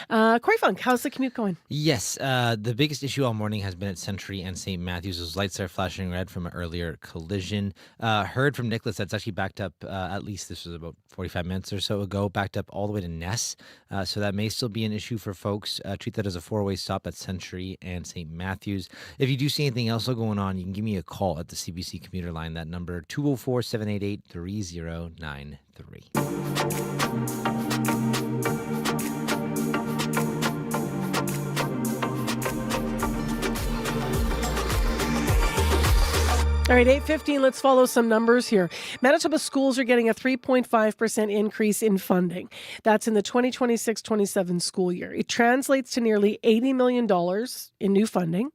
Corey Funk, how's the commute going? Yes, the biggest issue all morning has been at Century and St. Matthews. Those lights are flashing red from an earlier collision. Heard from Nicholas that's actually backed up, at least this was about 45 minutes or so ago, backed up all the way to Ness. So that may still be an issue for folks. Treat that as a four-way stop at Century and St. Matthews. If you do see anything else going on, you can give me a call at the CBC commuter line. That number, 204-788-3093. All right, 8:15, let's follow some numbers here. Manitoba schools are getting a 3.5% increase in funding. That's in the 2026-27 school year. It translates to nearly $80 million in new funding,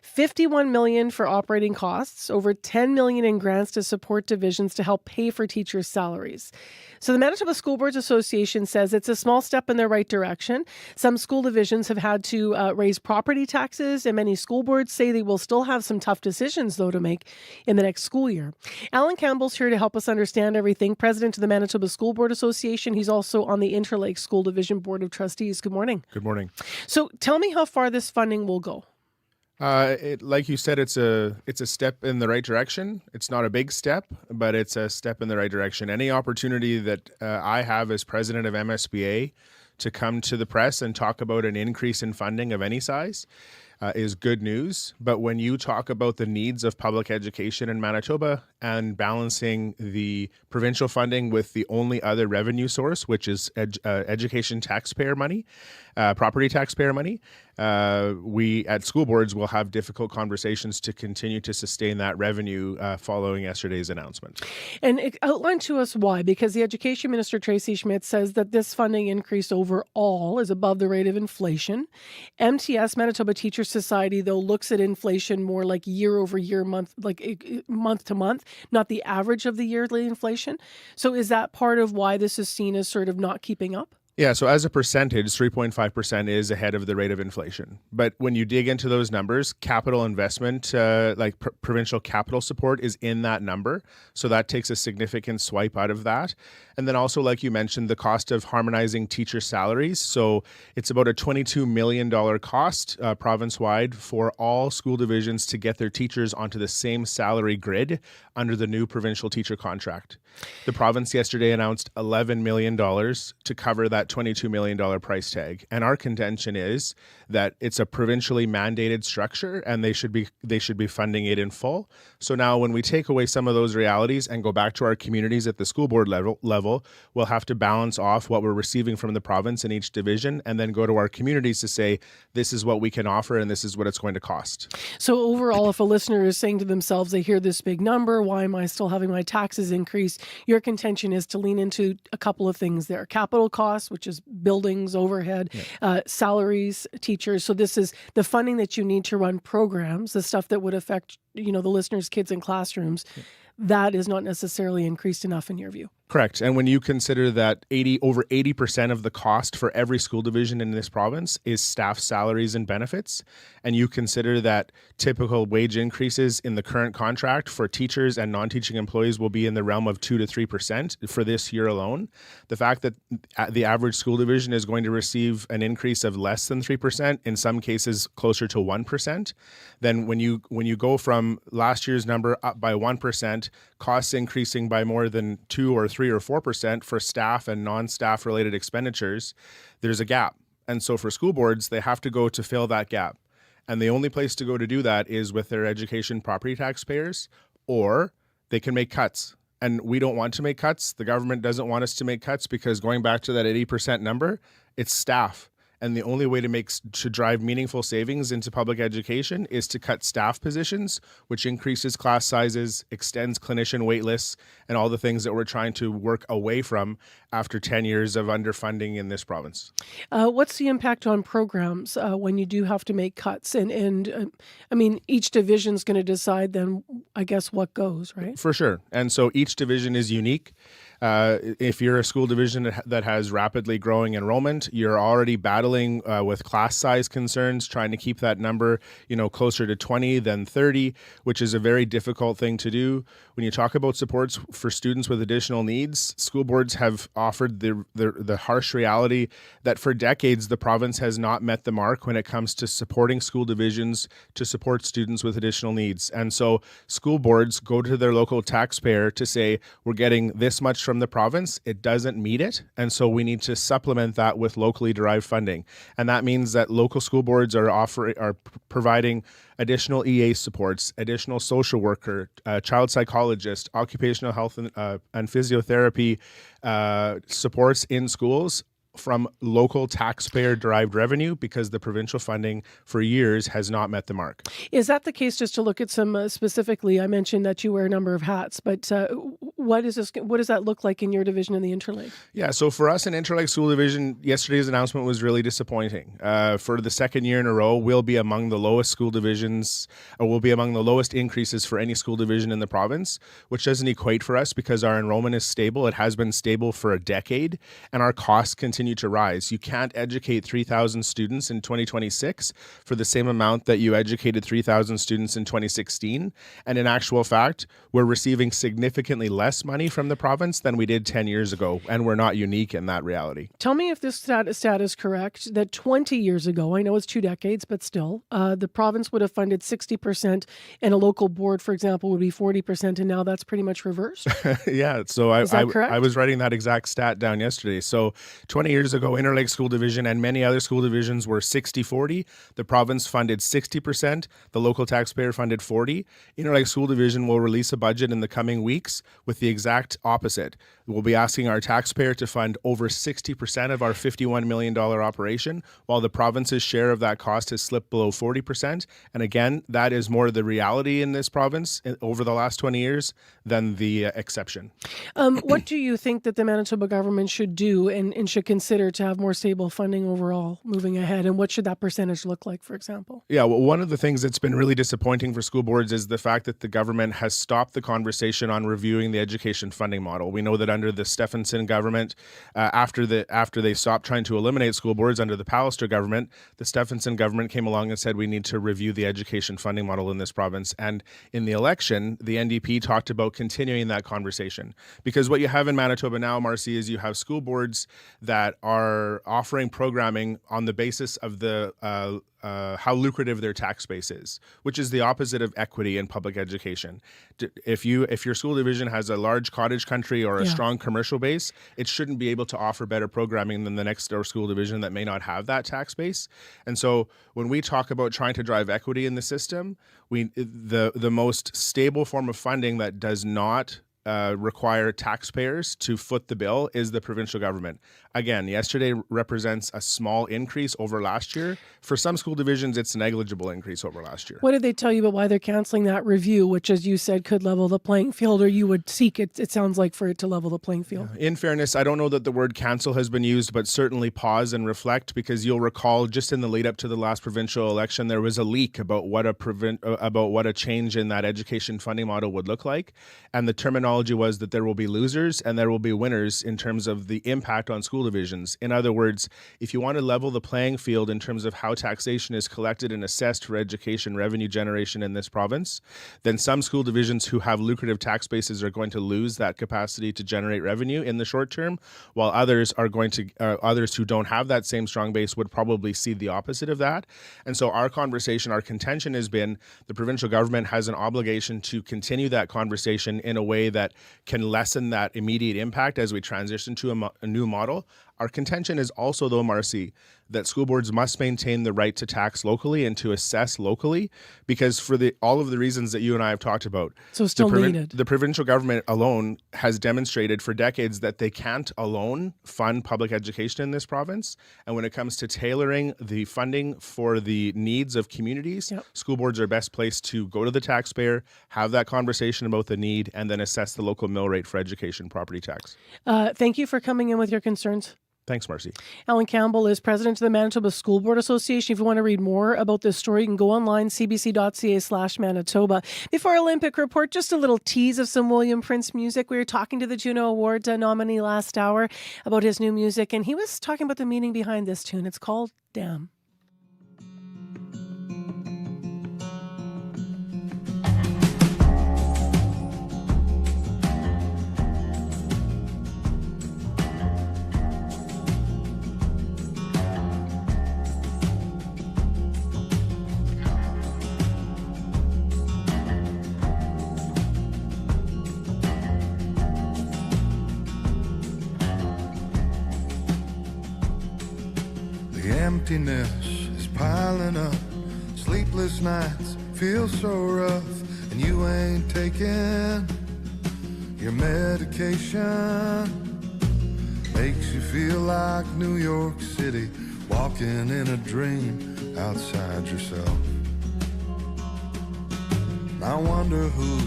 $51 million for operating costs, over $10 million in grants to support divisions to help pay for teachers' salaries. So the Manitoba School Boards Association says it's a small step in the right direction. Some school divisions have had to raise property taxes, and many school boards say they will still have some tough decisions, though, to make in the next school year. Alan Campbell's here to help us understand everything, president of the Manitoba School Board Association. He's also on the Interlake School Division Board of Trustees. Good morning. Good morning. So tell me how far this funding will go. Like you said, it's a step in the right direction. It's not a big step, but it's a step in the right direction. Any opportunity that I have as president of MSBA to come to the press and talk about an increase in funding of any size is good news. But when you talk about the needs of public education in Manitoba and balancing the provincial funding with the only other revenue source, which is education taxpayer money, property taxpayer money, we at school boards will have difficult conversations to continue to sustain that revenue following yesterday's announcement. And outline to us why, because the Education Minister, Tracy Schmidt, says that this funding increase overall is above the rate of inflation. MTS, Manitoba Teachers Society, though, looks at inflation more like year over year, month to month, not the average of the yearly inflation. So is that part of why this is seen as sort of not keeping up? Yeah, so as a percentage, 3.5% is ahead of the rate of inflation. But when you dig into those numbers, capital investment, like provincial capital support is in that number. So that takes a significant swipe out of that. And then also, like you mentioned, the cost of harmonizing teacher salaries. So it's about a $22 million cost province-wide for all school divisions to get their teachers onto the same salary grid under the new provincial teacher contract. The province yesterday announced $11 million to cover that $22 million price tag. And our contention is that it's a provincially mandated structure and they should be funding it in full. So now when we take away some of those realities and go back to our communities at the school board level, we'll have to balance off what we're receiving from the province in each division and then go to our communities to say, this is what we can offer and this is what it's going to cost. So overall, if a listener is saying to themselves, they hear this big number, why am I still having my taxes increase? Your contention is to lean into a couple of things there. Capital costs, which is buildings, overhead, salaries, teachers. So this is the funding that you need to run programs, the stuff that would affect, the listeners' kids in classrooms. that is not necessarily increased enough in your view. Correct. And when you consider that over 80% of the cost for every school division in this province is staff salaries and benefits, and you consider that typical wage increases in the current contract for teachers and non-teaching employees will be in the realm of 2 to 3% for this year alone, the fact that the average school division is going to receive an increase of less than 3%, in some cases closer to 1%, then when you go from last year's number up by 1%, costs increasing by more than 2 or 3 or 4% for staff and non-staff related expenditures, there's a gap. And so for school boards, they have to go to fill that gap. And the only place to go to do that is with their education property taxpayers, or they can make cuts. And we don't want to make cuts. The government doesn't want us to make cuts because going back to that 80% number, it's staff. And the only way to drive meaningful savings into public education is to cut staff positions, which increases class sizes, extends clinician wait lists, and all the things that we're trying to work away from after 10 years of underfunding in this province. What's the impact on programs when you do have to make cuts? And I mean, each division's going to decide then, I guess, what goes, right? For sure. And so each division is unique. If you're a school division that has rapidly growing enrollment, you're already battling with class size concerns, trying to keep that number, closer to 20 than 30, which is a very difficult thing to do. When you talk about supports for students with additional needs, school boards have offered the harsh reality that for decades, the province has not met the mark when it comes to supporting school divisions to support students with additional needs. And so school boards go to their local taxpayer to say, we're getting this much from the province, it doesn't meet it, and so we need to supplement that with locally derived funding. And that means that local school boards are providing additional EA supports, additional social worker, child psychologist, occupational health and physiotherapy supports in schools from local taxpayer-derived revenue because the provincial funding for years has not met the mark. Is that the case? Just to look at some specifically, I mentioned that you wear a number of hats, but what does that look like in your division in the Interlake? Yeah, so for us in Interlake School Division, yesterday's announcement was really disappointing. For the second year in a row, we'll be among the lowest school divisions, or we'll be among the lowest increases for any school division in the province, which doesn't equate for us because our enrollment is stable. It has been stable for a decade, and our costs continue to rise. You can't educate 3,000 students in 2026 for the same amount that you educated 3,000 students in 2016. And in actual fact, we're receiving significantly less money from the province than we did 10 years ago. And we're not unique in that reality. Tell me if this stat is correct, that 20 years ago, I know it's 2 decades, but still, the province would have funded 60% and a local board, for example, would be 40%. And now that's pretty much reversed. Yeah. So I was writing that exact stat down yesterday. So 20 years ago, Interlake School Division and many other school divisions were 60-40. The province funded 60%. The local taxpayer funded 40%. Interlake School Division will release a budget in the coming weeks with the exact opposite. We'll be asking our taxpayer to fund over 60% of our $51 million operation, while the province's share of that cost has slipped below 40%. And again, that is more the reality in this province over the last 20 years than the exception. What do you think that the Manitoba government should do and should consider to have more stable funding overall moving ahead? And what should that percentage look like, for example? Yeah, well, one of the things that's been really disappointing for school boards is the fact that the government has stopped the conversation on reviewing the education funding model. We know that under the Stephenson government, after they stopped trying to eliminate school boards under the Pallister government, the Stephenson government came along and said we need to review the education funding model in this province. And in the election, the NDP talked about continuing that conversation. Because what you have in Manitoba now, Marcy, is you have school boards that are offering programming on the basis of the how lucrative their tax base is, which is the opposite of equity in public education. If your school division has a large cottage country or a strong commercial base, it shouldn't be able to offer better programming than the next door school division that may not have that tax base. And so when we talk about trying to drive equity in the system, the most stable form of funding that does not require taxpayers to foot the bill is the provincial government. Again, yesterday represents a small increase over last year. For some school divisions, it's a negligible increase over last year. What did they tell you about why they're canceling that review, which, as you said, could level the playing field, or you would seek it, it sounds like, for it to level the playing field? In fairness, I don't know that the word cancel has been used, but certainly pause and reflect, because you'll recall just in the lead up to the last provincial election, there was a leak about what a change in that education funding model would look like. And the terminology was that there will be losers and there will be winners in terms of the impact on school divisions. In other words, if you want to level the playing field in terms of how taxation is collected and assessed for education revenue generation in this province, then some school divisions who have lucrative tax bases are going to lose that capacity to generate revenue in the short term, while others who don't have that same strong base would probably see the opposite of that. And so our contention has been the provincial government has an obligation to continue that conversation in a way that can lessen that immediate impact as we transition to a new model. Our contention is also, though, Marcy, that school boards must maintain the right to tax locally and to assess locally, because for all of the reasons that you and I have talked about. So still needed. The provincial government alone has demonstrated for decades that they can't alone fund public education in this province. And when it comes to tailoring the funding for the needs of communities, school boards are best placed to go to the taxpayer, have that conversation about the need, and then assess the local mill rate for education property tax. Thank you for coming in with your concerns. Thanks, Marcy. Alan Campbell is president of the Manitoba School Board Association. If you want to read more about this story, you can go online, cbc.ca/Manitoba. Before our Olympic report, just a little tease of some William Prince music. We were talking to the Juno Award nominee last hour about his new music, and he was talking about the meaning behind this tune. It's called Damn. Emptiness is piling up, sleepless nights feel so rough, and you ain't taking your medication. Makes you feel like New York City, walking in a dream outside yourself. I wonder who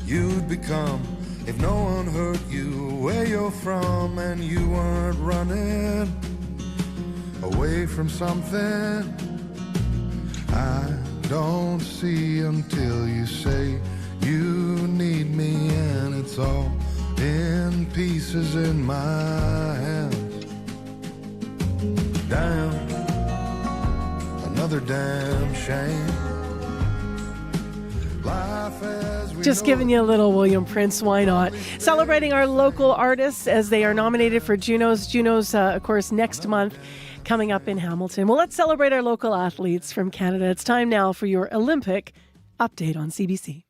you'd become if no one hurt you where you're from, and you weren't running away from something I don't see until you say you need me, and it's all in pieces in my hands. Damn, another damn shame. Life as we Just giving you a little William Prince, why not? Celebrating our local artists as they are nominated for Junos. Junos, of course, next month, coming up in Hamilton. Well, let's celebrate our local athletes from Canada. It's time now for your Olympic update on CBC.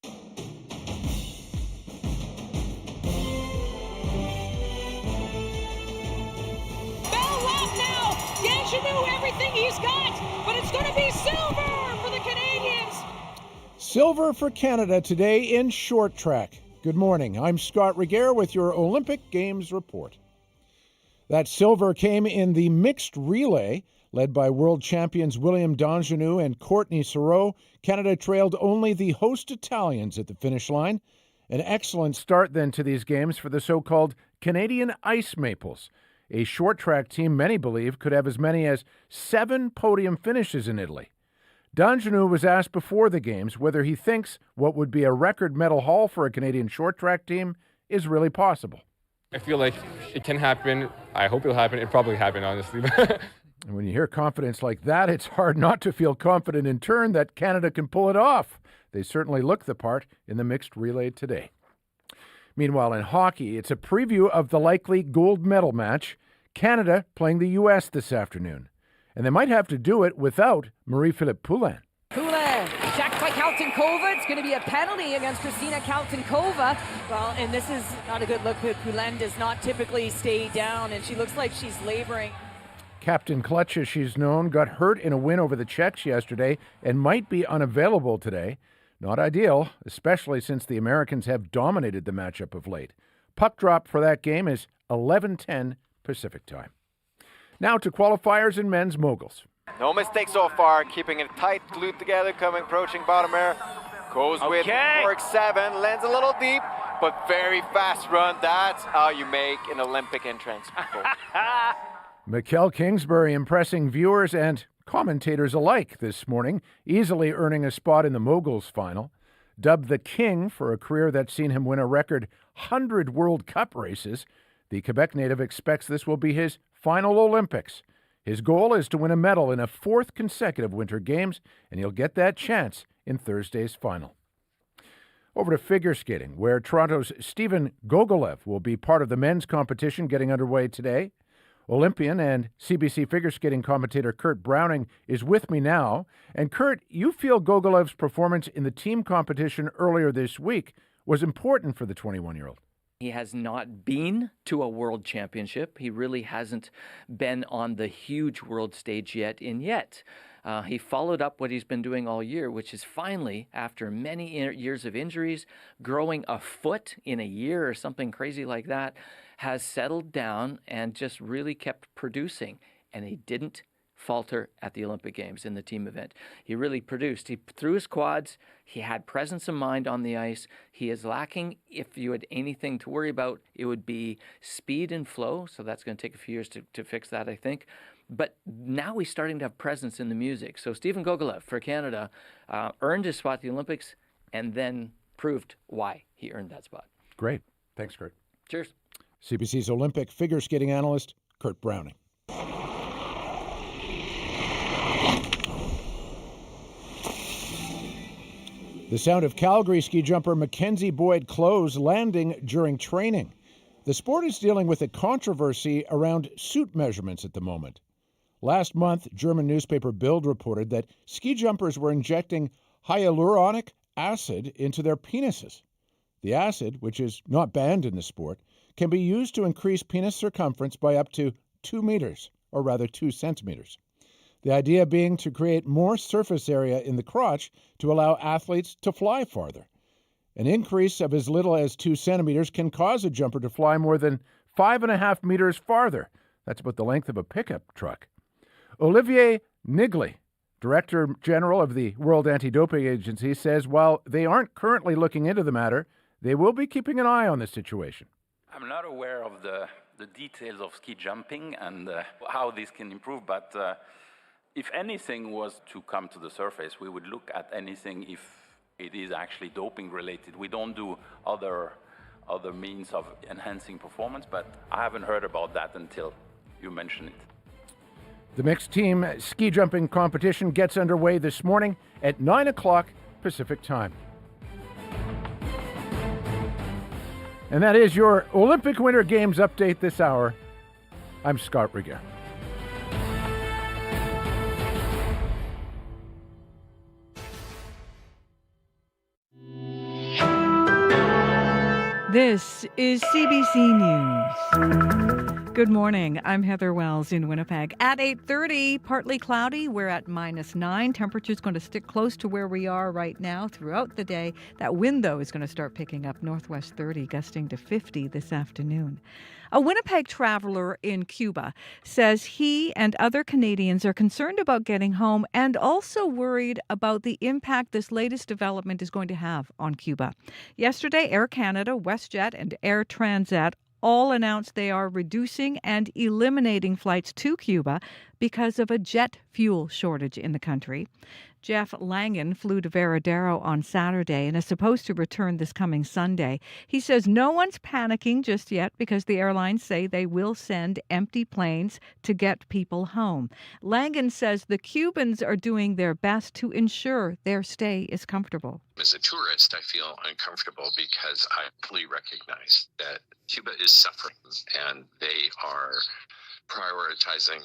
Bell left now. Danjanu, everything he's got, but it's going to be silver for the Canadians. Silver for Canada today in short track. Good morning. I'm Scott Reguer with your Olympic Games report. That silver came in the mixed relay, led by world champions William Danjanu and Courtney Saroux. Canada trailed only the host Italians at the finish line. An excellent start then to these games for the so-called Canadian Ice Maples, a short track team many believe could have as many as 7 podium finishes in Italy. Danjanu was asked before the games whether he thinks what would be a record medal haul for a Canadian short track team is really possible. I feel like it can happen. I hope it'll happen. It probably happened, honestly. And when you hear confidence like that, it's hard not to feel confident in turn that Canada can pull it off. They certainly look the part in the mixed relay today. Meanwhile, in hockey, it's a preview of the likely gold medal match. Canada playing the U.S. this afternoon. And they might have to do it without Marie-Philippe Poulin. Poulin, checked by Kaltenkova. It's going to be a penalty against Christina Kaltenkova. Well, and this is not a good look. Poulin does not typically stay down, and she looks like she's laboring. Captain Clutch, as she's known, got hurt in a win over the Czechs yesterday and might be unavailable today. Not ideal, especially since the Americans have dominated the matchup of late. Puck drop for that game is 11:10 Pacific time. Now to qualifiers in men's moguls. No mistakes so far, keeping it tight, glued together, approaching bottom air. Goes with cork 7, lands a little deep, but very fast run. That's how you make an Olympic entrance. Mikkel Kingsbury impressing viewers and commentators alike this morning, easily earning a spot in the moguls final. Dubbed the King for a career that's seen him win a record 100 World Cup races, the Quebec native expects this will be his final Olympics. His goal is to win a medal in a 4th consecutive Winter Games, and he'll get that chance in Thursday's final. Over to figure skating, where Toronto's Stephen Gogolev will be part of the men's competition getting underway today. Olympian and CBC figure skating commentator Kurt Browning is with me now. And Kurt, you feel Gogolev's performance in the team competition earlier this week was important for the 21-year-old. He has not been to a world championship. He really hasn't been on the huge world stage yet. He followed up what he's been doing all year, which is finally, after many years of injuries, growing a foot in a year or something crazy like that, has settled down and just really kept producing. And he didn't falter at the Olympic Games in the team event. He really produced. He threw his quads. He had presence of mind on the ice. He is lacking, if you had anything to worry about, it would be speed and flow. So that's going to take a few years to fix that, I think. But now he's starting to have presence in the music. So Stephen Gogolev for Canada earned his spot at the Olympics and then proved why he earned that spot. Great. Thanks, Kurt. Cheers. CBC's Olympic figure skating analyst, Kurt Browning. The sound of Calgary ski jumper Mackenzie Boyd Close landing during training. The sport is dealing with a controversy around suit measurements at the moment. Last month, German newspaper Bild reported that ski jumpers were injecting hyaluronic acid into their penises. The acid, which is not banned in the sport, can be used to increase penis circumference by up to 2 meters, or rather 2 centimeters. The idea being to create more surface area in the crotch to allow athletes to fly farther. An increase of as little as 2 centimeters can cause a jumper to fly more than 5.5 meters farther. That's about the length of a pickup truck. Olivier Nigli, Director General of the World Anti-Doping Agency, says while they aren't currently looking into the matter, they will be keeping an eye on the situation. I'm not aware of the details of ski jumping and how this can improve, but if anything was to come to the surface, we would look at anything if it is actually doping related. We don't do other means of enhancing performance, but I haven't heard about that until you mentioned it. The mixed team ski jumping competition gets underway this morning at 9 o'clock Pacific time. And that is your Olympic Winter Games update this hour. I'm Scott Regier. This is CBC News. Good morning. I'm Heather Wells in Winnipeg. At 8:30, partly cloudy. We're at -9. Temperature's going to stick close to where we are right now throughout the day. That wind, though, is going to start picking up northwest 30, gusting to 50 this afternoon. A Winnipeg traveler in Cuba says he and other Canadians are concerned about getting home and also worried about the impact this latest development is going to have on Cuba. Yesterday, Air Canada, WestJet, and Air Transat all announced they are reducing and eliminating flights to Cuba because of a jet fuel shortage in the country. Jeff Langen flew to Veradero on Saturday and is supposed to return this coming Sunday. He says no one's panicking just yet because the airlines say they will send empty planes to get people home. Langen says the Cubans are doing their best to ensure their stay is comfortable. As a tourist, I feel uncomfortable because I fully recognize that Cuba is suffering and they are prioritizing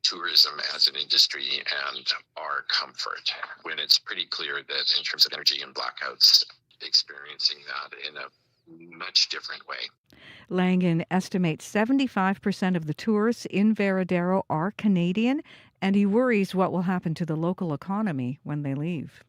tourism as an industry and our comfort, when it's pretty clear that in terms of energy and blackouts, experiencing that in a much different way. Langen estimates 75% of the tourists in Veradero are Canadian, and he worries what will happen to the local economy when they leave.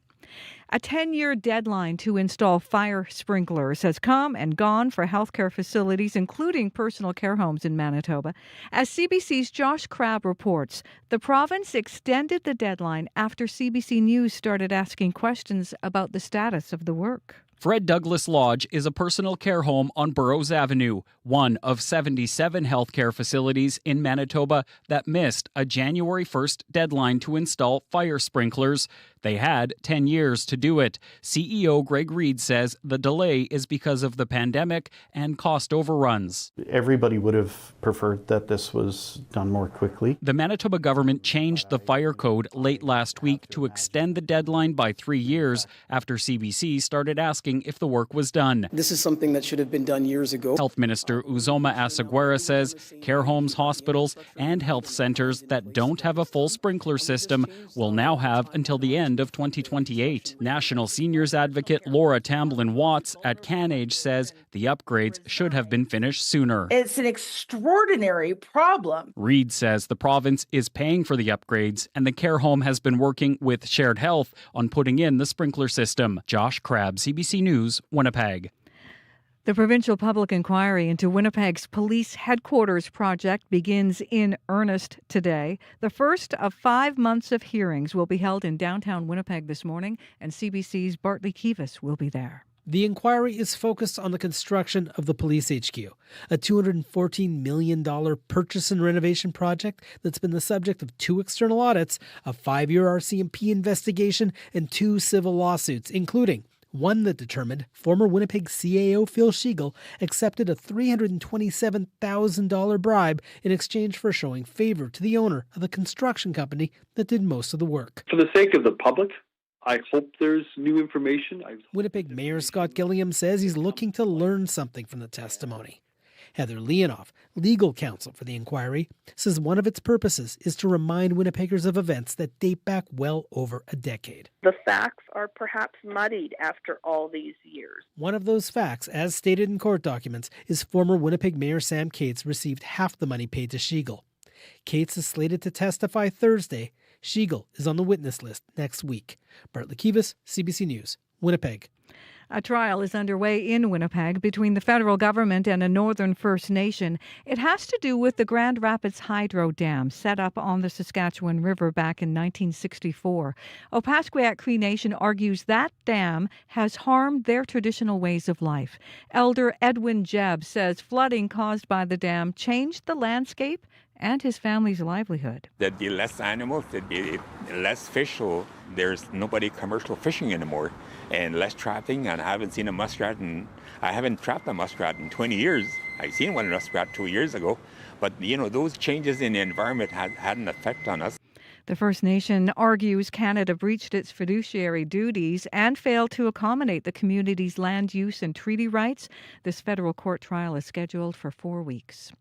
A 10-year deadline to install fire sprinklers has come and gone for healthcare facilities, including personal care homes in Manitoba. As CBC's Josh Crabb reports, the province extended the deadline after CBC News started asking questions about the status of the work. Fred Douglas Lodge is a personal care home on Burroughs Avenue, one of 77 healthcare facilities in Manitoba that missed a January 1st deadline to install fire sprinklers. They had 10 years to do it. CEO Greg Reed says the delay is because of the pandemic and cost overruns. Everybody would have preferred that this was done more quickly. The Manitoba government changed the fire code late last week to extend the deadline by 3 years after CBC started asking if the work was done. This is something that should have been done years ago. Health Minister Uzoma Asaguera says care homes, hospitals, and health centres that don't have a full sprinkler system will now have until the end of 2028. National Seniors Advocate Laura Tamblin-Watts at CanAge says the upgrades should have been finished sooner. It's an extraordinary problem. Reed says the province is paying for the upgrades and the care home has been working with Shared Health on putting in the sprinkler system. Josh Crabb, CBC News, Winnipeg. The provincial public inquiry into Winnipeg's police headquarters project begins in earnest today. The first of 5 months of hearings will be held in downtown Winnipeg this morning, and CBC's Bartley Kivas will be there. The inquiry is focused on the construction of the police HQ, a $214 million purchase and renovation project that's been the subject of 2 external audits, a 5-year RCMP investigation, and 2 civil lawsuits, including one that determined former Winnipeg CAO Phil Schiegel accepted a $327,000 bribe in exchange for showing favor to the owner of the construction company that did most of the work. For the sake of the public, I hope there's new information. Winnipeg Mayor Scott Gilliam says he's looking to learn something from the testimony. Heather Leonoff, legal counsel for the inquiry, says one of its purposes is to remind Winnipeggers of events that date back well over a decade. The facts are perhaps muddied after all these years. One of those facts, as stated in court documents, is former Winnipeg Mayor Sam Cates received half the money paid to Schiegel. Cates is slated to testify Thursday. Schiegel is on the witness list next week. Bartley Kivas, CBC News, Winnipeg. A trial is underway in Winnipeg between the federal government and a northern First Nation. It has to do with the Grand Rapids Hydro Dam set up on the Saskatchewan River back in 1964. Opaskwayak Cree Nation argues that dam has harmed their traditional ways of life. Elder Edwin Jebb says flooding caused by the dam changed the landscape and his family's livelihood. There'd be less animals, there'd be less fish, so there's nobody commercial fishing anymore, and less trapping, and I haven't seen a muskrat, and I haven't trapped a muskrat in 20 years. I seen one muskrat 2 years ago, but those changes in the environment had an effect on us. The First Nation argues Canada breached its fiduciary duties and failed to accommodate the community's land use and treaty rights. This federal court trial is scheduled for 4 weeks.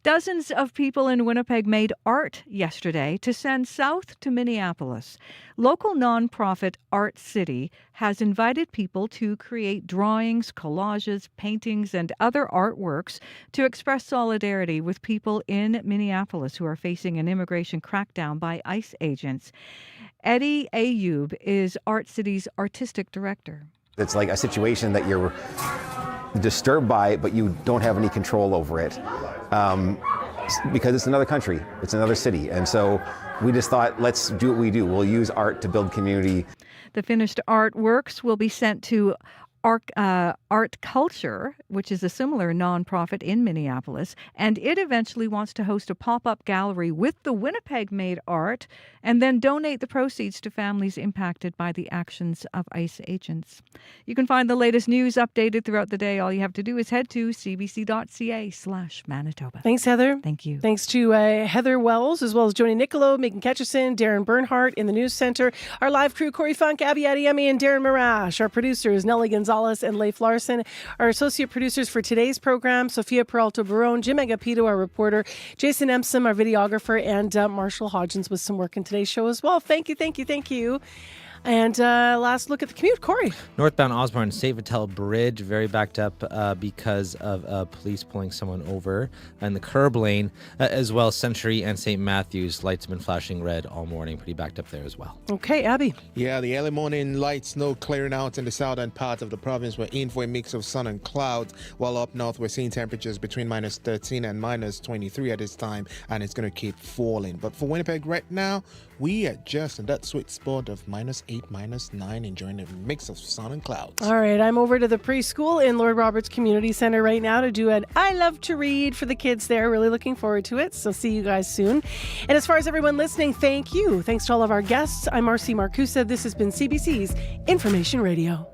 Dozens of people in Winnipeg made art yesterday to send south to Minneapolis. Local nonprofit Art City has invited people to create drawings, collages, paintings, and other artworks to express solidarity with people in Minneapolis who are facing an immigration crackdown by ICE agents. Eddie Ayub is Art City's artistic director. It's like a situation that you're disturbed by, but you don't have any control over it because it's another country, it's another city. And so we just thought, let's do what we do. We'll use art to build community. The finished artworks will be sent to Art Culture, which is a similar nonprofit in Minneapolis, and it eventually wants to host a pop-up gallery with the Winnipeg-made art and then donate the proceeds to families impacted by the actions of ICE agents. You can find the latest news updated throughout the day. All you have to do is head to cbc.ca/Manitoba. Thanks, Heather. Thank you. Thanks to Heather Wells, as well as Joni Nicolo, Megan Ketcherson, Darren Bernhardt in the news center. Our live crew, Corey Funk, Abby Adiemi, and Darren Marash. Our producers, Nellie Gonzalez and Leif Larson. Our associate producers for today's program, Sophia Peralta-Barone, Jim Agapito, our reporter, Jason Empson, our videographer, and Marshall Hodgins with some work in today's show as well. Thank you. And last look at the commute, Corey. Northbound Osborne, St. Vital Bridge, very backed up because of police pulling someone over in the curb lane, as well as Century and St. Matthews. Lights have been flashing red all morning, pretty backed up there as well. Okay, Abby. Yeah, the early morning light snow clearing out in the southern part of the province. We're in for a mix of sun and clouds, while up north we're seeing temperatures between minus 13 and minus 23 at this time, and it's going to keep falling. But for Winnipeg right now, we are just in that sweet spot of minus 8, minus 9, enjoying a mix of sun and clouds. All right, I'm over to the preschool in Lord Roberts Community Center right now to do an I Love to Read for the kids there. Really looking forward to it. So see you guys soon. And as far as everyone listening, thank you. Thanks to all of our guests. I'm Marcy Marcusa. This has been CBC's Information Radio.